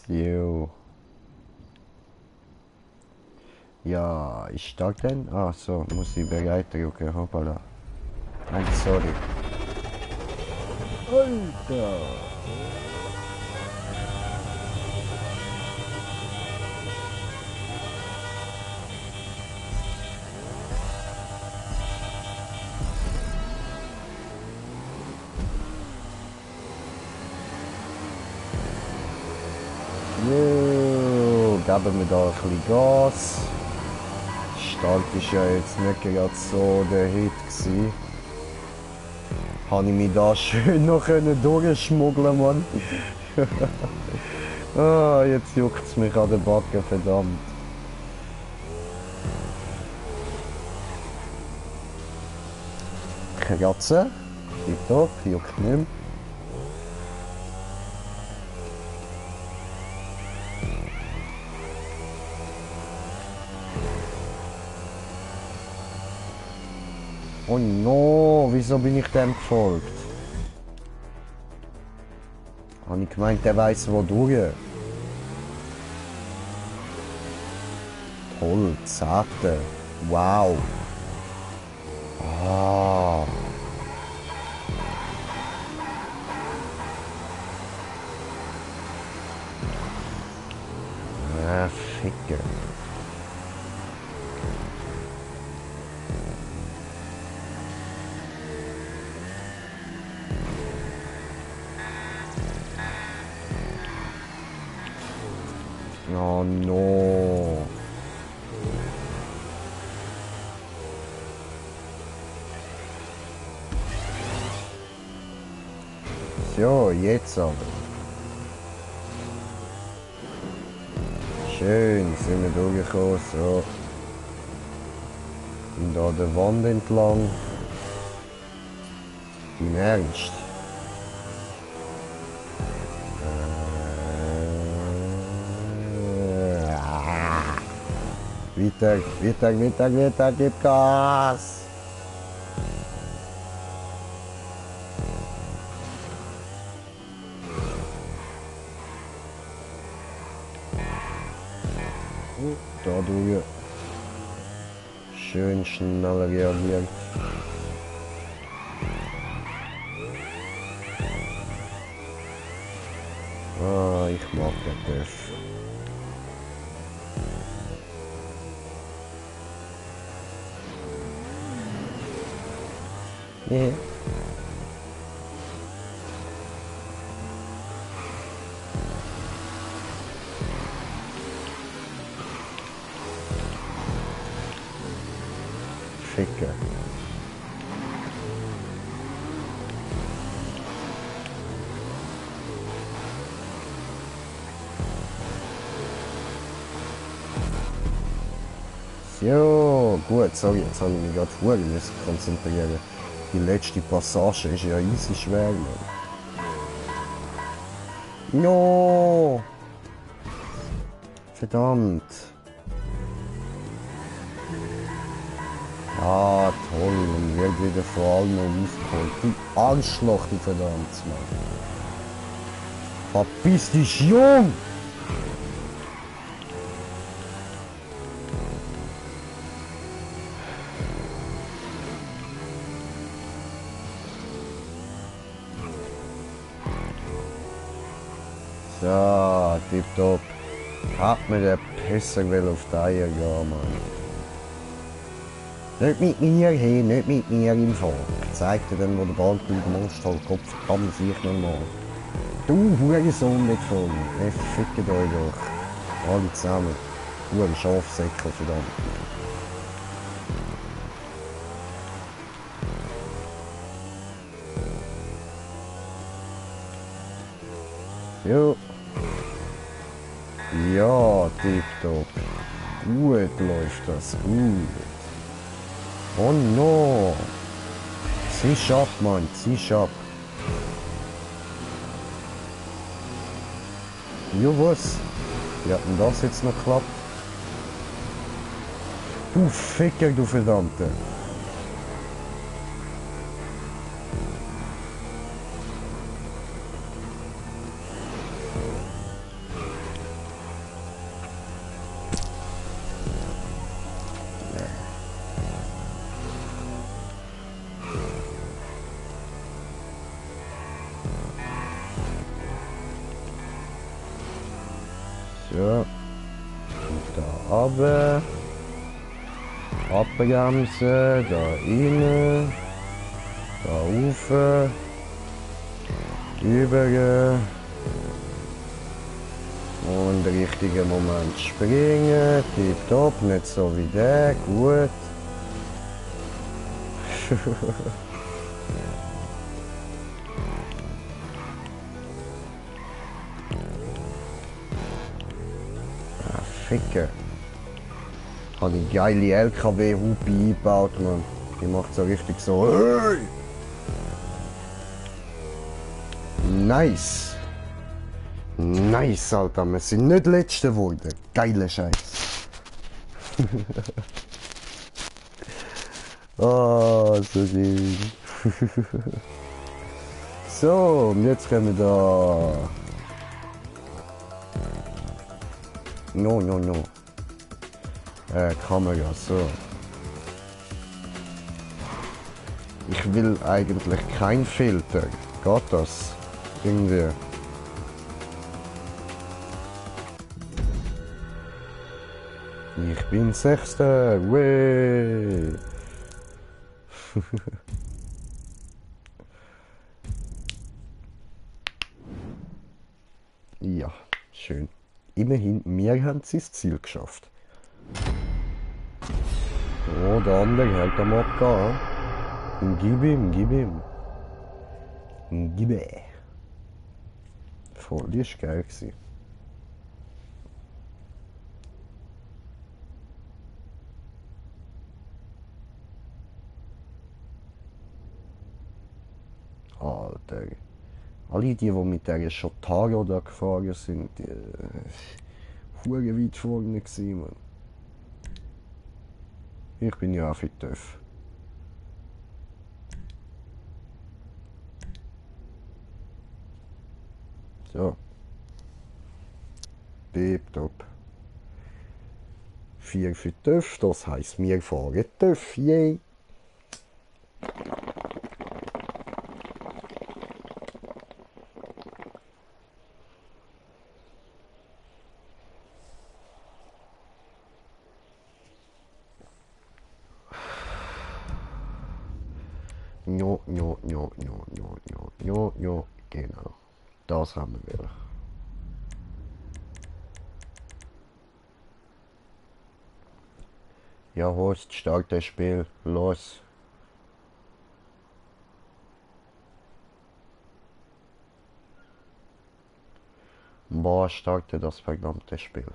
So. Ja, ich starte den. Ah, so, muss ich bereit drücken. Hoppala. Nein, sorry. Alter! Jo, geben wir da ein bisschen Gas. Start ist ja jetzt nicht gerade so der Hit gewesen. Habe ich mich da schön noch durchschmuggeln, Mann. Ah, jetzt juckt es mich an den Backen, verdammt. Kratzen. Tipptopp, juckt nicht mehr. Oh no, wieso bin ich dem gefolgt? Habe ich gemeint, der weiss wo durch. Toll, 10. Wow. Ah. Ah, Ficker. Oh no. So, jetzt aber. Schön, sind wir durchgekommen, so. Und da der Wand entlang. Im Ernst. Weiter, weiter, weiter, weiter, gib Gas! Da drüber. Schön schnell reagiert. Ah, ich mag den Dörf. Yeah. Ficker. So, gut, sorry, jetzt habe ich mich gerade vorher konzentrieren. Die letzte Passage ist ja easy schwer, Mann. No! Verdammt! Ja, toll, und wird wieder vor allem noch aufgeholt. Du Arschloch, du verdammt, Mann. Verpiss dich, Jung! So, tipptopp. Hat mir der Pisser will auf die Eier gehen, Mann. Nicht mit mir, hey, nicht mit mir im Volk. Zeig dir dann, wo der Ballkühlmonster Kopf kann man sich noch mal. Du Hurensohn nicht von. Ey, fickt euch doch. Alle zusammen. Huren Schafsäckel, verdammt. Jo. Ja, tipptopp. Gut läuft das, gut. Oh no. Zieh ab, Mann, zieh ab. Jo, was? Wie hat denn das jetzt noch geklappt? Du Ficker, du Verdammte. So. Und da runter. Abbremsen, da rein. Da rauf. Über. Und richtigen Moment springen. Tipptopp, nicht so wie der. Gut. Ficker. Habe die geile LKW-Hupe eingebaut, man. Die macht so richtig so. Hey! Nice. Nice, Alter. Wir sind nicht Letzte geworden. Geile Scheiß. Oh, so schön. So, und jetzt können wir da. No, no, no. Kamera, so. Ich will eigentlich kein Filter. Geht das? Irgendwie. Ich bin Sechster. Weh. Ja, schön. Immerhin, wir haben das Ziel geschafft. Oh, der andere hält am Abgehen. Gib ihm, gib ihm. Gib ihm. Voll, die war geil gewesen. Alter. Alle die mit dieser Shotaro da gefahren sind, die hure weit vorne gewesen, Mann. Ich bin ja auch für TÜV. So. Tipptopp. 4 für TÜV, das heisst, wir fahren TÜV, yay! Jo, jo, jo, jo, jo, jo, jo, jo, genau. Das haben wir. Ja, Horst, start das Spiel. Los. Boah, starte das verdammte Spiel.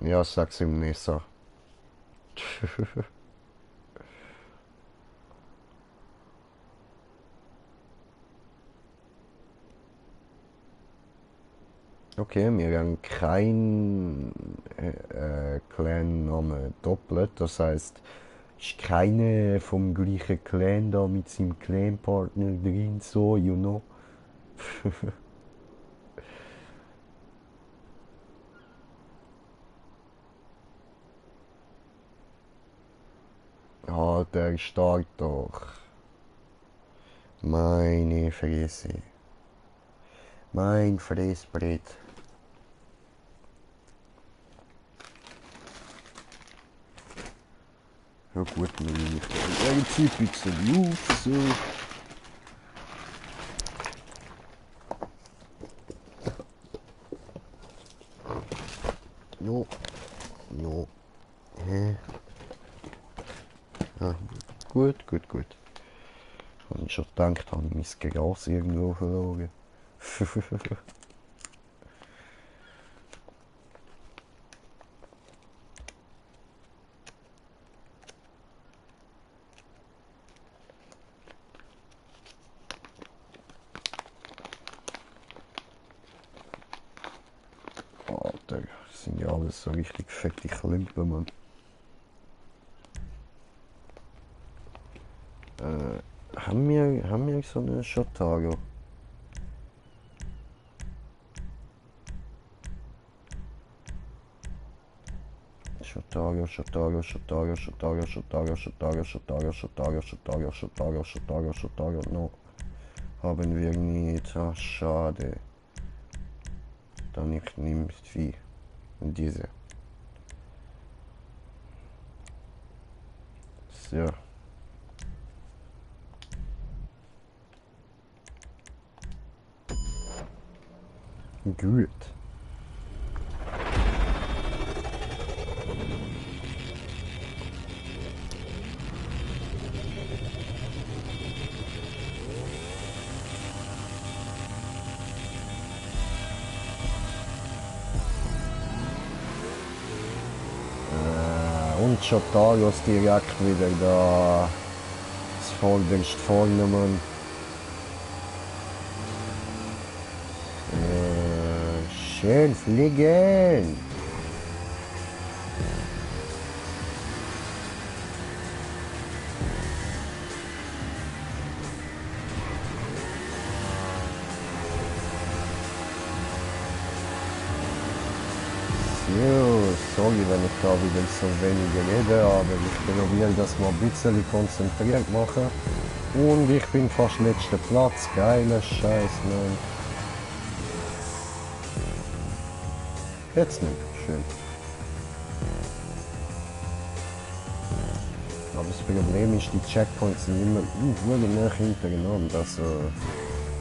Ja, sag's ihm nicht so. Okay, wir haben keinen Clan-Namen doppelt. Das heißt, ist keine vom gleichen Clan da mit seinem Clan-Partner drin, so, you know. Ja, der stark doch. Meine Fresse. Mein Fressbrett. Ja gut, dann nehme ich die Zeit ein bisschen auf, so. Jo, jo, hä? Ja, gut, gut, gut. Habe ich schon gedacht, habe ich mein Gras irgendwo verloren. Alter, das sind ja alles so richtig fette Klumpen, Mann. Haben wir so eine Shotaro? Shotaro, Shotaro, Shotaro, Shotaro, Shotaro, Shotaro, Shotaro, Shotaro, Shotaro, Shotaro, Shotaro, Shotaro, no. Haben wir nicht. Ah, schade. Dann ich nehme die. Diese. So. Gut. Und Shotaros direkt wieder da. Das vorderst vorne, Mann. Schön fliegen! Jo, sorry, wenn ich da wieder so wenig rede, aber ich probiere das mal ein bisschen konzentriert machen. Und ich bin fast letzter Platz, geiler Scheiß, Mann. Jetzt nicht, schön. Aber das Problem ist, die Checkpoints sind immer nah hintereinander. Also,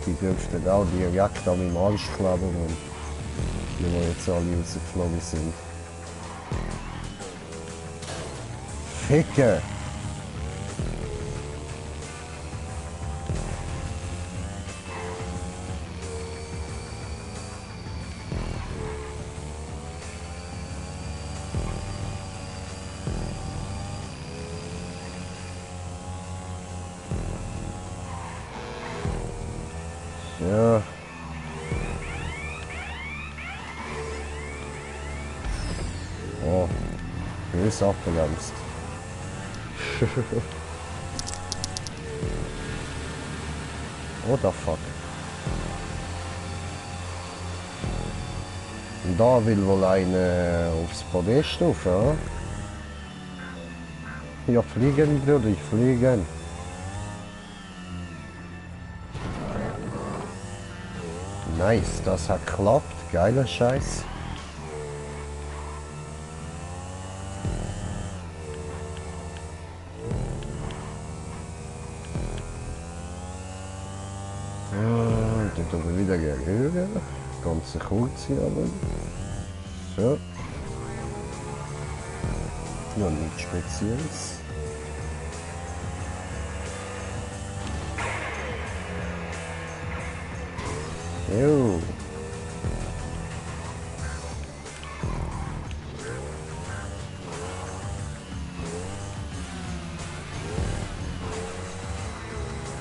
die dürften auch direkt an meinem Arsch kleben, die jetzt alle rausgeflogen sind. Ficker! Ja. Oh, bös abgebremst. What the fuck? Und da will wohl einer aufs Podest rauf, ja? Ja, fliegen, Bruder, fliegen. Nice, das hat geklappt. Geiler Scheiß. Ja, dann tun wir wieder rühren. Ganz kurz hier aber. So. Ja, nichts Spezielles. Jo.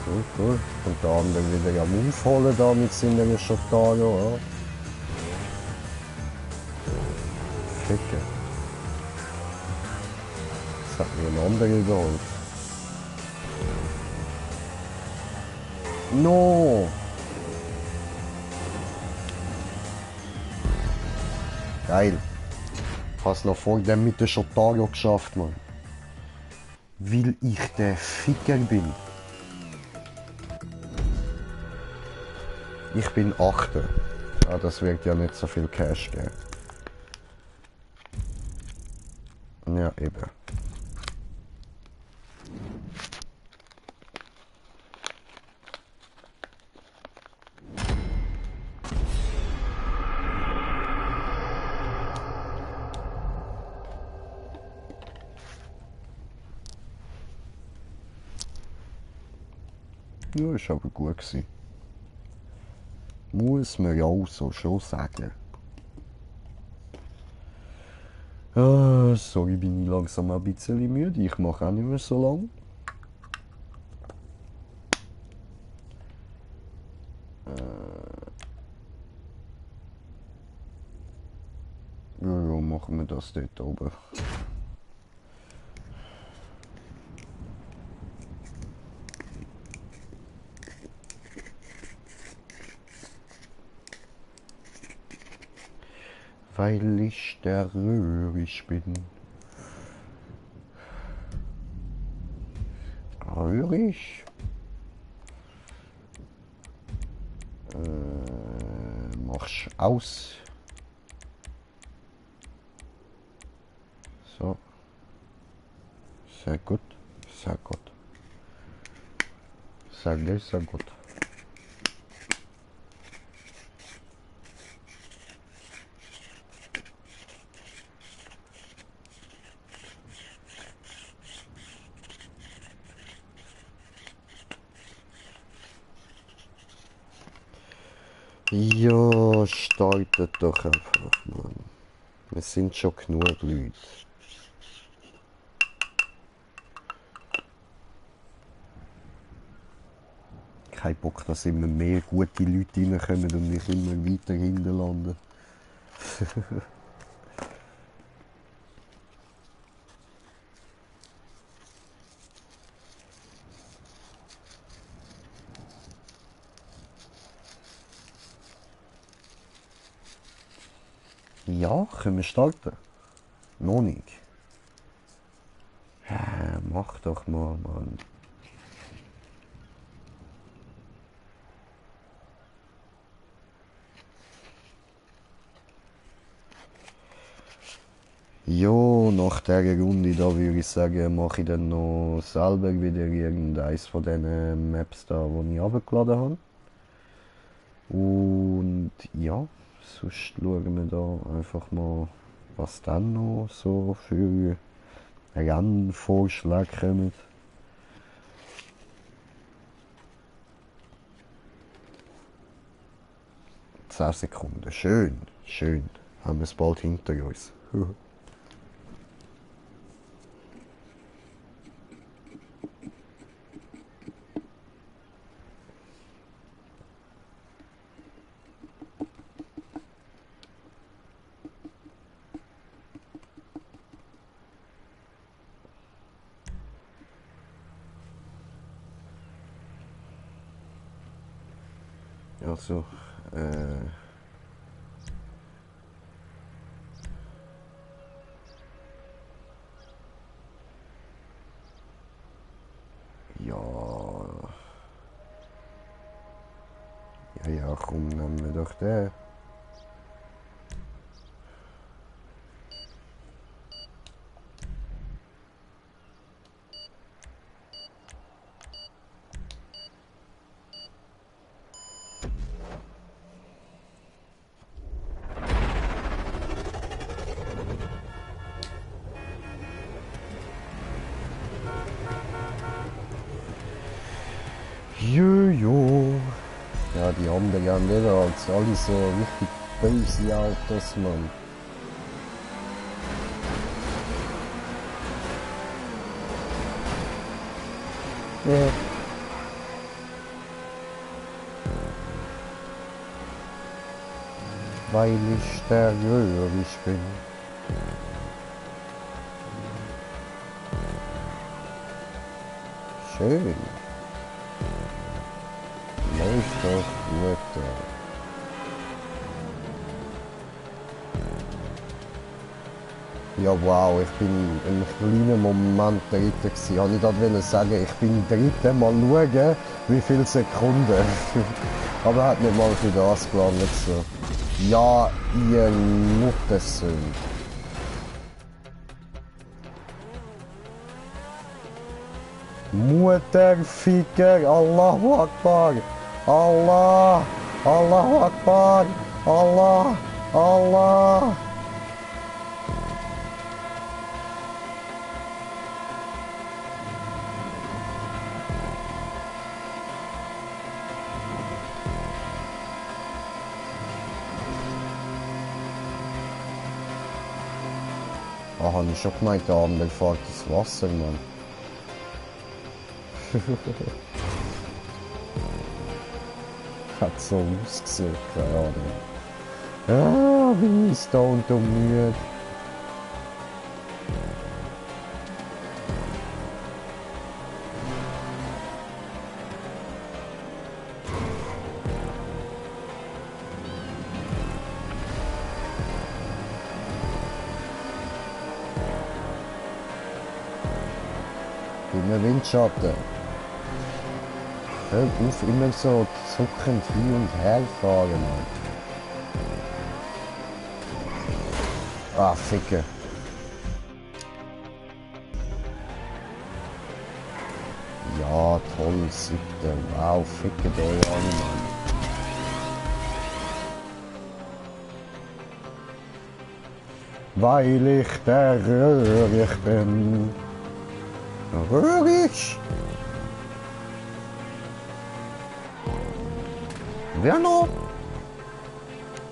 Cool, cool. Und der andere wieder am Aufholen da mit seinen Schottano, ja. Ficken. Das hat mir ein anderer überholt. No! Geil. Hast noch vor dem mit der Schottano geschafft, Mann. Weil ich der Ficker bin. Ich bin Achter. Ja, das wird ja nicht so viel Cash geben. Ja, eben. Ja, ist aber gut gewesen. Muss man ja auch so schon sagen. Ah, sorry, bin ich langsam ein bisschen müde. Ich mache auch nicht mehr so lang. Ja, ja, machen wir das dort oben. Weil ich der Röhrig bin. Röhrig? Mach's aus. So. Sehr gut. Sehr gut. Sehr gut. Ja, startet doch einfach, Mann. Wir sind schon genug Leute. Kein Bock, dass immer mehr gute Leute reinkommen und ich immer weiter hinten lande. Ja, können wir starten? Noch nicht. Mach doch mal, Mann. Jo, nach dieser Runde da würde ich sagen, mache ich dann noch selber wieder irgendeines von diesen Maps da, die ich runtergeladen habe. Und ja, sonst schauen wir da einfach mal, was dann noch so für Rennvorschläge kommen. 10 Sekunden, schön, schön. Haben wir es bald hinter uns. Also, ja. Ja, komm, nehmen wir doch den. Jojo. Ja, die anderen haben nicht als alle so richtig böse Autos, Mann. Ja. Weil ich der Röhrig bin. Schön. Läuft doch gut. Ja, wow, ich bin einen kleinen Moment Dritter gewesen. Ich wollte gerade sagen, ich bin Dritter. Mal schauen, wie viele Sekunden. Aber er hat nicht mal für das gelangt. So. Ja, ihr Muttersöhn. Mutterficker, Allahu Akbar. Allah, Allahu Akbar. Allah, Allah. Ah, habe ich schon gemeint, der andere fährt das Wasser, Mann. Hat so ausgesehen, keine Ahnung. Ah, bin ich stoned und müde. Immer Windschatten. Hör auf, immer so zuckend hin und her fahren, Mann. Ah, Ficke. Ja, toll, siebter. Wow, ficke euch an, Mann. Weil ich der Röhrig bin. Röhrig! Werner!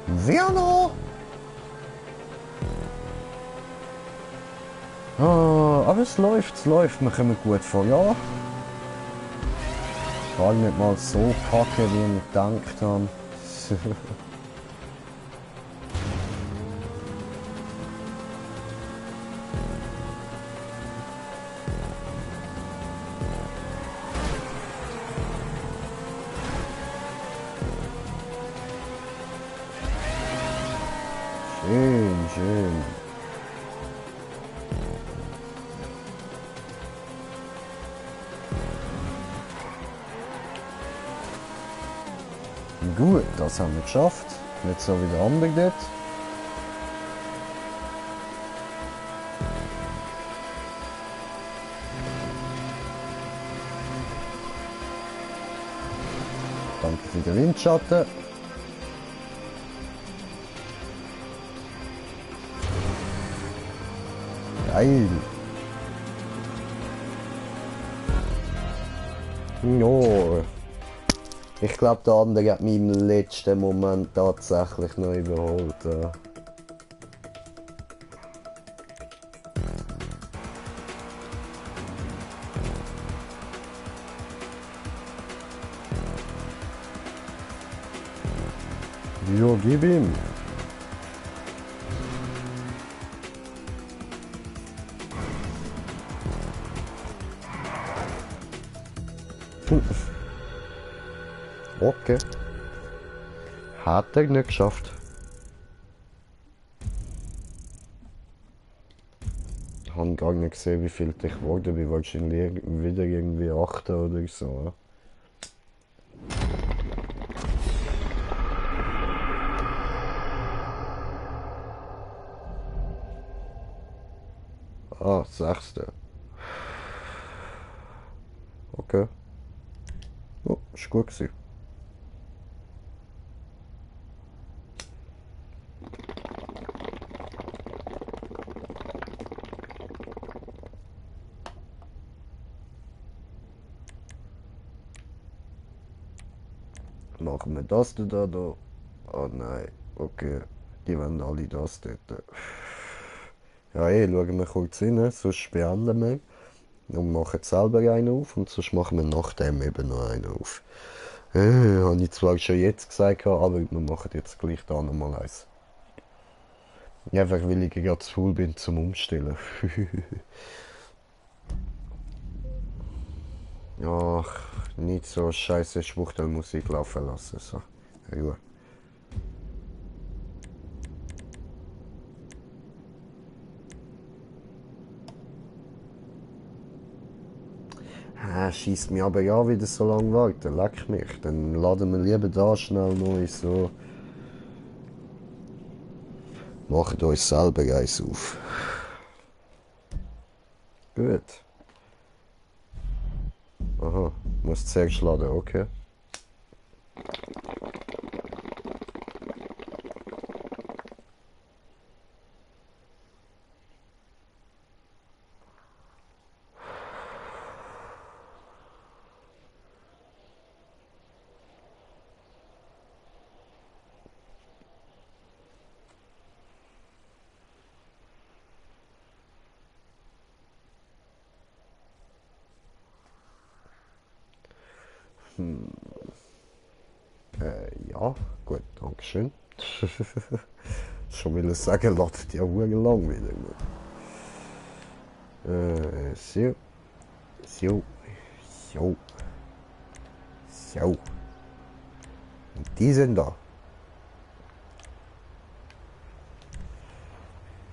Werner! Ah, aber es läuft, wir kommen gut vor, ja. Gar nicht mal so kacke, wie ich gedacht habe. Schön, schön. Gut, das haben wir geschafft. Nicht so wie der andere dort. Danke für den Windschatten. Geil. Jo. Ich glaube, der andere hat mich im letzten Moment tatsächlich noch überholt. Ja. Jo, gib ihm. Okay. Hat er nicht geschafft. Ich habe gar nicht gesehen, wie viel ich geworden bin. Wahrscheinlich wieder irgendwie 8 oder so. Ah, 6. Okay. Oh, ist gut gewesen. Machen wir das da? Oh nein, okay. Die wollen alle das dort. Ja, schauen wir kurz rein, sonst beenden wir. Und machen selber einen auf und sonst machen wir nach dem eben noch einen auf. Habe ich zwar schon jetzt gesagt, aber wir machen jetzt gleich da nochmal eins. Einfach weil ich gerade zu faul bin zum Umstellen. Ach, nicht so scheiße Schwuchtelmusik laufen lassen. So, Ruhe. Schießt mich aber ja wieder so lange weiter, leck mich. Dann laden wir lieber da schnell neu so. Macht uns selber eins auf. Gut. Aha, muss zuerst laden, okay. Ja, gut, dankeschön. Schon will ich sagen, ladet ja hure lang wieder. So. So. So. So. Und die sind da.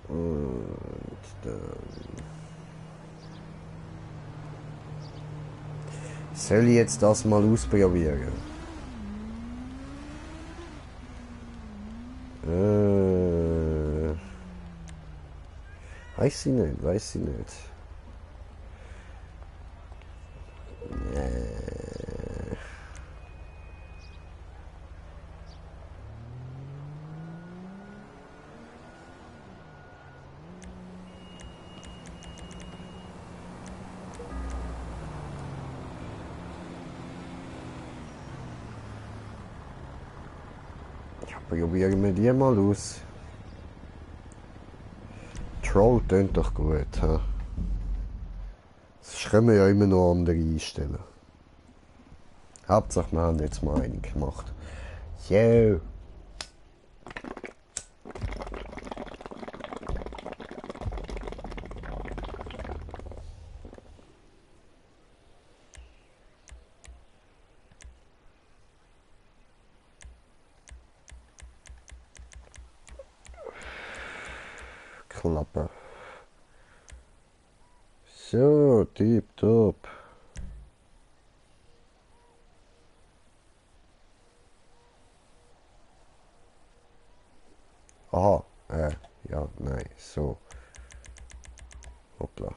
Und dann soll ich jetzt das mal ausprobieren? Weiß ich nicht, weiß ich nicht. Ja, probieren wir die mal aus. Troll tönt doch gut, hä? Sonst können wir ja immer noch andere einstellen. Hauptsache wir haben jetzt mal einen gemacht. Jo! Klappe. So, tipptopp. Aha, ja, nein, so. Hoppla.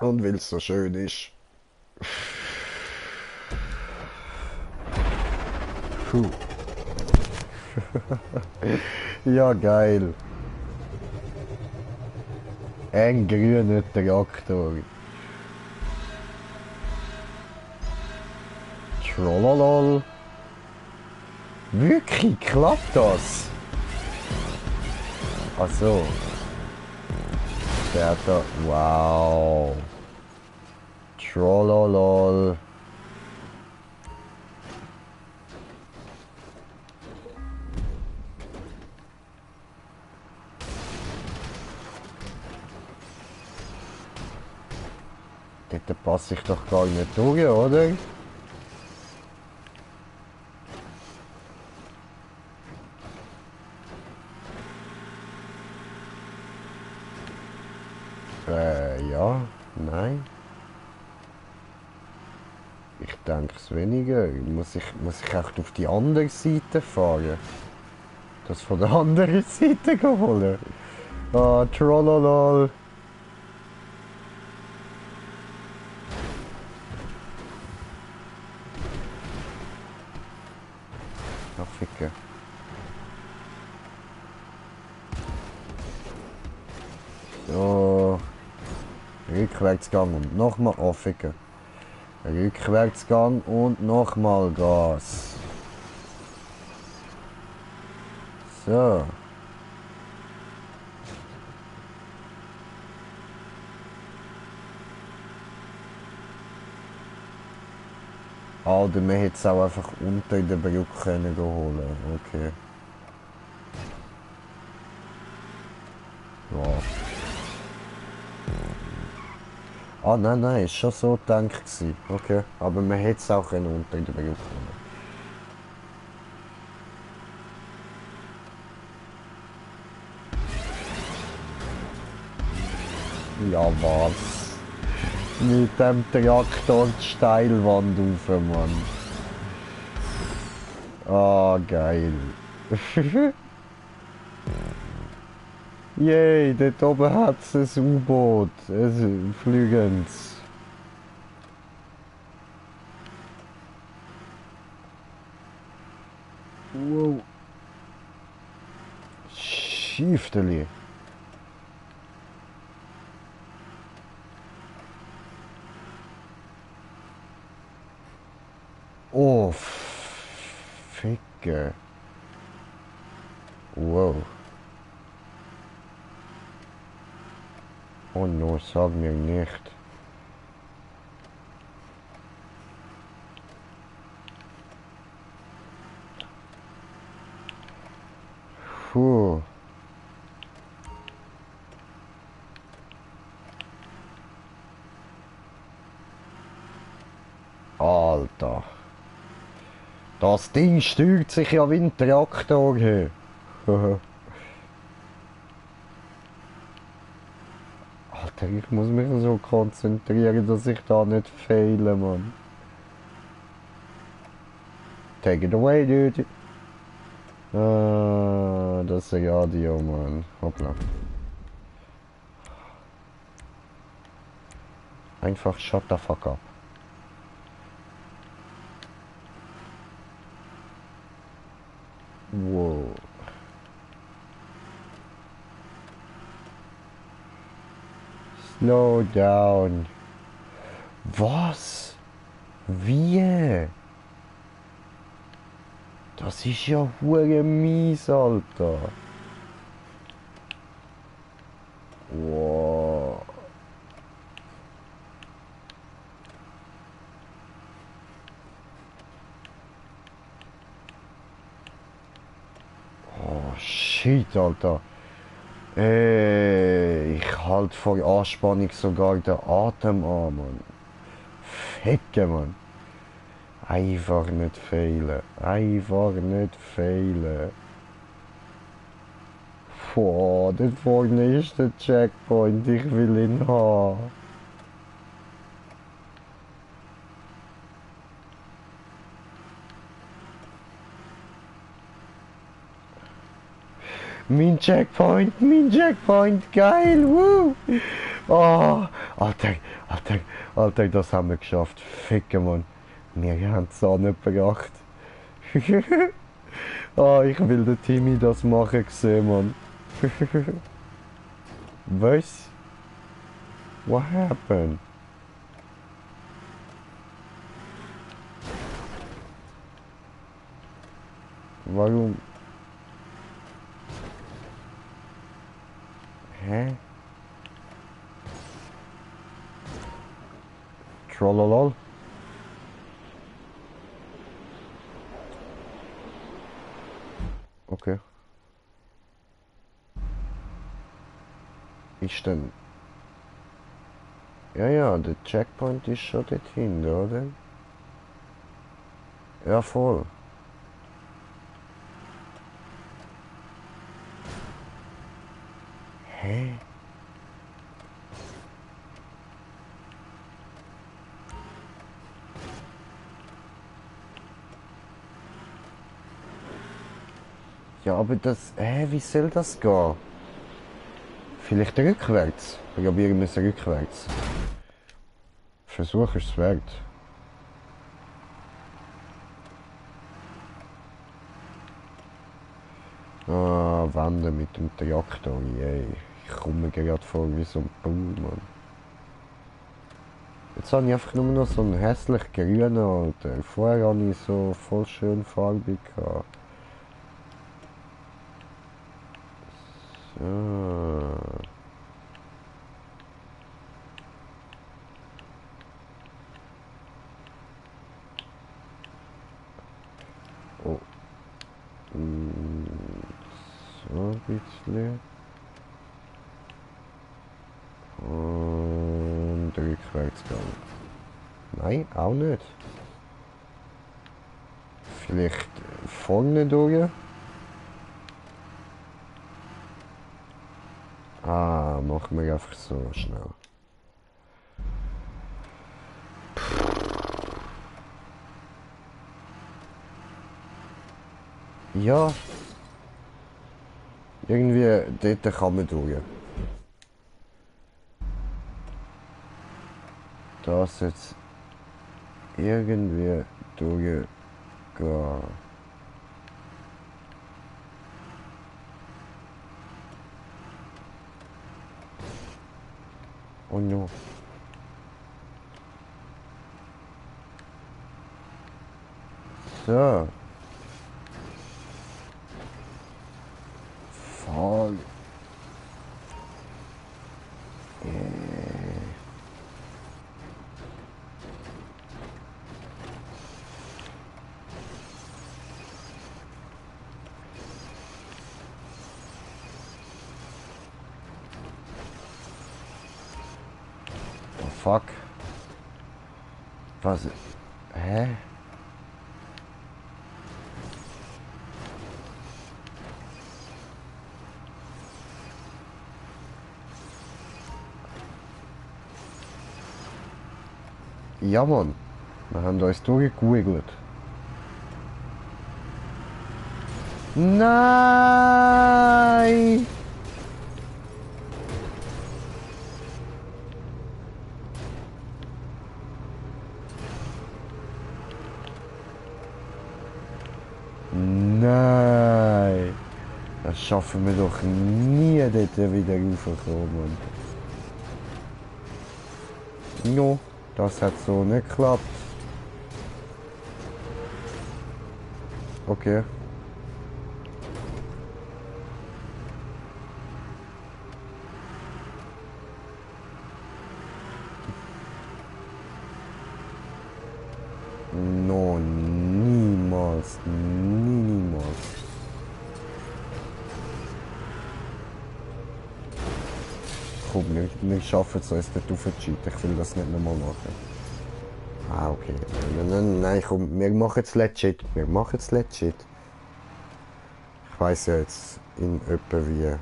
Und weil es so schön ist. Puh. Ja, geil. Ein grüner Traktor. Trollolol. Wirklich, klappt das? Ach so. Der da. Wow. Trollolol. Dort passe ich doch gar nicht durch, oder? Ja, nein. Ich denke es weniger. Muss ich echt auf die andere Seite fahren? Das von der anderen Seite holen? Ah, trollolol. Ach, ficken. So. Rückwärtsgang und nochmal aufficken. Rückwärtsgang und nochmal Gas. So. Alter, man hätte es auch einfach unter in der Brücke können holen. Okay. Ja. Ah, nein, nein, ist schon so gedacht gewesen. Okay. Aber man hätte es auch können unter in der Brücke holen. Ja, was? Mit dem Traktor die Steilwand rauf, Mann. Ah, geil. Yay, dort oben hat es ein U-Boot. Ein fliegendes. Wow. Schifteli. Oh, Ficke. Wow. Oh no, sag mir nicht. Puh. Alter. Das Ding steuert sich ja wie ein Traktor. Hey. Alter, ich muss mich so konzentrieren, dass ich da nicht fehle, Mann. Take it away, dude. Ah, das Radio, Mann. Hoppla. Einfach shut the fuck up. Wow. Slow down. Was? Wie? Das ist ja hure mies, Alter. Wow. Oh, shit, Alter. Ich halt vor Anspannung sogar den Atem an, Mann. Ficke, Mann. Einfach nicht fehlen. Einfach nicht fehlen. Boah, dort vorne ist der Checkpoint. Ich will ihn haben. Mein Checkpoint, geil, woo! Oh, Alter, das haben wir geschafft. Ficke, Mann. Wir haben es auch nicht gebracht. Ah, ich will den Timmy das machen sehen, Mann. Was? What happened? Warum? Hä? Trollolol. Okay. Ist denn... Ja, ja, der Checkpoint ist schon dort hinten, oder? Ja, voll. Hä? Ja, aber das... wie soll das gehen? Vielleicht rückwärts? Ich glaube, wir müssen rückwärts. Versuch ist es wert. Ah, Wände mit dem Traktor, yay. Ich komme mir gerade vor wie so ein Bauer, Mann. Jetzt habe ich einfach nur noch so einen hässlich grünen, Alter. Vorher hatte ich so voll schön farbig gehabt. So. Oh. So ein bisschen. Und rückwärts gehen. Nein, auch nicht. Vielleicht vorne durch. Ah, machen wir einfach so schnell. Ja. Irgendwie dort kann man durch. Das jetzt irgendwie durchgehen. Oh no. So. Voll. Oh fuck. Was? Hä? Ja, Mann. Wir haben uns durchgegoogelt. Nein! Nein! Das schaffen wir doch nie, dort wieder raufzukommen. No, das hat so nicht geklappt. Okay. No, niemals. Niemals. Komm, wir schaffen es uns dort aufzucheaten. Ich will das nicht nochmal machen. Ah, okay. Nein, komm, wir machen es legit. Wir machen es legit. Ich weiss ja jetzt in etwa wie.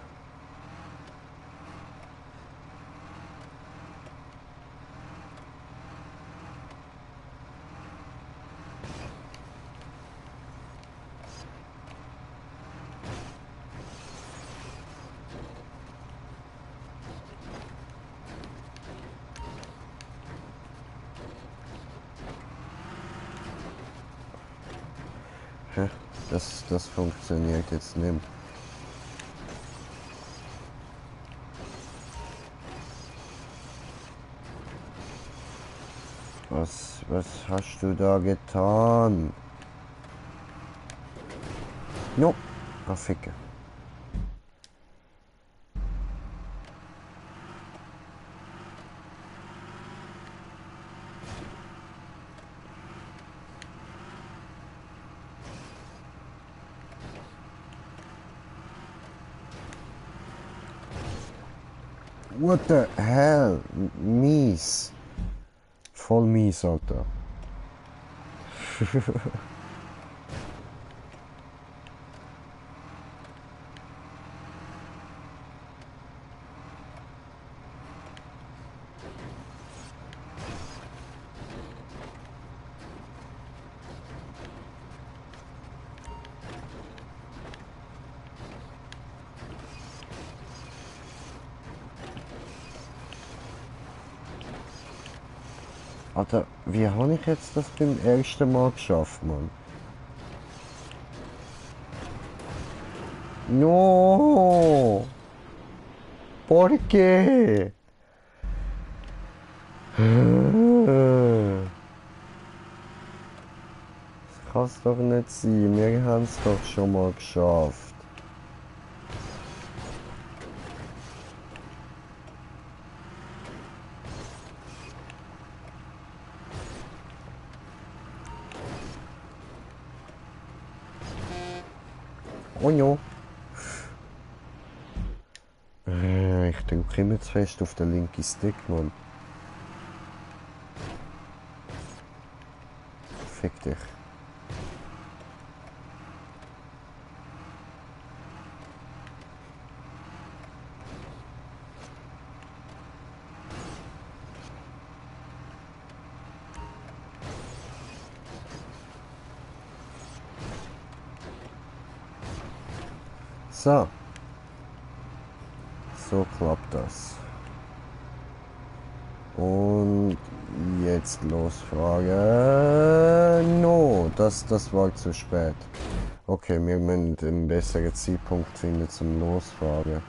Hä? Das funktioniert jetzt nicht. Was hast du da getan? No. Ah, Ficke. What the hell? Mies. Voll mies, Alter. Alter, wie habe ich jetzt das beim ersten Mal geschafft, Mann? No! ¿Por qué? Das kann es doch nicht sein. Wir haben es doch schon mal geschafft. Oh ja. Ich drücke immer zu fest auf den linken Stick, Mann. Fick dich. So. So klappt das. Und jetzt losfahren. No, das war zu spät. Okay, wir müssen einen besseren Zeitpunkt finden zum Losfahren.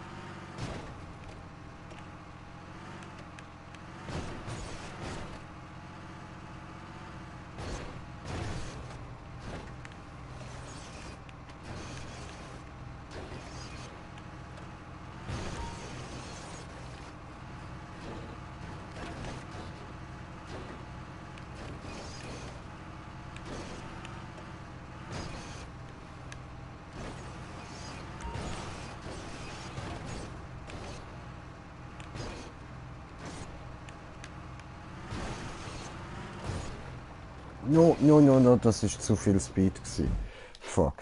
No, das ist zu viel Speed gewesen. Fuck.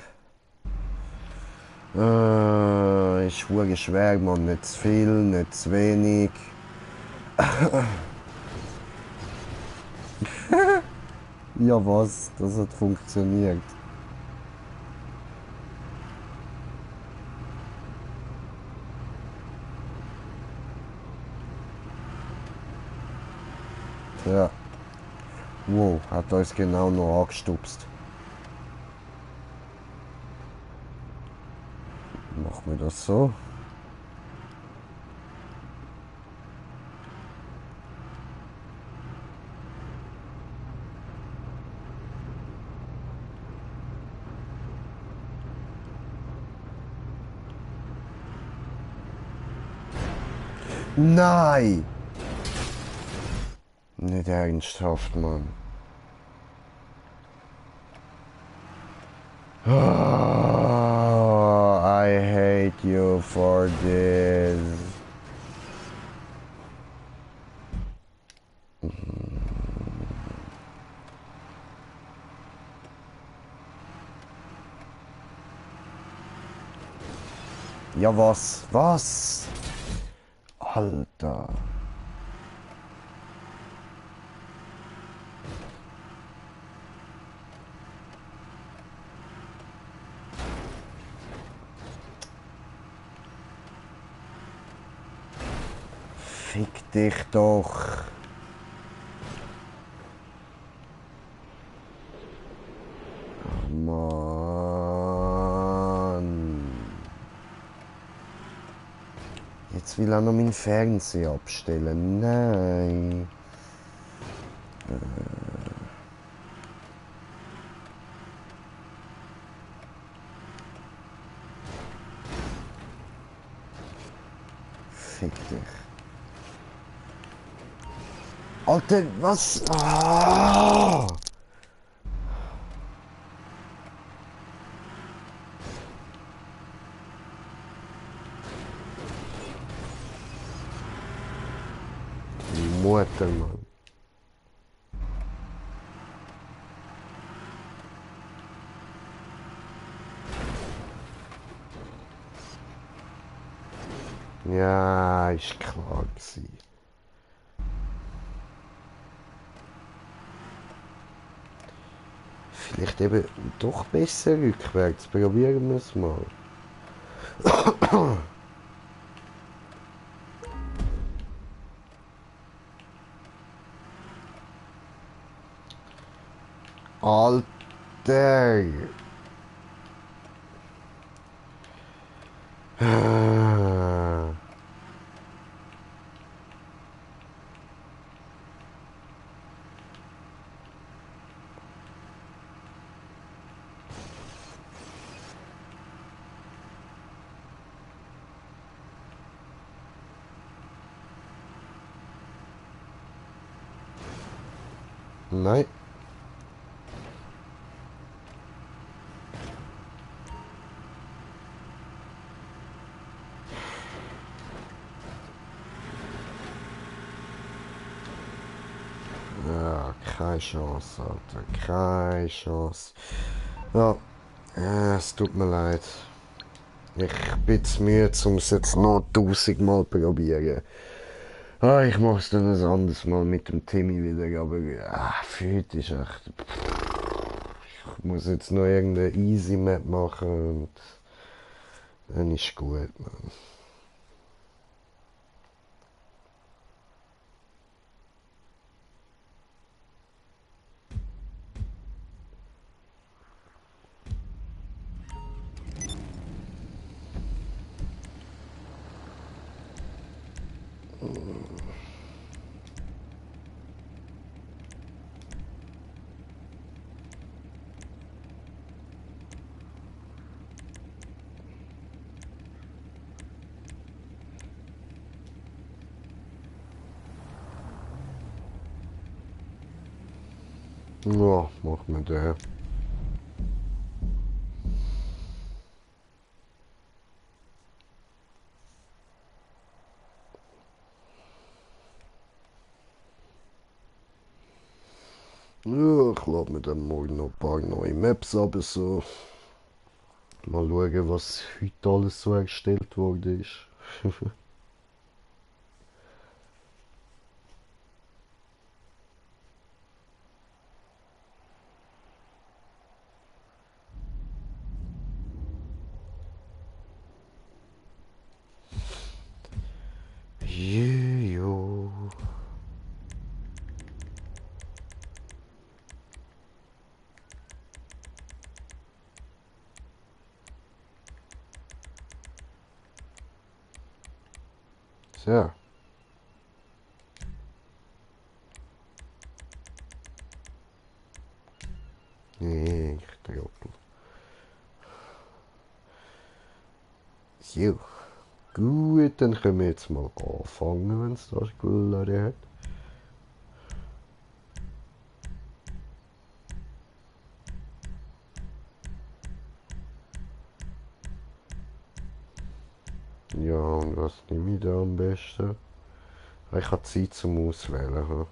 Ist schwer schwer, man, nicht zu viel, nicht zu wenig. Ja was, das hat funktioniert. Ja. Wow, hat uns genau noch angestupst. Machen wir das so. Nein! Nicht ernsthaft, Mann. Oh, I hate you for this. Ja, was? Was? Alter. Fick dich doch. Oh Mann. Jetzt will er noch meinen Fernseher abstellen. Nein. Fick dich. Alter, was? Ah! Mutter, Mann. Ja, ist klar gewesen. Vielleicht eben doch besser rückwärts. Probieren wir es mal. Alter! Ah. Nein. Ja, keine Chance, Alter. Keine Chance. Ja, es tut mir leid. Ich bin zu müde, um es jetzt noch 1000 Mal probieren. Ah, ich mache es dann ein anderes Mal mit dem Timmy wieder, aber für heute ist echt... Ich muss jetzt noch irgendeine Easy Map machen und dann ist gut, Mann. Ja, machen wir den. Ja, ich lade mir dann morgen noch ein paar neue Maps ab, so. Mal schauen, was heute alles so erstellt worden ist. Jo. So. Nee, ich Trottel. Jo. Gut, dann können wir jetzt mal anfangen, wenn es das geladen hat. Ja, und was nehme ich da am besten? Ich habe Zeit zum Auswählen. Hm?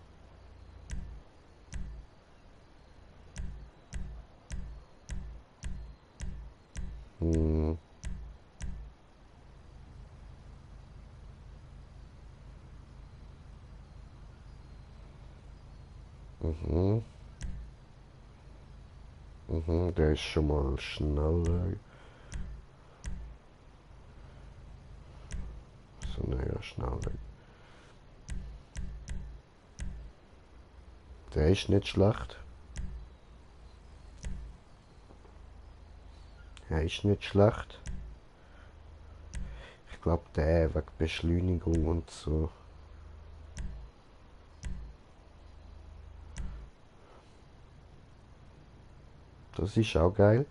Hm. Mhm. Mhm, der ist schon mal schneller. So, naja, schneller. Der ist nicht schlecht. Er ist nicht schlecht. Ich glaube, der wegen Beschleunigung und so. Das ist auch geil.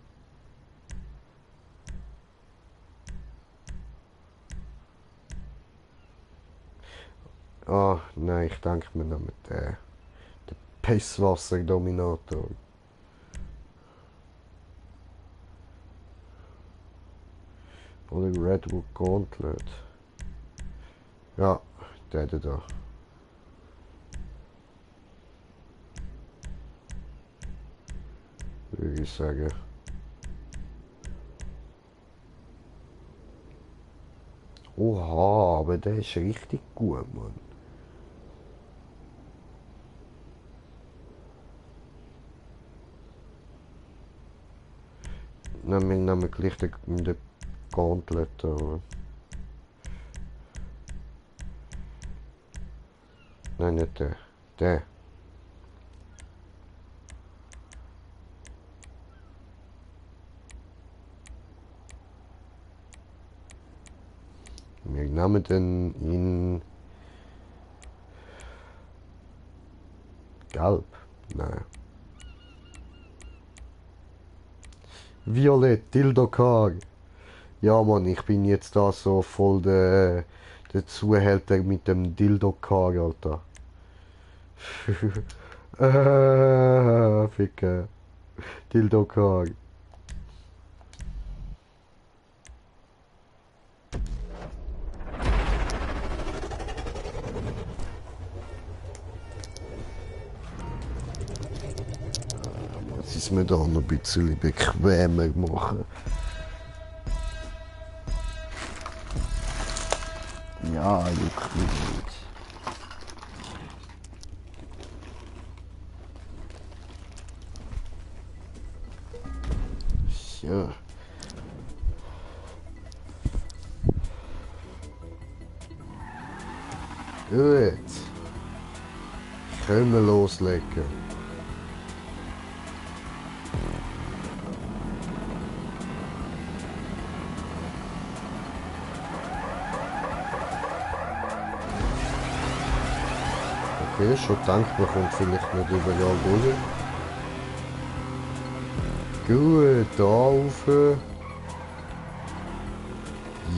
Ah, nein, ich denke mir noch mit der Pisswasser-Dominator. Oder Redwood Gauntlet. Ja, der da. würde ich sagen. Oha, aber der ist richtig gut, Mann. Nehmen wir gleich den Gauntlet da. Nein, nicht der. Der. Wir nehmen den in Gelb. Nein. Violett, Dildokar. Ja, Mann, ich bin jetzt da so voll der Zuhälter mit dem Dildokar, Alter. Ficke. Dildokar. Muss ich es mir da noch ein bisschen bequemer machen. Ja, juckt mich nicht. So. Gut. Können wir loslegen. Okay, schon gedacht, man kommt vielleicht nicht überall durch. Gut, da rauf.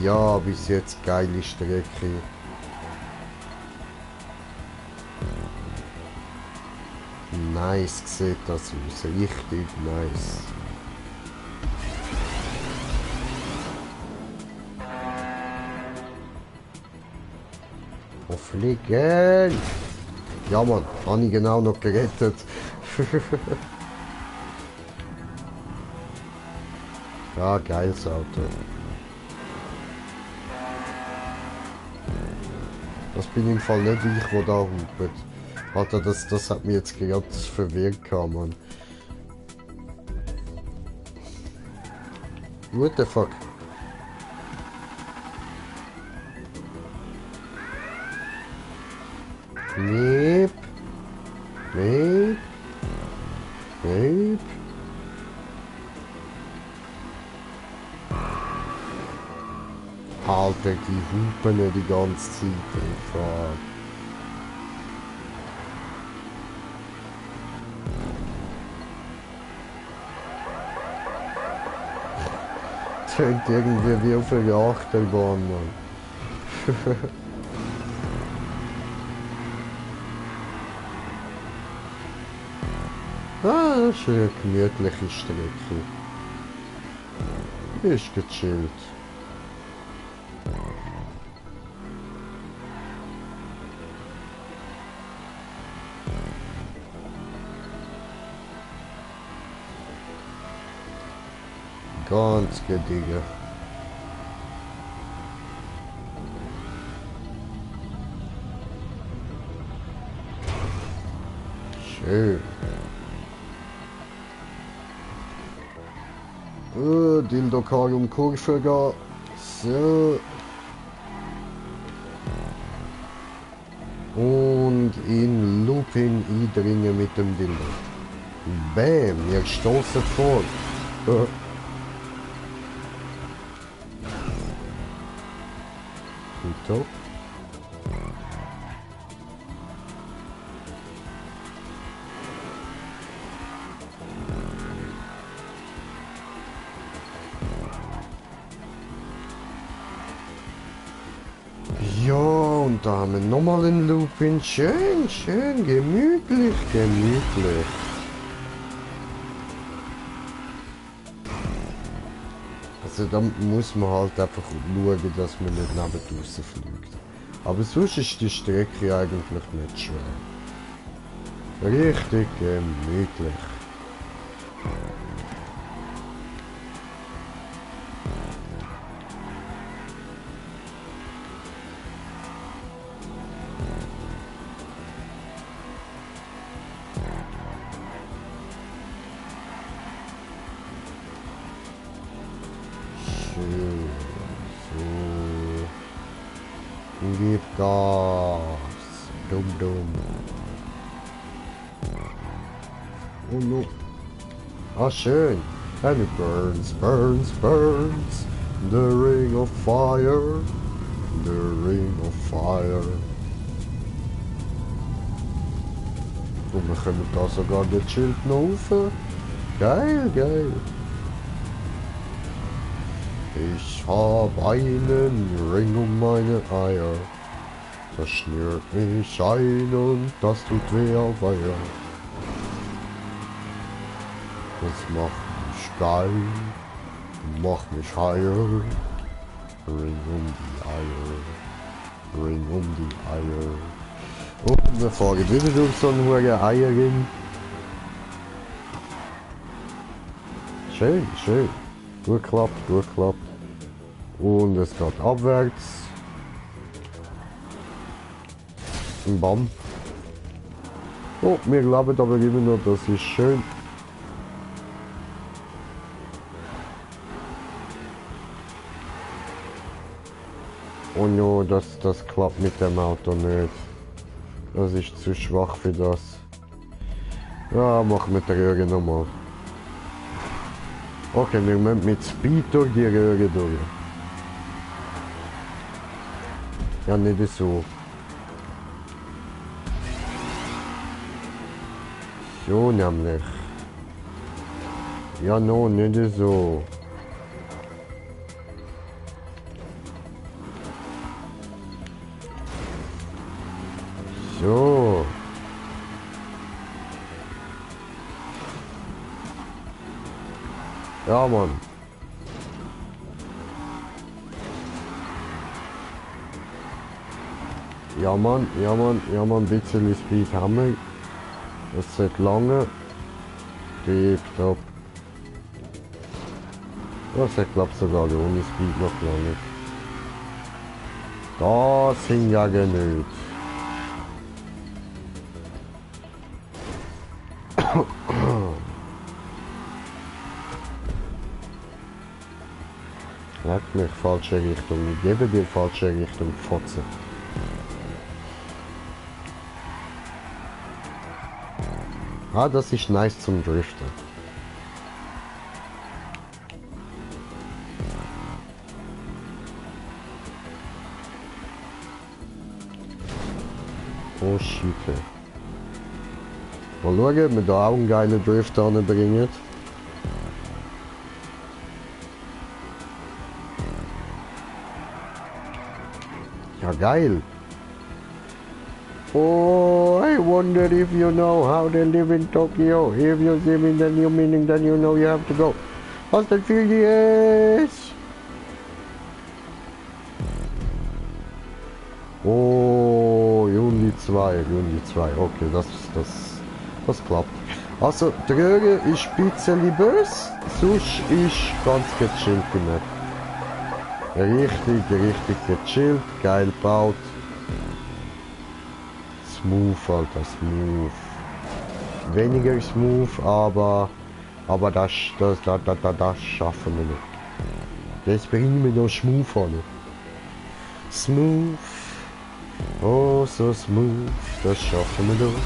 Ja, bis jetzt geile Strecke. Nice sieht das aus, richtig nice. Fliegen! Ja Mann, habe ich genau noch gerettet. Ja, geiles Auto. Das bin im Fall nicht ich, der da hupet. Alter, das hat mich jetzt gerade verwirrt, Mann. What the fuck? Neep. Neep. Neep. Alter, die hupen die ganze Zeit einfach. Tönt irgendwie wie auf einer Achterbahn, Mann. Ah, das ist eine gemütliche Strecke. Ist gechillt. Ganz gediegen. Schön. Dildokar um Kurve gehen. So. Und in Looping eindringen mit dem Dildo. Bam, wir stoßen vor. Top. Ja, und da haben wir nochmal einen Looping. Schön, schön, gemütlich, gemütlich. Also da muss man halt einfach schauen, dass man nicht neben draussen fliegt. Aber sonst ist die Strecke eigentlich nicht schwer. Richtig gemütlich. Gib Gas. Dumm, dumm. Oh no. Ah, schön. And it burns, burns, burns. The ring of fire. The ring of fire. Und wir können da sogar gechillt noch rauf. Geil, geil. Ich hab einen Ring um meine Eier. Das schnürt mich ein und das tut weh auf Eier. Das macht mich geil, macht mich heier. Ring um die Eier, Ring um die Eier. Und wir fragen wieder um so einen hohen Eierring. Schön, schön. Gut klappt, gut klappt. Und es geht abwärts. Bam. Oh, wir glauben aber immer noch, das ist schön. Oh no, das klappt mit dem Auto nicht. Das ist zu schwach für das. Ja, machen wir die Röhre nochmal. Okay, wir müssen mit Speed durch die Röhre durch. Ja, nicht so. So nämlich. Ja, no, nicht so. So. Ja, Mann. Ja, Mann, ja, Mann, ja, Mann, ein bisschen Speed haben wir. Das wird lange. Tipptopp. Das klappt sogar ohne Speed noch lange. Das sind ja genügt. Leck mich, falsche Richtung. Ich gebe dir falsche Richtung, Fotze. Ah, das ist nice zum Driften. Oh shit. Mal schauen, ob wir da auch einen geilen Drift anbringen. Ja, geil. Oh, I wonder if you know how they live in Tokyo. If you see me, then you meaning, then you know you have to go. Fast and Furious. Oh, Juni 2. Okay, das klappt. Also, die Röhre ist ein bisschen böse, sonst ist ganz gechillt gemacht. Richtig gechillt, geil gebaut. Smooth, Alter, smooth. Weniger smooth, aber das schaffen wir noch. Das bringen wir noch smooth an. Smooth. Oh, so smooth, das schaffen wir doch.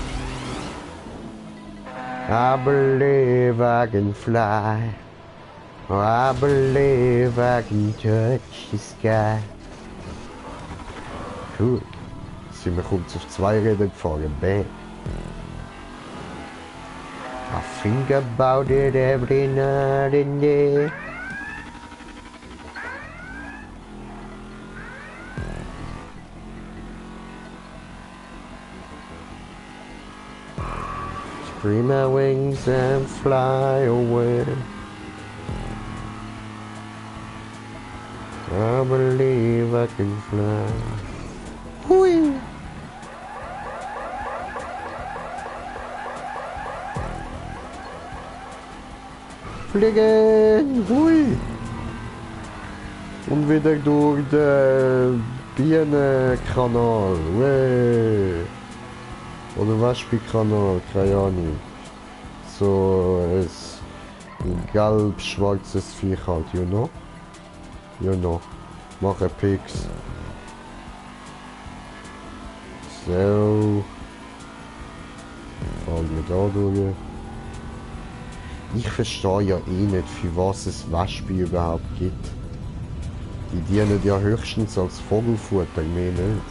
I believe I can fly. I believe I can touch the sky. Cool. Sind wir kurz auf 2 Räder gefahren. Bam. I think about it every night and day. Spread my wings and fly away. I believe I can fly. Hui! Fliegen! Hui! Und wieder durch den Bienenkanal. Wey! Oder Waschbärkanal, keine Ahnung. So ein gelb-schwarzes Viech halt, you know? You know. Mach ein Pix. So. Fahren wir da durch. Ich verstehe ja eh nicht, für was es Wespe überhaupt gibt. Die dienen ja höchstens als Vogelfutter, mehr nicht.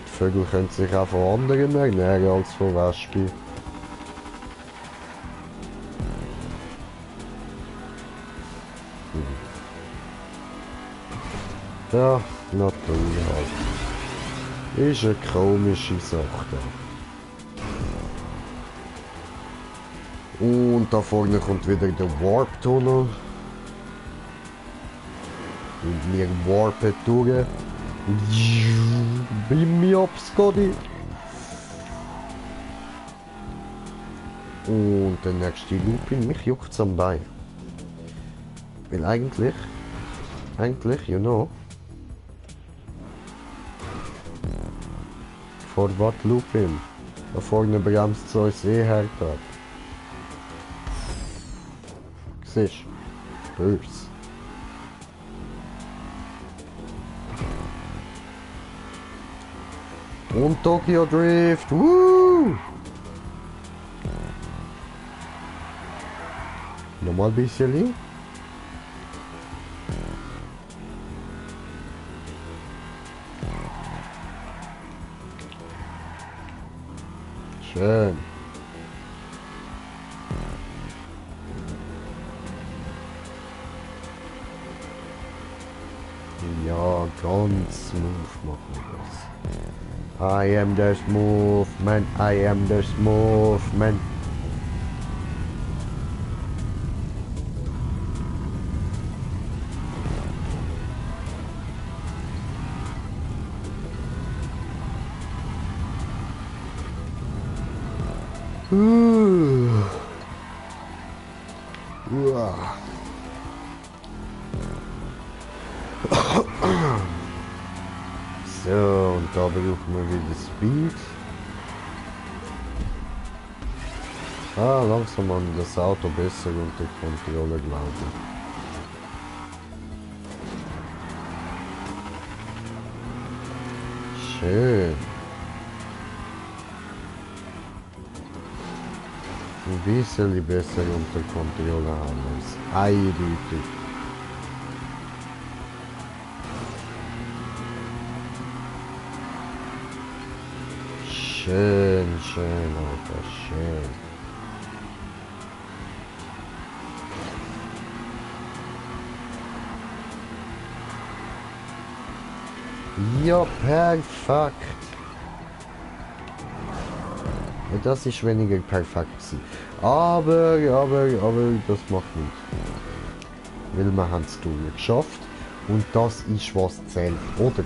Die Vögel können sich auch von anderen ernähren als von Wespen. Ja, Natur halt. Ist eine komische Sache da. Und da vorne kommt wieder der Warp-Tunnel. Und wir warpen durch. Beam mich ab, Scotty. Und der nächste Lupin, mich juckt's am Bein. Weil eigentlich, you know. Vor was Lupin? Da vorne bremst es uns eh hart ab. Siehst du? Böse. Und Tokyo Drift, woo! Nochmal ein bisschen. Schön. Ja, ganz smooth machen wir das. I am the smooth man, I am the smooth man. Uah. So, und da brauchen wir wieder Speed. Ah, langsam haben wir das Auto besser unter Kontrolle, glaube ich. Schön. Ein bisschen besser unter Kontrolle haben wir es. Eindeutig. Schön, schön, Alter, schön. Ja, perfekt. Das ist weniger perfekt gewesen. Aber, das macht nichts. Weil wir haben es geschafft. Und das ist, was zählt, oder?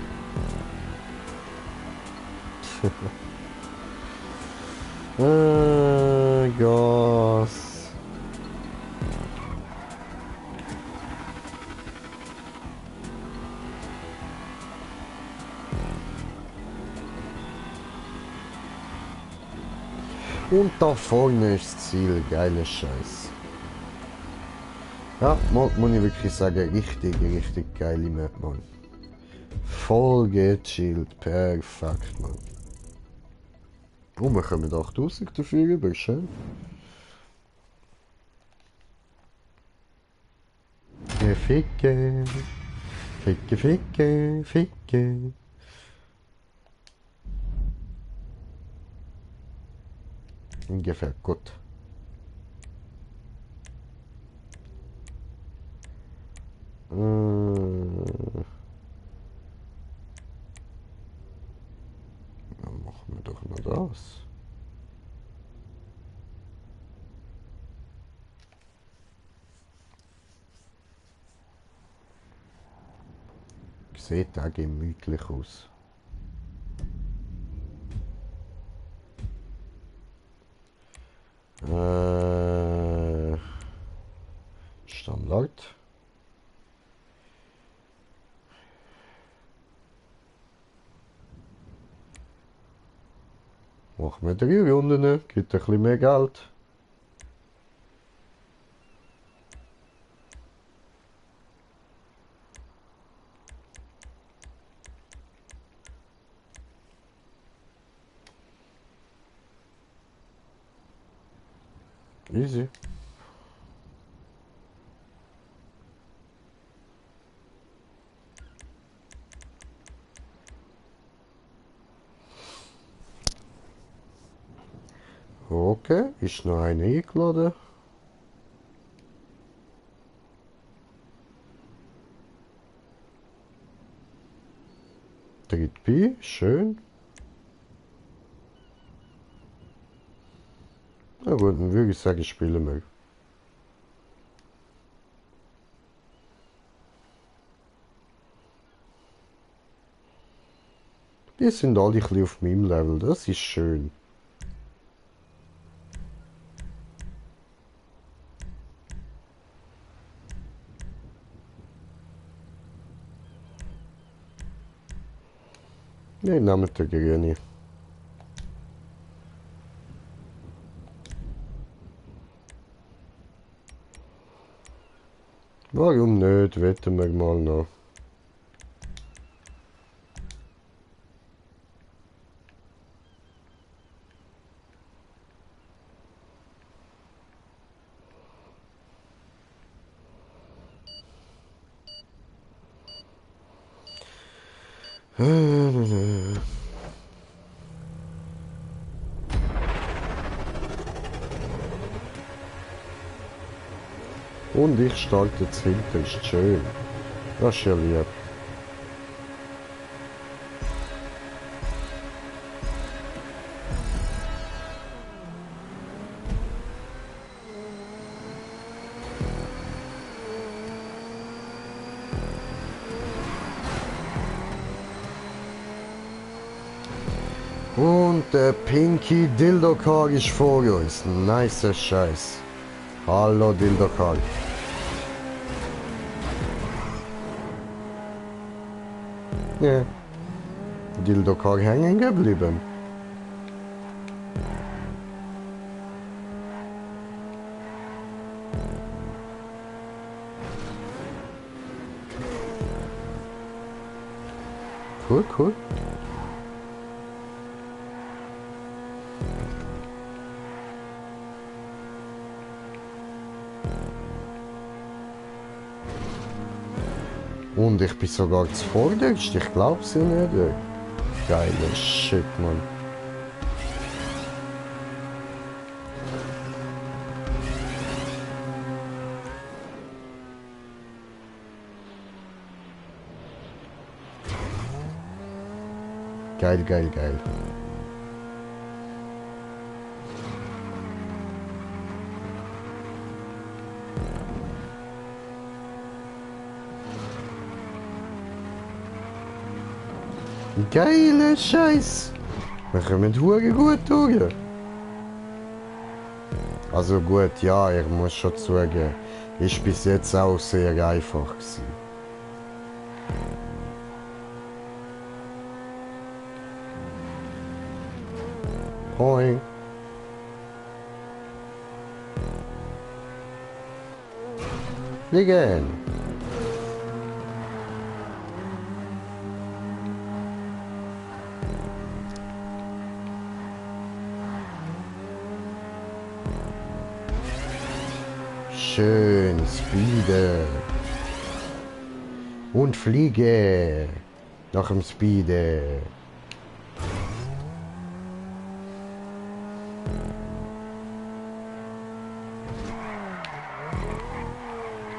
Gas. Und da vorne ist das Ziel, geiler Scheiß. Ja, muss ich wirklich sagen, richtig geile Map, Mann. Voll gechillt, perfekt, Mann. Oh, wir kommen 8000 dafür über, schön. Ficke, ficke, ficke, ficke. Ungefähr gut. Dann machen wir doch noch das. Sieht auch gemütlich aus. Standard. Machen wir 3 Runden, gibt ein bisschen mehr Geld. Easy. Okay, ist noch einer eingeladen. Tritt bei, schön. Na gut, dann würde ich sagen, spielen wir. Die sind alle ein bisschen auf meinem Level, das ist schön. Ja, ich nehme den Grüne. Warum nicht? Wetten wir mal noch. Und ich starte jetzt hinten, ist schön. Das ist ja lieb. Und der Pinky Dildo-Car ist vor uns. Nice Scheiß. Hallo Dildo-Car. Ja. Dildo-Car hängen geblieben. Cool, cool. Und ich bin sogar zuvorderst, ich glaub's ja nicht. Geiler Shit, Mann. Geil, geil, geil. Geiler Scheiß. Wir kommen hure gut durch. Also gut, ja, ich muss schon zugeben, ist bis jetzt auch sehr einfach gewesen. Hoi. Fliegen. Schön, Speede. Und fliege. Nach dem Speede.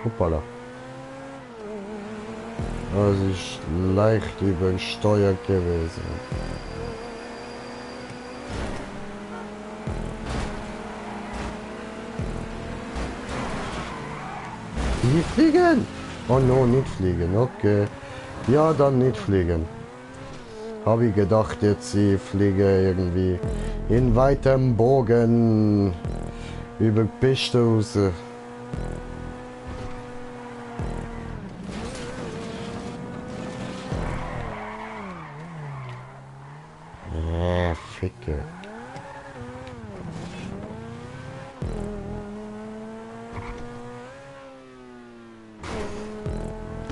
Hoppala. Das ist leicht übersteuert gewesen. Nicht fliegen! Oh no, nicht fliegen, okay. Ja, dann nicht fliegen. Habe ich gedacht, jetzt ich fliege irgendwie in weitem Bogen über die Piste raus. Ficke.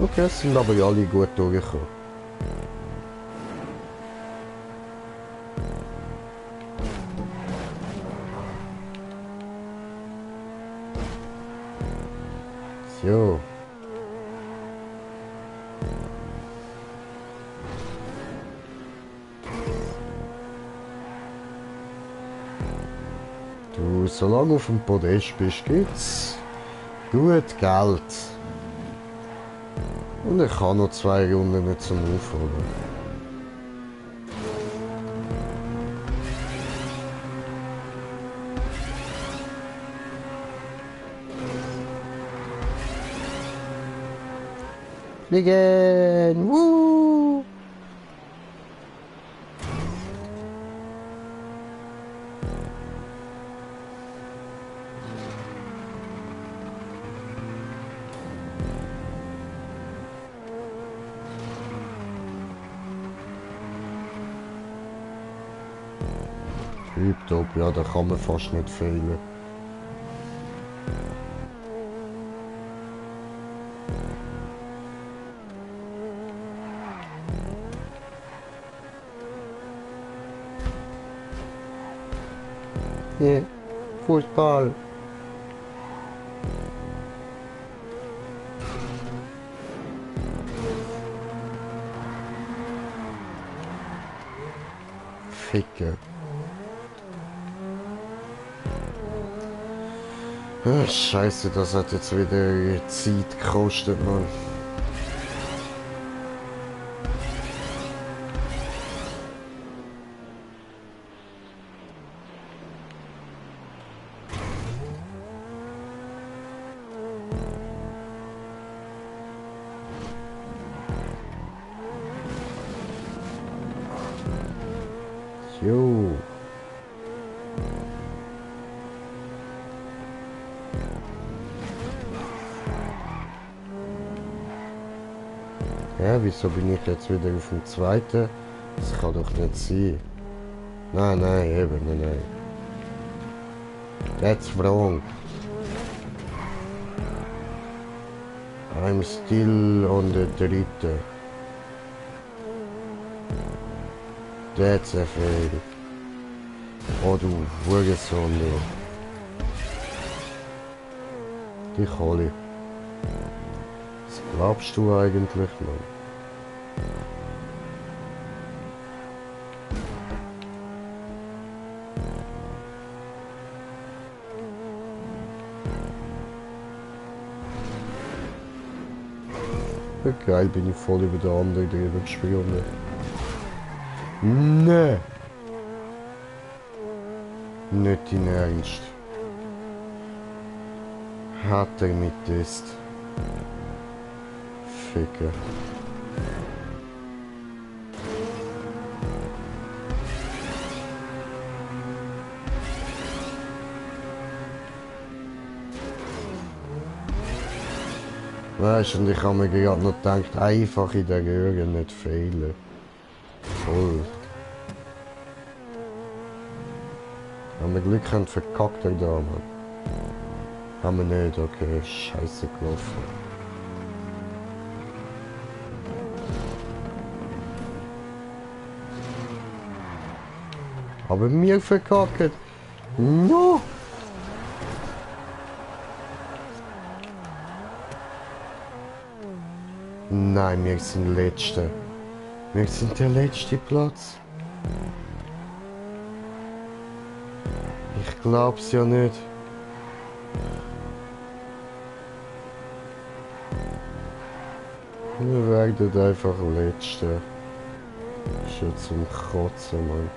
Okay, es sind aber alle gut durchgekommen. So. Du, solange du auf dem Podest bist, gibt's gut Geld. Und ich kann noch 2 Runden zum Aufholen. Fliegen! Woo! Tipptopp, ja, da kann man fast nicht fehlen. Yeah. Fußball. Ficke. Ah, Scheiße, das hat jetzt wieder Zeit gekostet, Mann. Jo. Ja, wieso bin ich jetzt wieder auf dem zweiten? Das kann doch nicht sein. Nein, nein, eben, nein. That's wrong. I'm still on the dritte. That's a fail. Oh du Hurensohn. Dich hol ich. Was glaubst du eigentlich, Mann? Ja, geil, bin ich voll über den anderen drüber geschwungen. Nee. Nicht in Ernst. Hat er mit ist. Ficker. Weißt du, und ich habe mir gerade noch gedacht, einfach in der Röhre nicht fehlen. Voll. Haben wir Glück gehabt, verkackt er da, Mann. Haben wir nicht, okay, scheiße gelaufen. Aber mir verkackt. No! Nein, wir sind Letzte. Wir sind der letzte Platz. Ich glaub's ja nicht. Wir werden einfach Letzte. Ist ja zum Kotzen, Mann.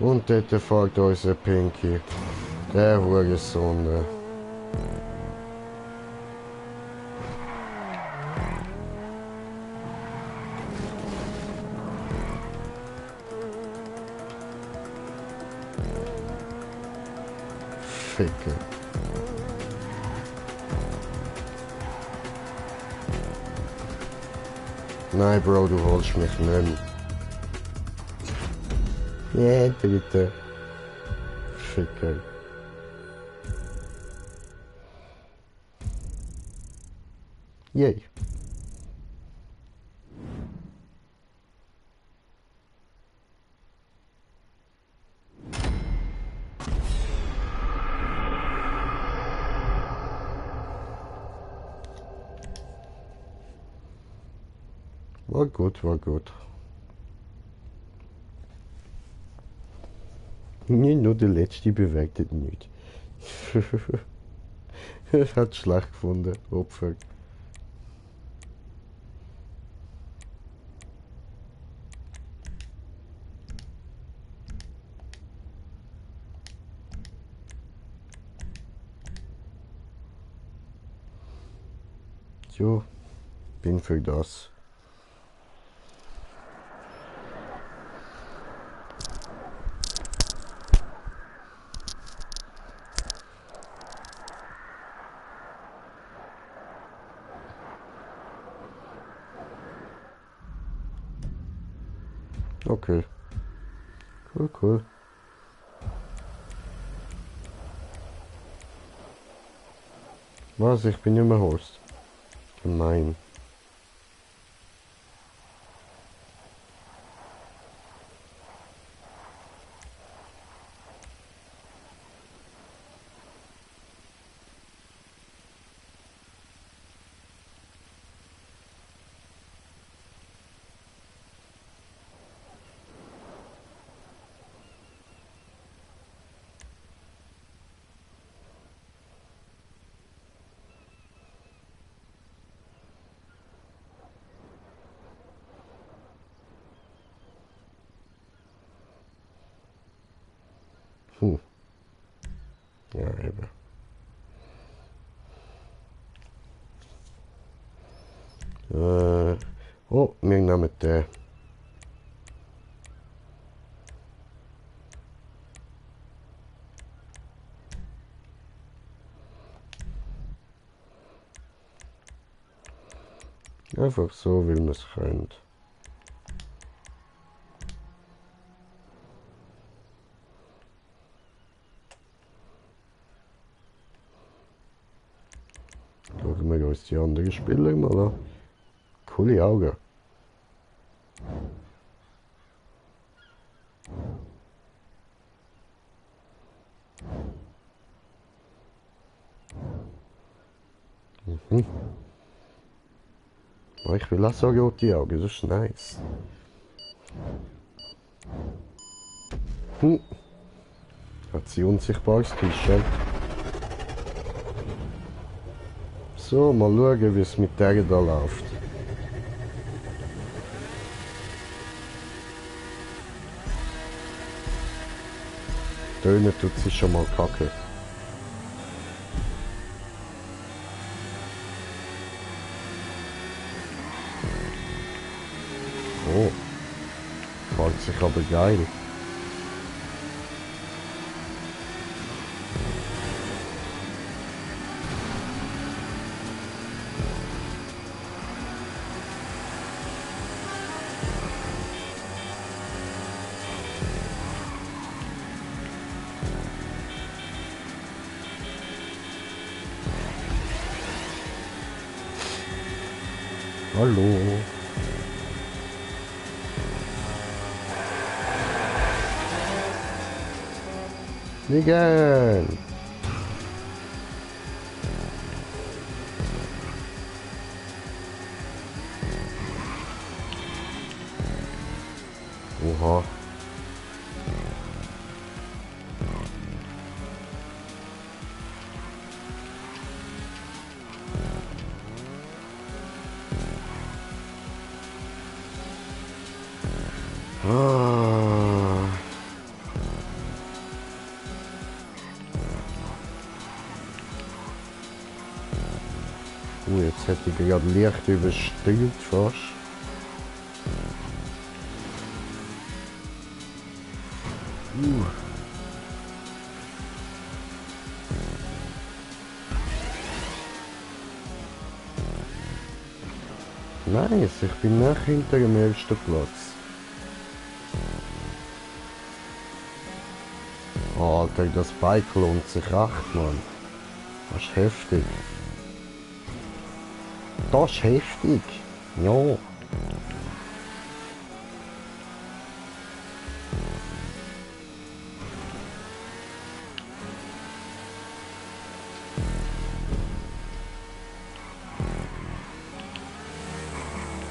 Und dort fährt unser Pinky. Der Hurensohn. Ficke. Nein, Bro, du holst mich nicht. Ja, bitte. Ficker. Yay. War gut, war gut. Nee, nur der letzte bewertet nicht. Er hat schlecht gefunden, Opfer. So, bin für das. Okay. Cool, cool. Was? Ich bin nicht mehr Horst. Gemein. Ja, eben. Oh, wir nehmen den. Einfach so, weil man es kennt. Schauen wir uns die anderen Spieler mal an. Coole Augen. Mhm. Oh, ich will auch so rote Augen, das ist nice. Hat sie unsichtbares T-Shirt. So, mal schauen, wie es mit der da läuft. Tönen tut sie schon mal kacke. Oh, fällt sich aber geil. Hallo. Fliegen. Oha. Ah. Jetzt hätte ich gerade leicht übersteuert fast. Nice, ich bin nach hinter dem ersten Platz. Alter, das Bike lohnt sich echt, Mann. Das ist heftig. Das ist heftig. Ja.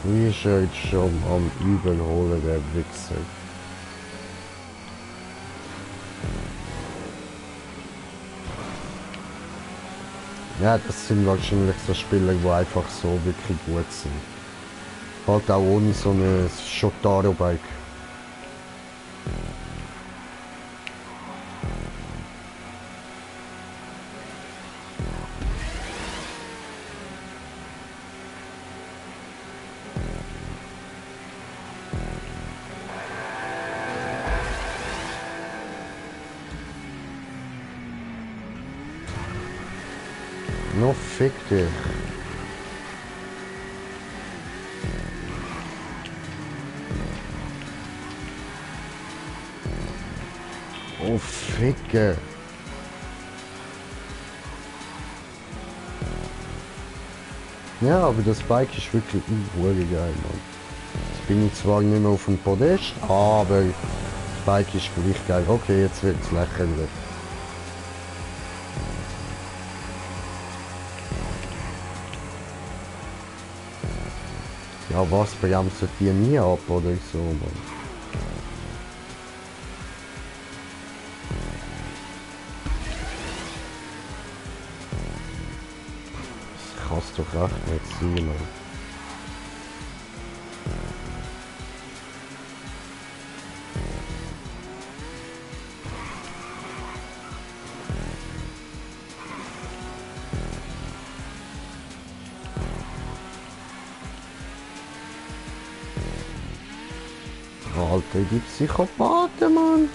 Wie ist er jetzt schon am Überholen, der Wichser? Ja, das sind wahrscheinlich so Spieler, die einfach so wirklich gut sind. Halt auch ohne so eine Shotaro-Bike. No, fick dich. Oh, ficke. Ja, aber das Bike ist wirklich unruhig geil, Mann. Jetzt bin ich zwar nicht mehr auf dem Podest, aber das Bike ist gleich geil. Okay, jetzt wird es lächerlich. Ja, was bremst die nie ab oder so, Mann? Das kann's doch echt nicht sein, Mann. Alter, die Psychopathen, Mann.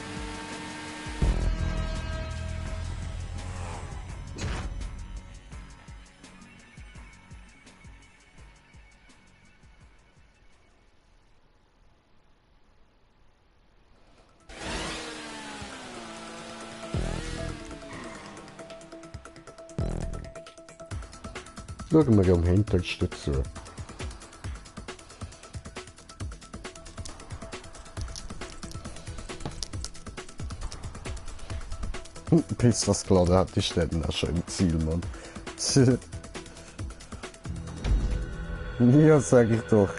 Schauen wir am hintersten zu. Bis das geladen hat, ist dann auch schon im Ziel, Mann. Ja, sag ich doch.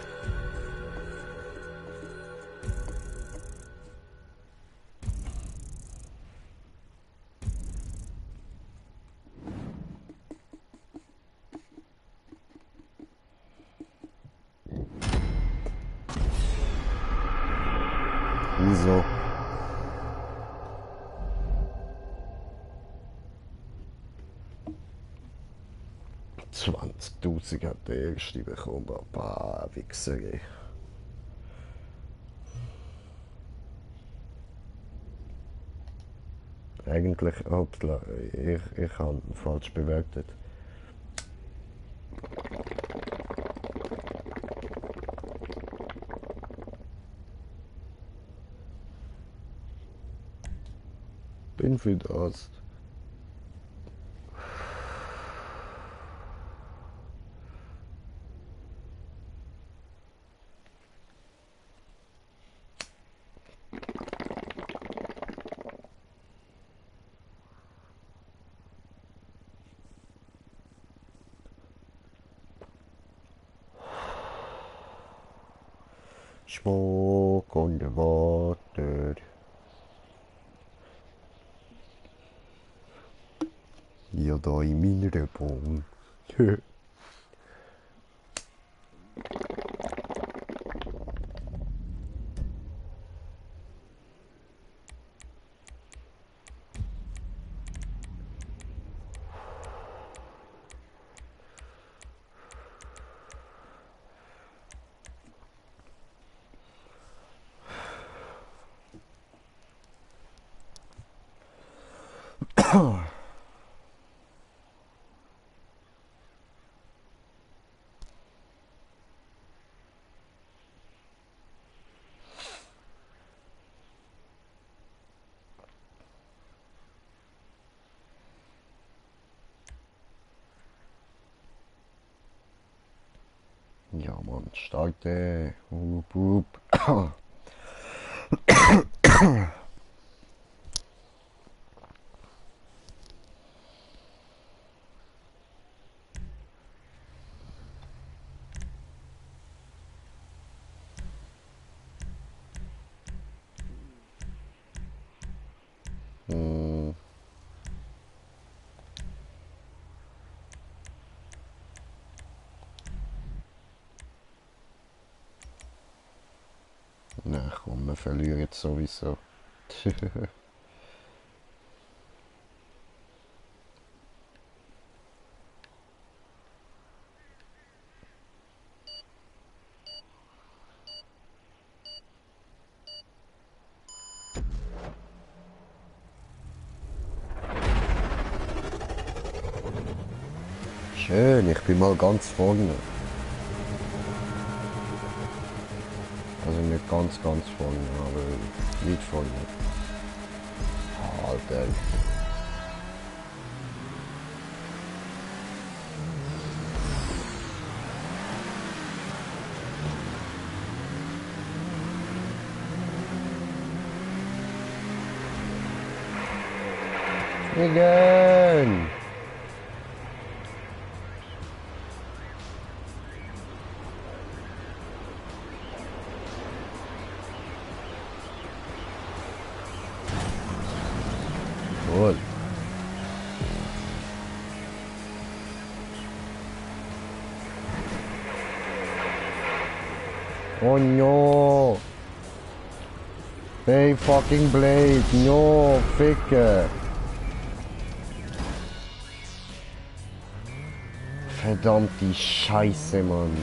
Wieso? $20.000 hat der erste bekommen. Bah, Wichser, ey. Eigentlich, hoppla, ich habe falsch bewertet. Bin für das. Schmuck und Water. Ja, da in meiner Wohnung. Starte. Hup, hup. Hm. Na komm, wir verlieren jetzt sowieso. Schön, ich bin mal ganz vorne. Also nicht ganz vorne, aber nicht vorne. Alter. Again. Cool. Oh no. Hey fucking Blade, no, Ficke. Verdammte Scheiße, Mann.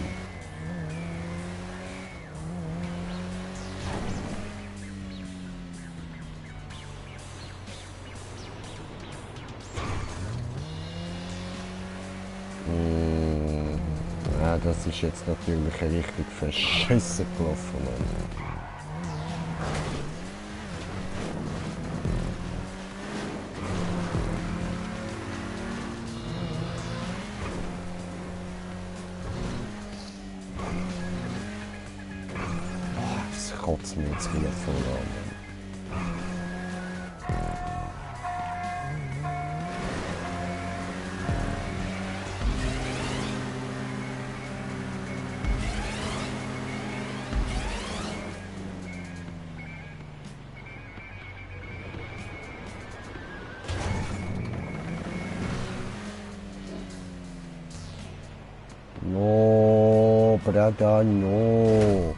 Ja, das ist jetzt natürlich richtig verschissen gelaufen, Mann. Das kotzt mir jetzt wieder voll an. No, brother, no.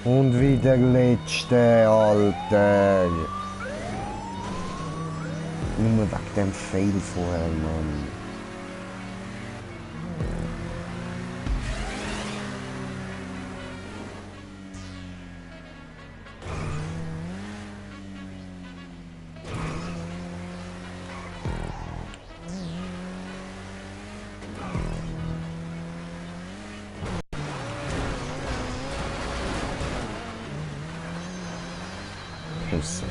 Und wieder letzte, Alter. Nur wegen dem Fail vorher, Mann. Plus.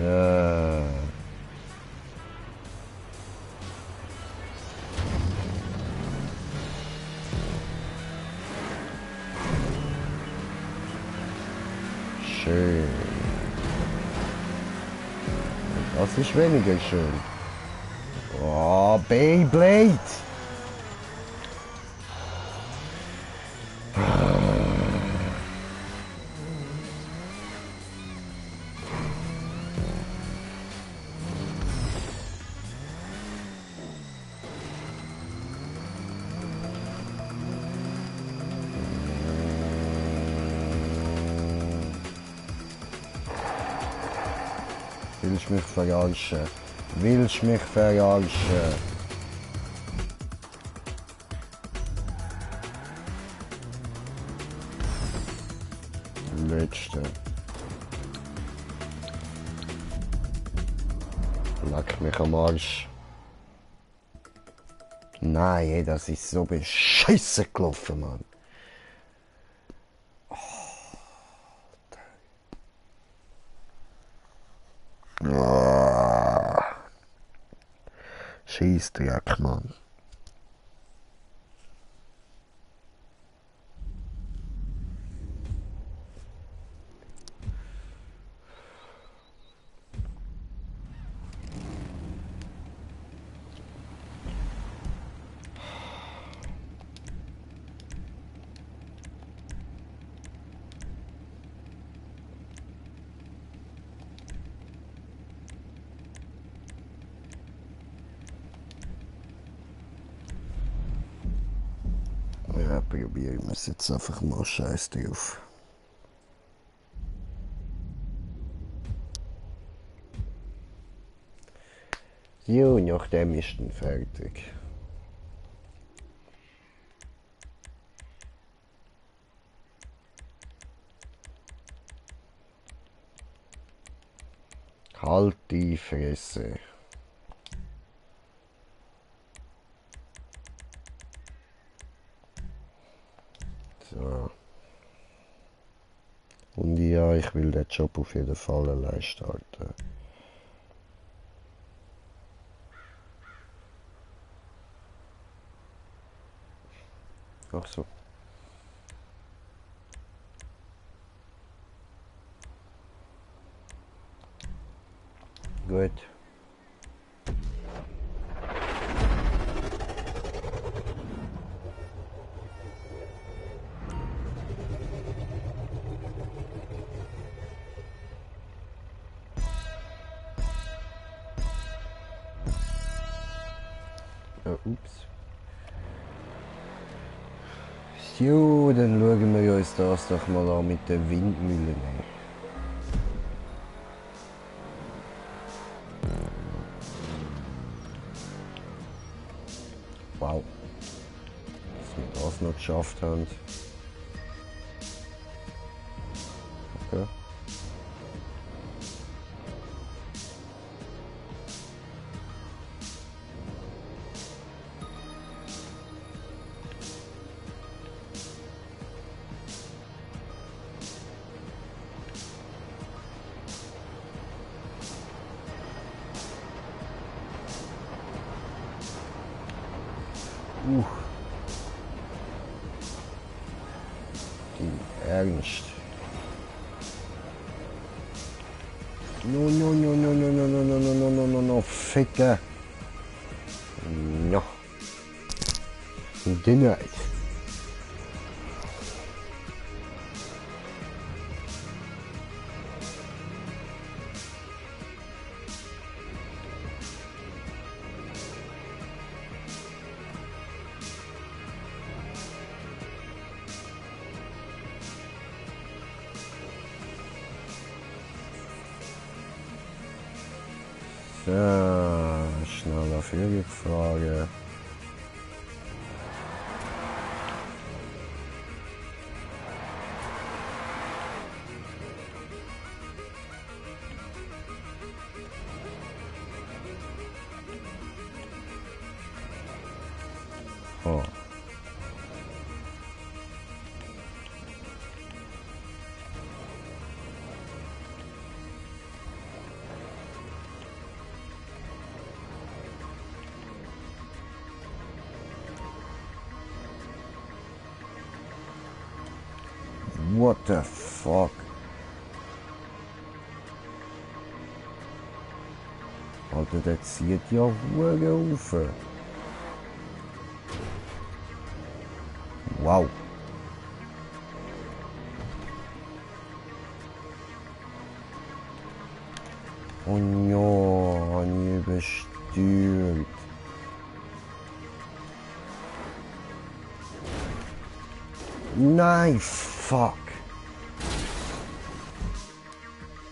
Ja. Schön. Das ist weniger schön. Oh, Beyblade! Willst mich verarschen? Willst mich verarschen? Letzte. Leck mich am Arsch. Nein, ey, das ist so beschissen gelaufen, Mann. Oh. Scheissdreck, Mann. Ja, probieren wir es jetzt einfach mal. Scheiß drauf. Jo, nachdem ist dann fertig. Halt die Fresse. So. Und ja, ich will den Job auf jeden Fall allein starten. Ach so. Gut. Ups. Jo, dann schauen wir uns das doch mal an mit den Windmühlen an. Wow. Dass wir das noch geschafft haben. Okay. Die Ernst. No, no, no, no, no, no, no, no, no, no, no, no, no, Ficker. No. Denied. So, schneller Frage. Oh. What the fuck? Alter, der zieht ja Hure auf. Wow. Oh ja, habe ich überstürmt. Nein, fuck.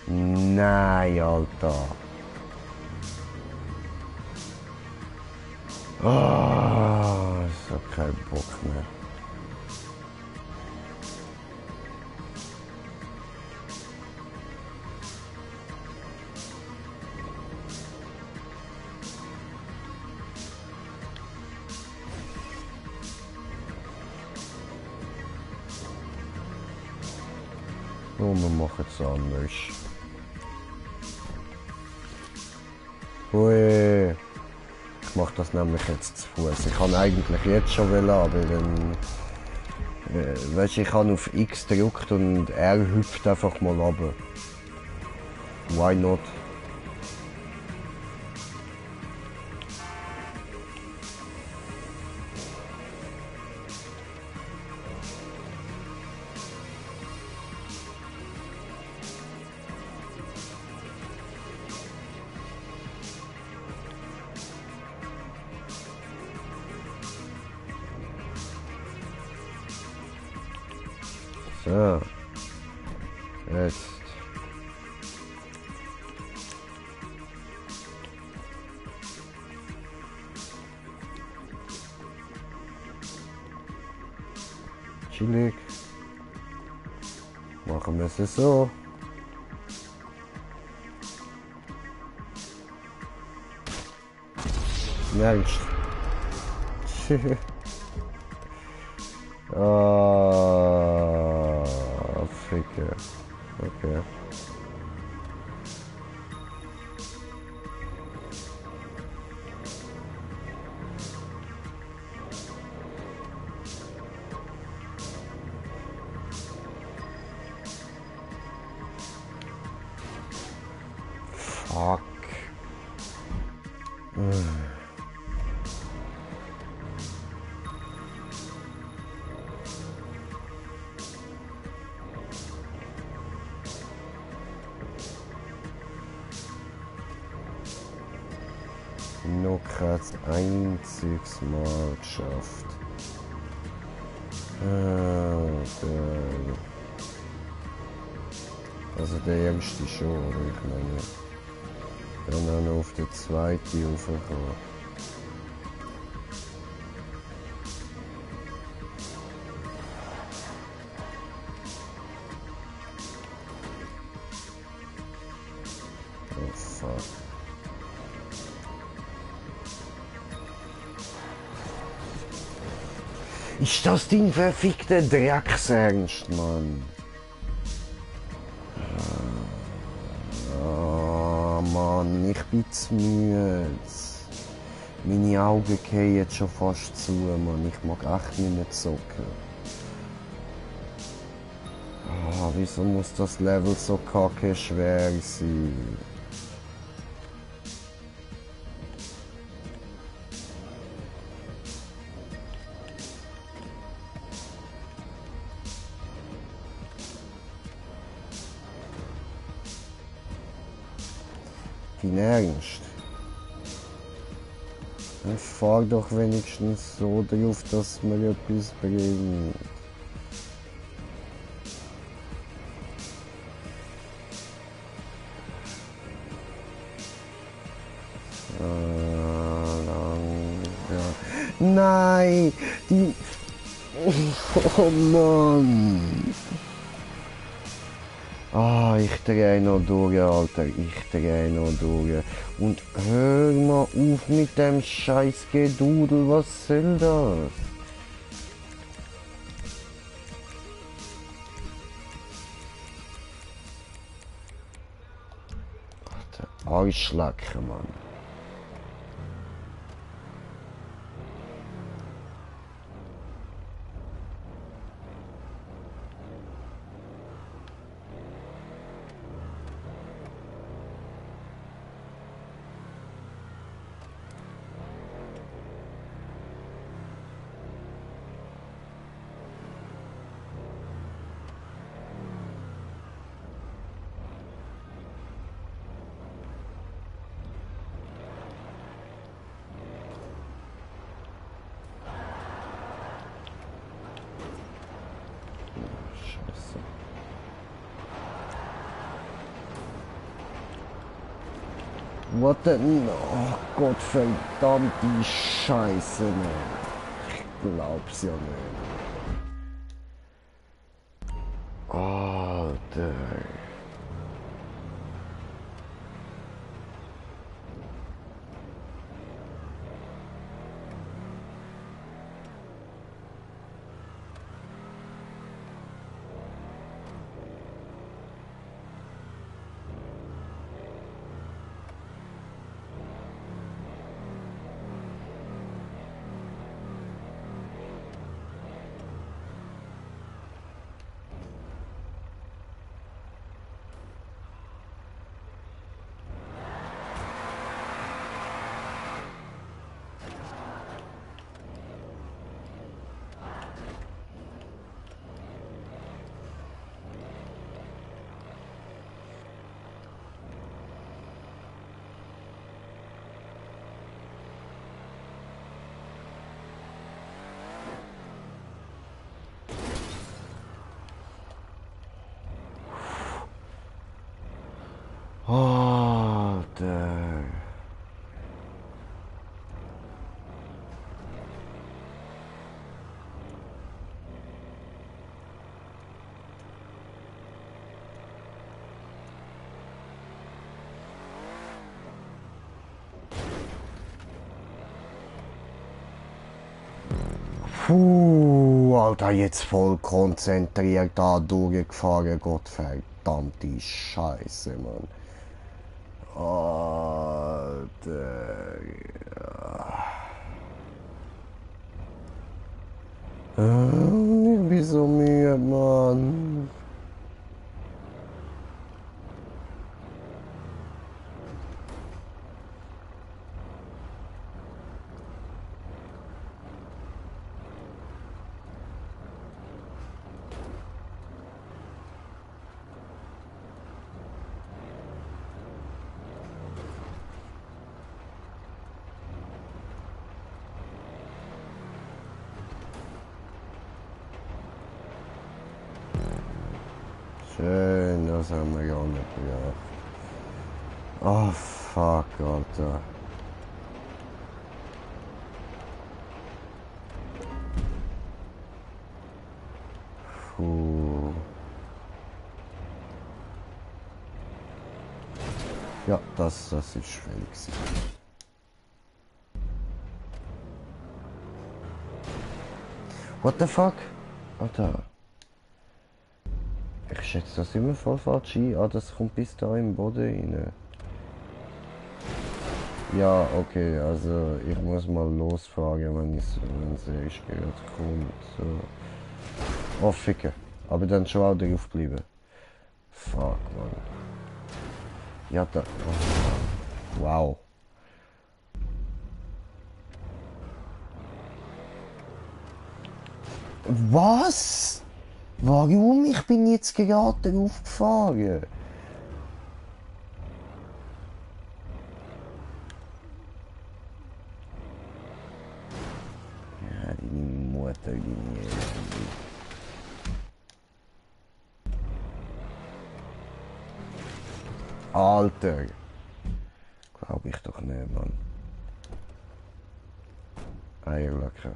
Nein, Alter. Ah, ich hab keinen Bock mehr. Oh, wir machen es anders. Hui. Ich mache das nämlich jetzt zu Fuß. Ich kann eigentlich jetzt schon wollen, aber dann... weißt du, ich habe auf X gedrückt und er hüpft einfach mal runter. Why not? So. Jetzt. Chillig. Machen wir es so. Ernst. Ah, Ficke. Okay. Fuck. Noch kein einziges Mal geschafft. Der. Also der erste schon, aber ich meine. Dann auch noch auf den zweiten raufkommen. Oh fuck. Ist das dein verfickter Drecksernst, Mann? Ah, Mann, ich bin zu müde. Meine Augen gehen jetzt schon fast zu, Mann. Ich mag echt nicht mehr zocken. Ah, wieso muss das Level so kacke schwer sein? Dein Ernst? Dann fahr doch wenigstens so drauf, dass mir etwas bringt. Ja. Nein! Die... Oh Mann! Ah, ich drehe noch durch, Alter. Ich drehe noch durch. Und hör mal auf mit dem scheiß Gedudel. Was soll das? Alter, Arschlecken, Mann. Scheiße. What the... Oh Gott, verdammte Scheiße, Mann. Ich glaub's ja nicht. Alter. Alter. Puh, Alter, jetzt voll konzentriert da durchgefahren, Gottverdammte Scheiße, Mann. Alter. Ich bin so müde, Mann. Schön, das haben wir gar nicht gedacht. Oh, fuck, Alter. Puh. Ja, das ist schwer gewesen. What the fuck? Alter. Ich schätze das immer voll falsch ein. Ah, das kommt bis da im Boden rein. Ja, okay, also ich muss mal losfahren, wenn es erst gehört kommt. So. Oh, ficken. Aber dann schon auch drauf bleiben. Fuck, man. Ja, da. Oh. Wow. Was? Warum? Ich bin jetzt gerade drauf gefahren. Ja, die Mutter, die Alter. Glaub ich doch nicht, Mann. Eierlecker.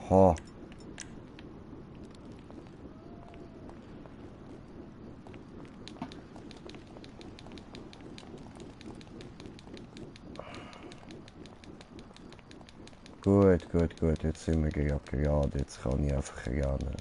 Ha. Gut, jetzt sind wir gerade, jetzt kann ich einfach rennen.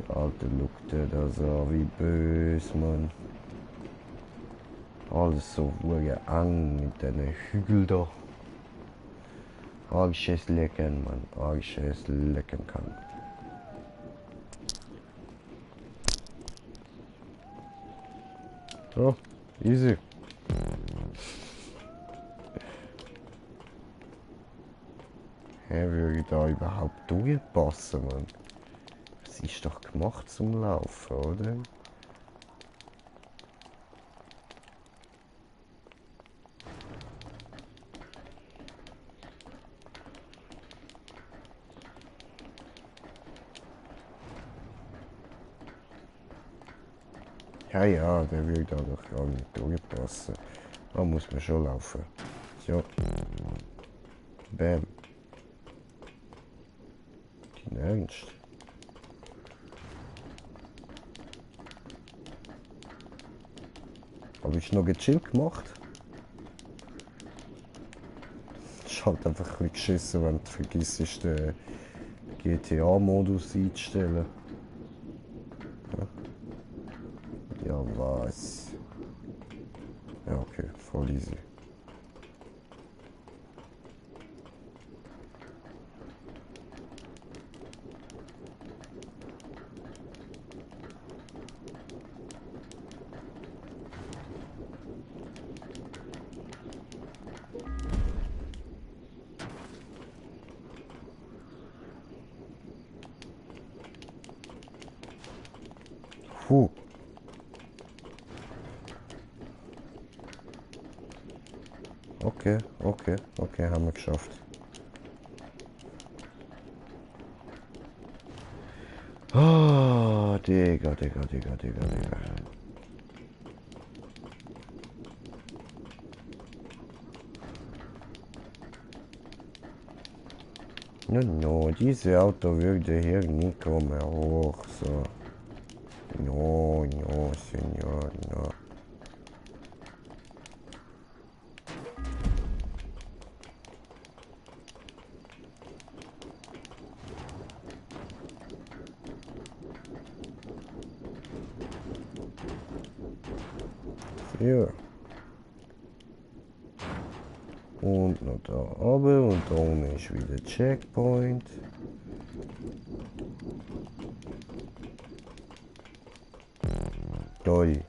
Alter, schaut dir das an, wie böse, Mann. Alles so eng mit diesen Hügeln da. Argsches lecken, Mann. Argsches lecken kann. So, easy. Hä, würde ich da überhaupt durchpassen, Mann? Es ist doch gemacht zum Laufen, oder? Ja, der will da doch gar nicht durchpassen. Da muss man schon laufen. So. Bam. Dein Ernst? Habe ich noch gechillt gemacht? Ist halt einfach ein bisschen geschissen, wenn du vergisst, den GTA-Modus einzustellen. Ja, was? Ja, okay, voll easy. Puh. Okay, okay, okay, haben wir geschafft. Oh, Digga, Digga, Digga, Digga, Digga. No, no, diese Auto würde hier nie kommen hoch, so. No, no, Senor, no. Hier. Und noch da oben und da unten ist wieder Checkpoint. Toll.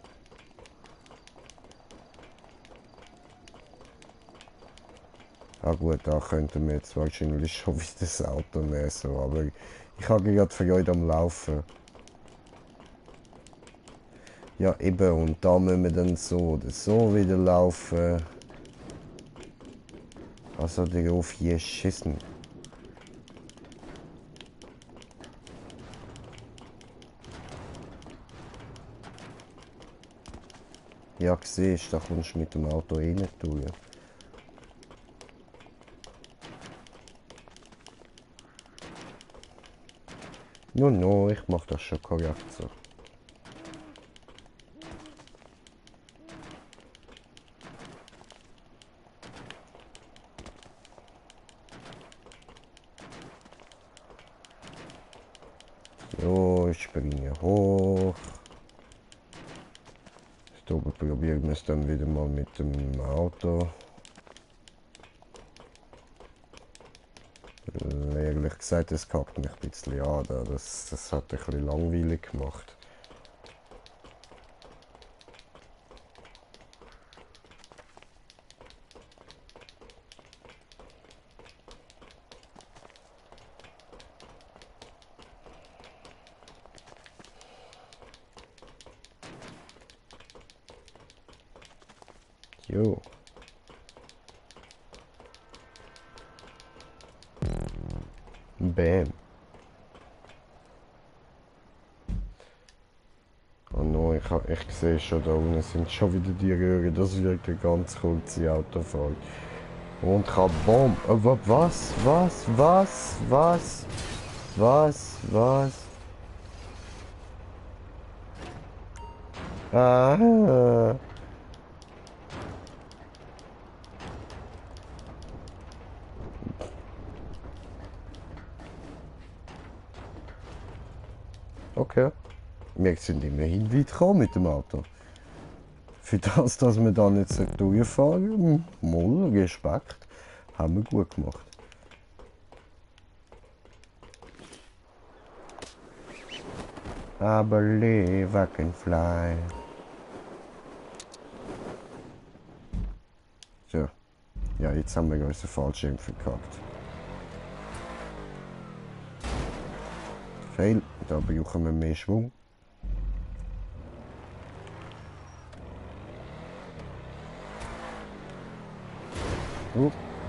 Ah gut, da könnten wir jetzt wahrscheinlich schon wieder das Auto nehmen, so, aber ich habe gerade Freude am Laufen. Ja eben, und da müssen wir dann so oder so wieder laufen. Also darauf hier schießen. Ja, siehst du, da kommst du mit dem Auto rein durch. No, no, ich mach das schon korrekt so. So, ich springe hoch. Da oben probieren wir es dann wieder mal mit dem Auto. Ehrlich gesagt, das kackt mich ein bisschen an. Das hat ein bisschen langweilig gemacht. Jo. Bam. Oh no, ich sehe schon, da unten sind schon wieder die Röhren. Das wird eine ganz kurze Autofahrt. Und kabom. Was? Was? Was? Was? Was? Was? Ah. Okay. Wir sind immerhin weit gekommen mit dem Auto. Für das, dass wir da nicht durchfahren, mal Respekt, haben wir gut gemacht. I believe I can fly. So. Ja, jetzt haben wir unseren Fallschirm verkackt. Fail, da brauchen wir mehr Schwung.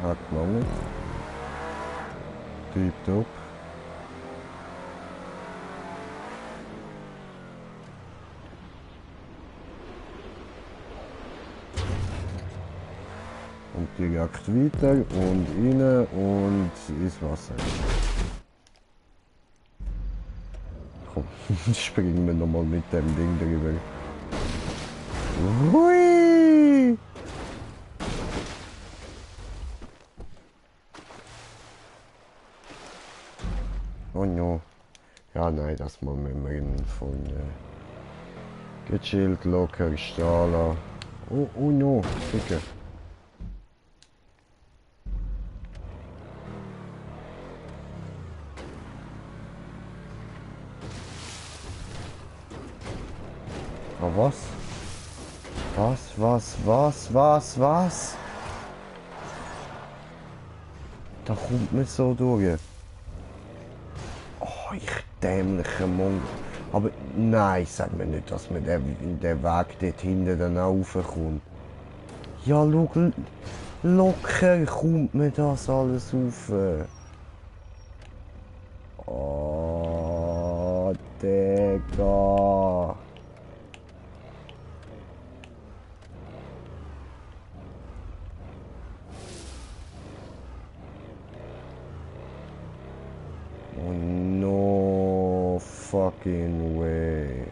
Hat gelangt. Tipptopp. Und direkt weiter und rein und ins Wasser. Komm, springen wir nochmal mit dem Ding drüber. Hui! Oh no. Ja, nein, das müssen wir von gechillt, locker, stehen. Oh no, sicher. Ah, was? Was? Da kommt man so durch. Oh, ich dämlicher Mongo. Aber nein, sag mir nicht, dass man der Weg dort hinten dann raufkommt. Ja, schau, locker kommt mir das alles rauf. Oh, Digga. Oh, no fucking way.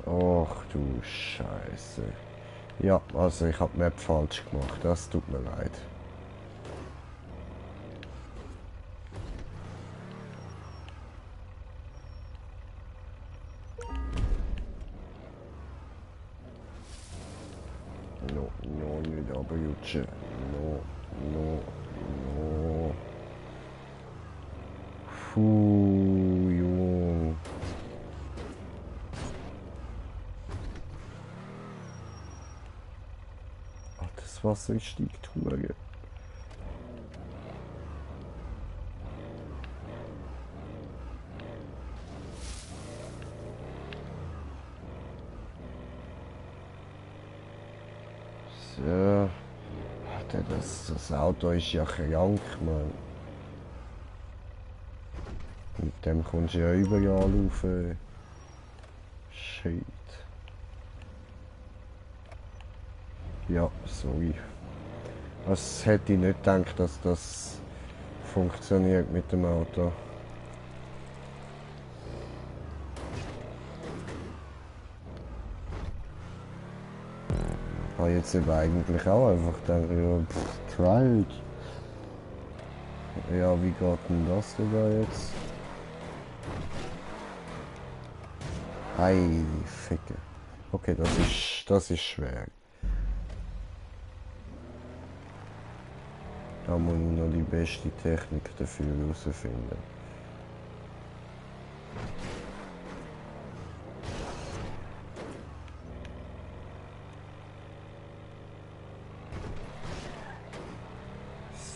Ach du Scheiße. Ja, also ich habe Map falsch gemacht. Das tut mir leid. No, no, nicht abrutschen. No, no, no. Puh, Jung. Ach, das Wasser steigt hure. So. Alter, das Auto ist ja krank, Mann. Mit dem kommst du ja überall rauf. Shit. Ja, sorry. Das hätte ich nicht gedacht, dass das funktioniert mit dem Auto. Ich habe jetzt eben eigentlich auch einfach gedacht, ja, try it. Ja, wie geht denn das denn da jetzt? Ei, Ficke. Okay, das ist schwer. Da muss ich noch die beste Technik dafür herausfinden.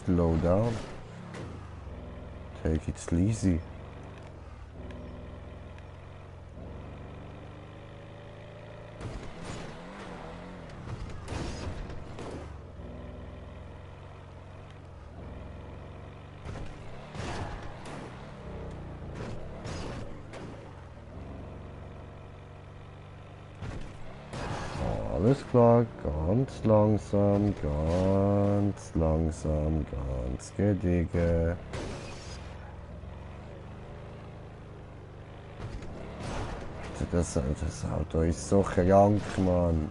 Slow down. Take it easy. Alles klar, ganz langsam, ganz gediegen. Das Auto ist so krank, Mann.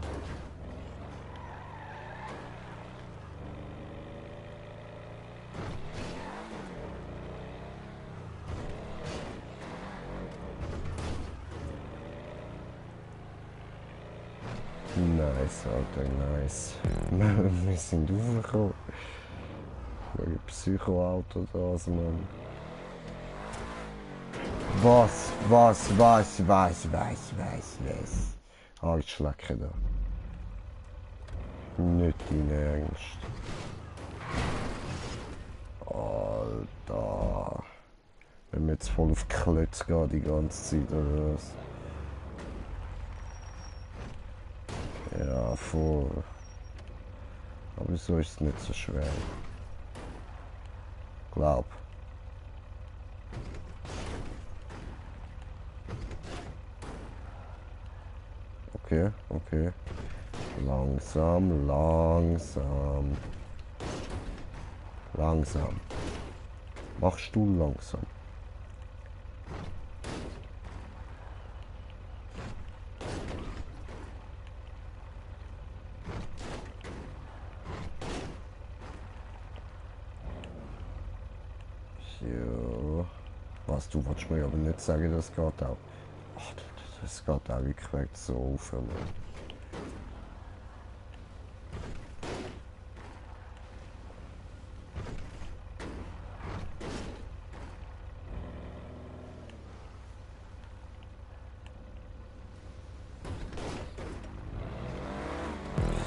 Nice, Alter, nice. Wir sind raufgekommen. Ein Psycho-Auto das, Mann. Was? Arschlecken da. Nicht dein Ernst. Alter. Wenn wir jetzt voll auf Klötze gehen die ganze Zeit, oder was? Ja, voll. Aber so ist es nicht so schwer. Glaub. Okay, okay. Langsam, langsam. Langsam. Machst du langsam. So. Was, du willst mir aber nicht sagen, das geht auch. Ach, das geht auch wirklich so auf. Mann.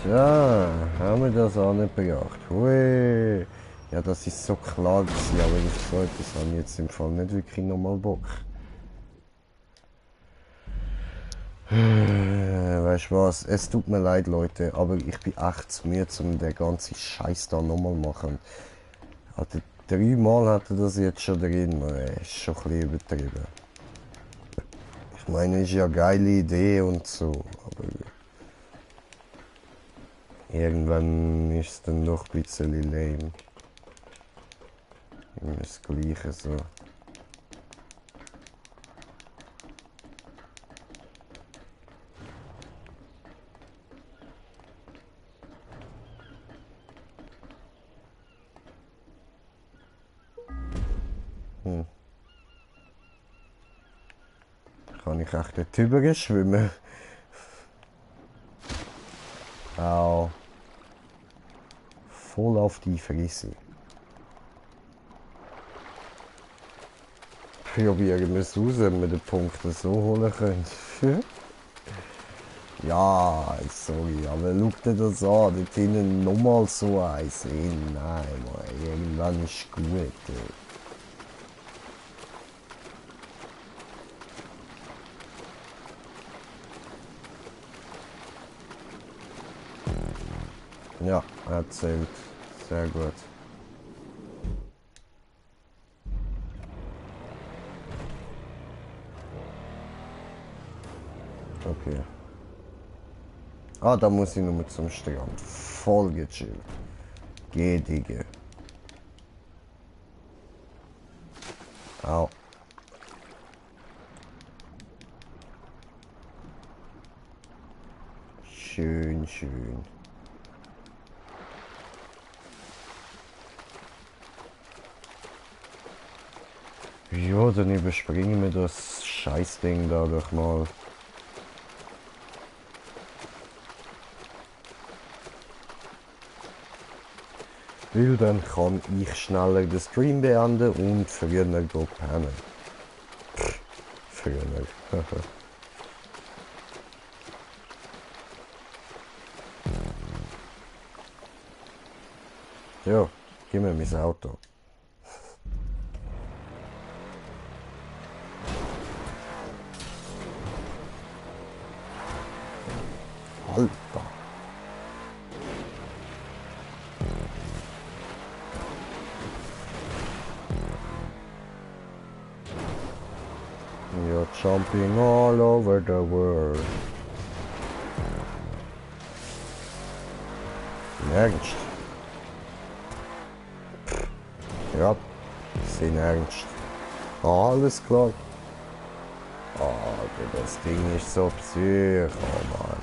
So, haben wir das angebracht. Hui. Ja, das ist so klar gewesen, aber ich so etwas habe ich jetzt im Fall nicht wirklich nochmal Bock. Weißt du was? Es tut mir leid, Leute, aber ich bin echt zu müde, um den ganzen Scheiß da nochmal machen. Also, 3-mal hat er das jetzt schon drin, ist schon ein bisschen übertrieben. Ich meine, ist ja eine geile Idee und so, aber irgendwann ist es dann doch ein bisschen lame. Immer das Gleiche so. Kann ich echt nicht drüber schwimmen? Au. Voll auf die Fresse. Probieren wir es aus, wenn wir den Punkt so holen können. Ja, sorry, aber schau dir das an. Dort hinten nochmal so eins hin. Nein, Mann, irgendwann ist gut. Ja, erzählt. Sehr gut. Okay. Ah, da muss ich nur zum Strand. Voll gechillt. Geh, Digga. Au. Schön, schön. Ja, dann überspringen wir das Scheißding da doch mal. Weil dann kann ich schneller den Stream beenden und früher gehen pennen. Früher. Ja, gib mir mein Auto. Alter. You're jumping all over the world. Im Ernst? Ja, sind ernst. Ah, alles klar. Ah, das Ding ist so psycho, Mann.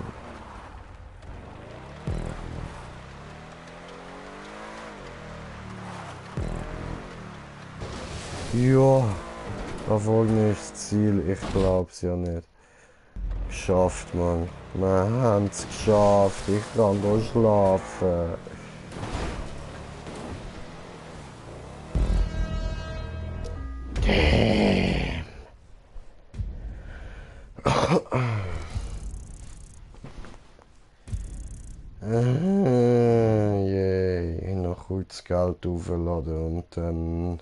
Ja, da folgt ist das Ziel. Ich glaub's ja nicht. Geschafft, Mann. Wir haben's geschafft. Ich kann da schlafen. Yay. Noch kurz Geld aufladen und dann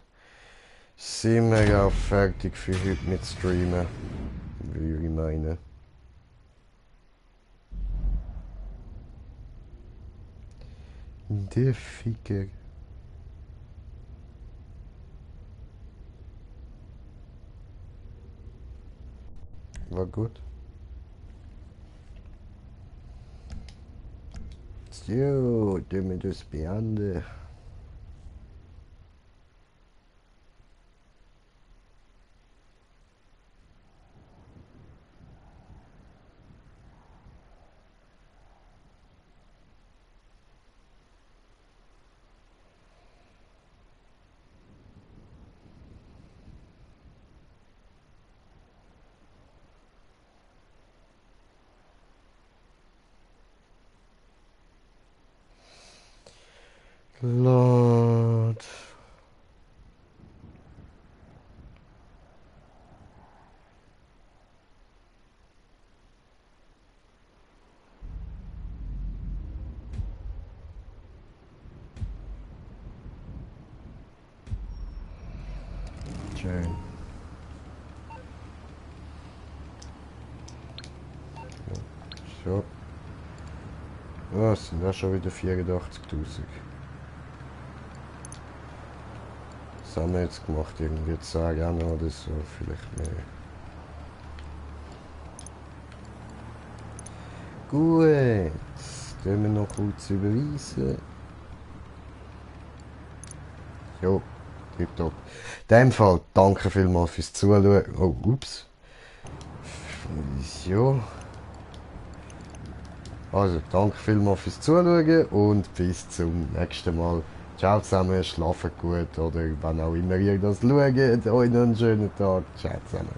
sind wir auch fertig für heute mit Streamen. Würde ich meinen. Der Ficker. War gut. So, tun wir das beenden. Lord. Schön. So. Oh, es sind auch schon wieder 84.000. Was haben wir jetzt gemacht? Irgendwie 10 Rennen oder so, vielleicht mehr. Gut, tun wir noch kurz überweisen. Jo, tipptopp. In dem Fall, danke vielmals fürs Zuschauen. Oh, ups. Jo. Also, danke vielmals fürs Zuschauen und bis zum nächsten Mal. Ciao zusammen, schlaft gut oder wann auch immer ihr das schaut. Euch noch einen schönen Tag. Ciao zusammen.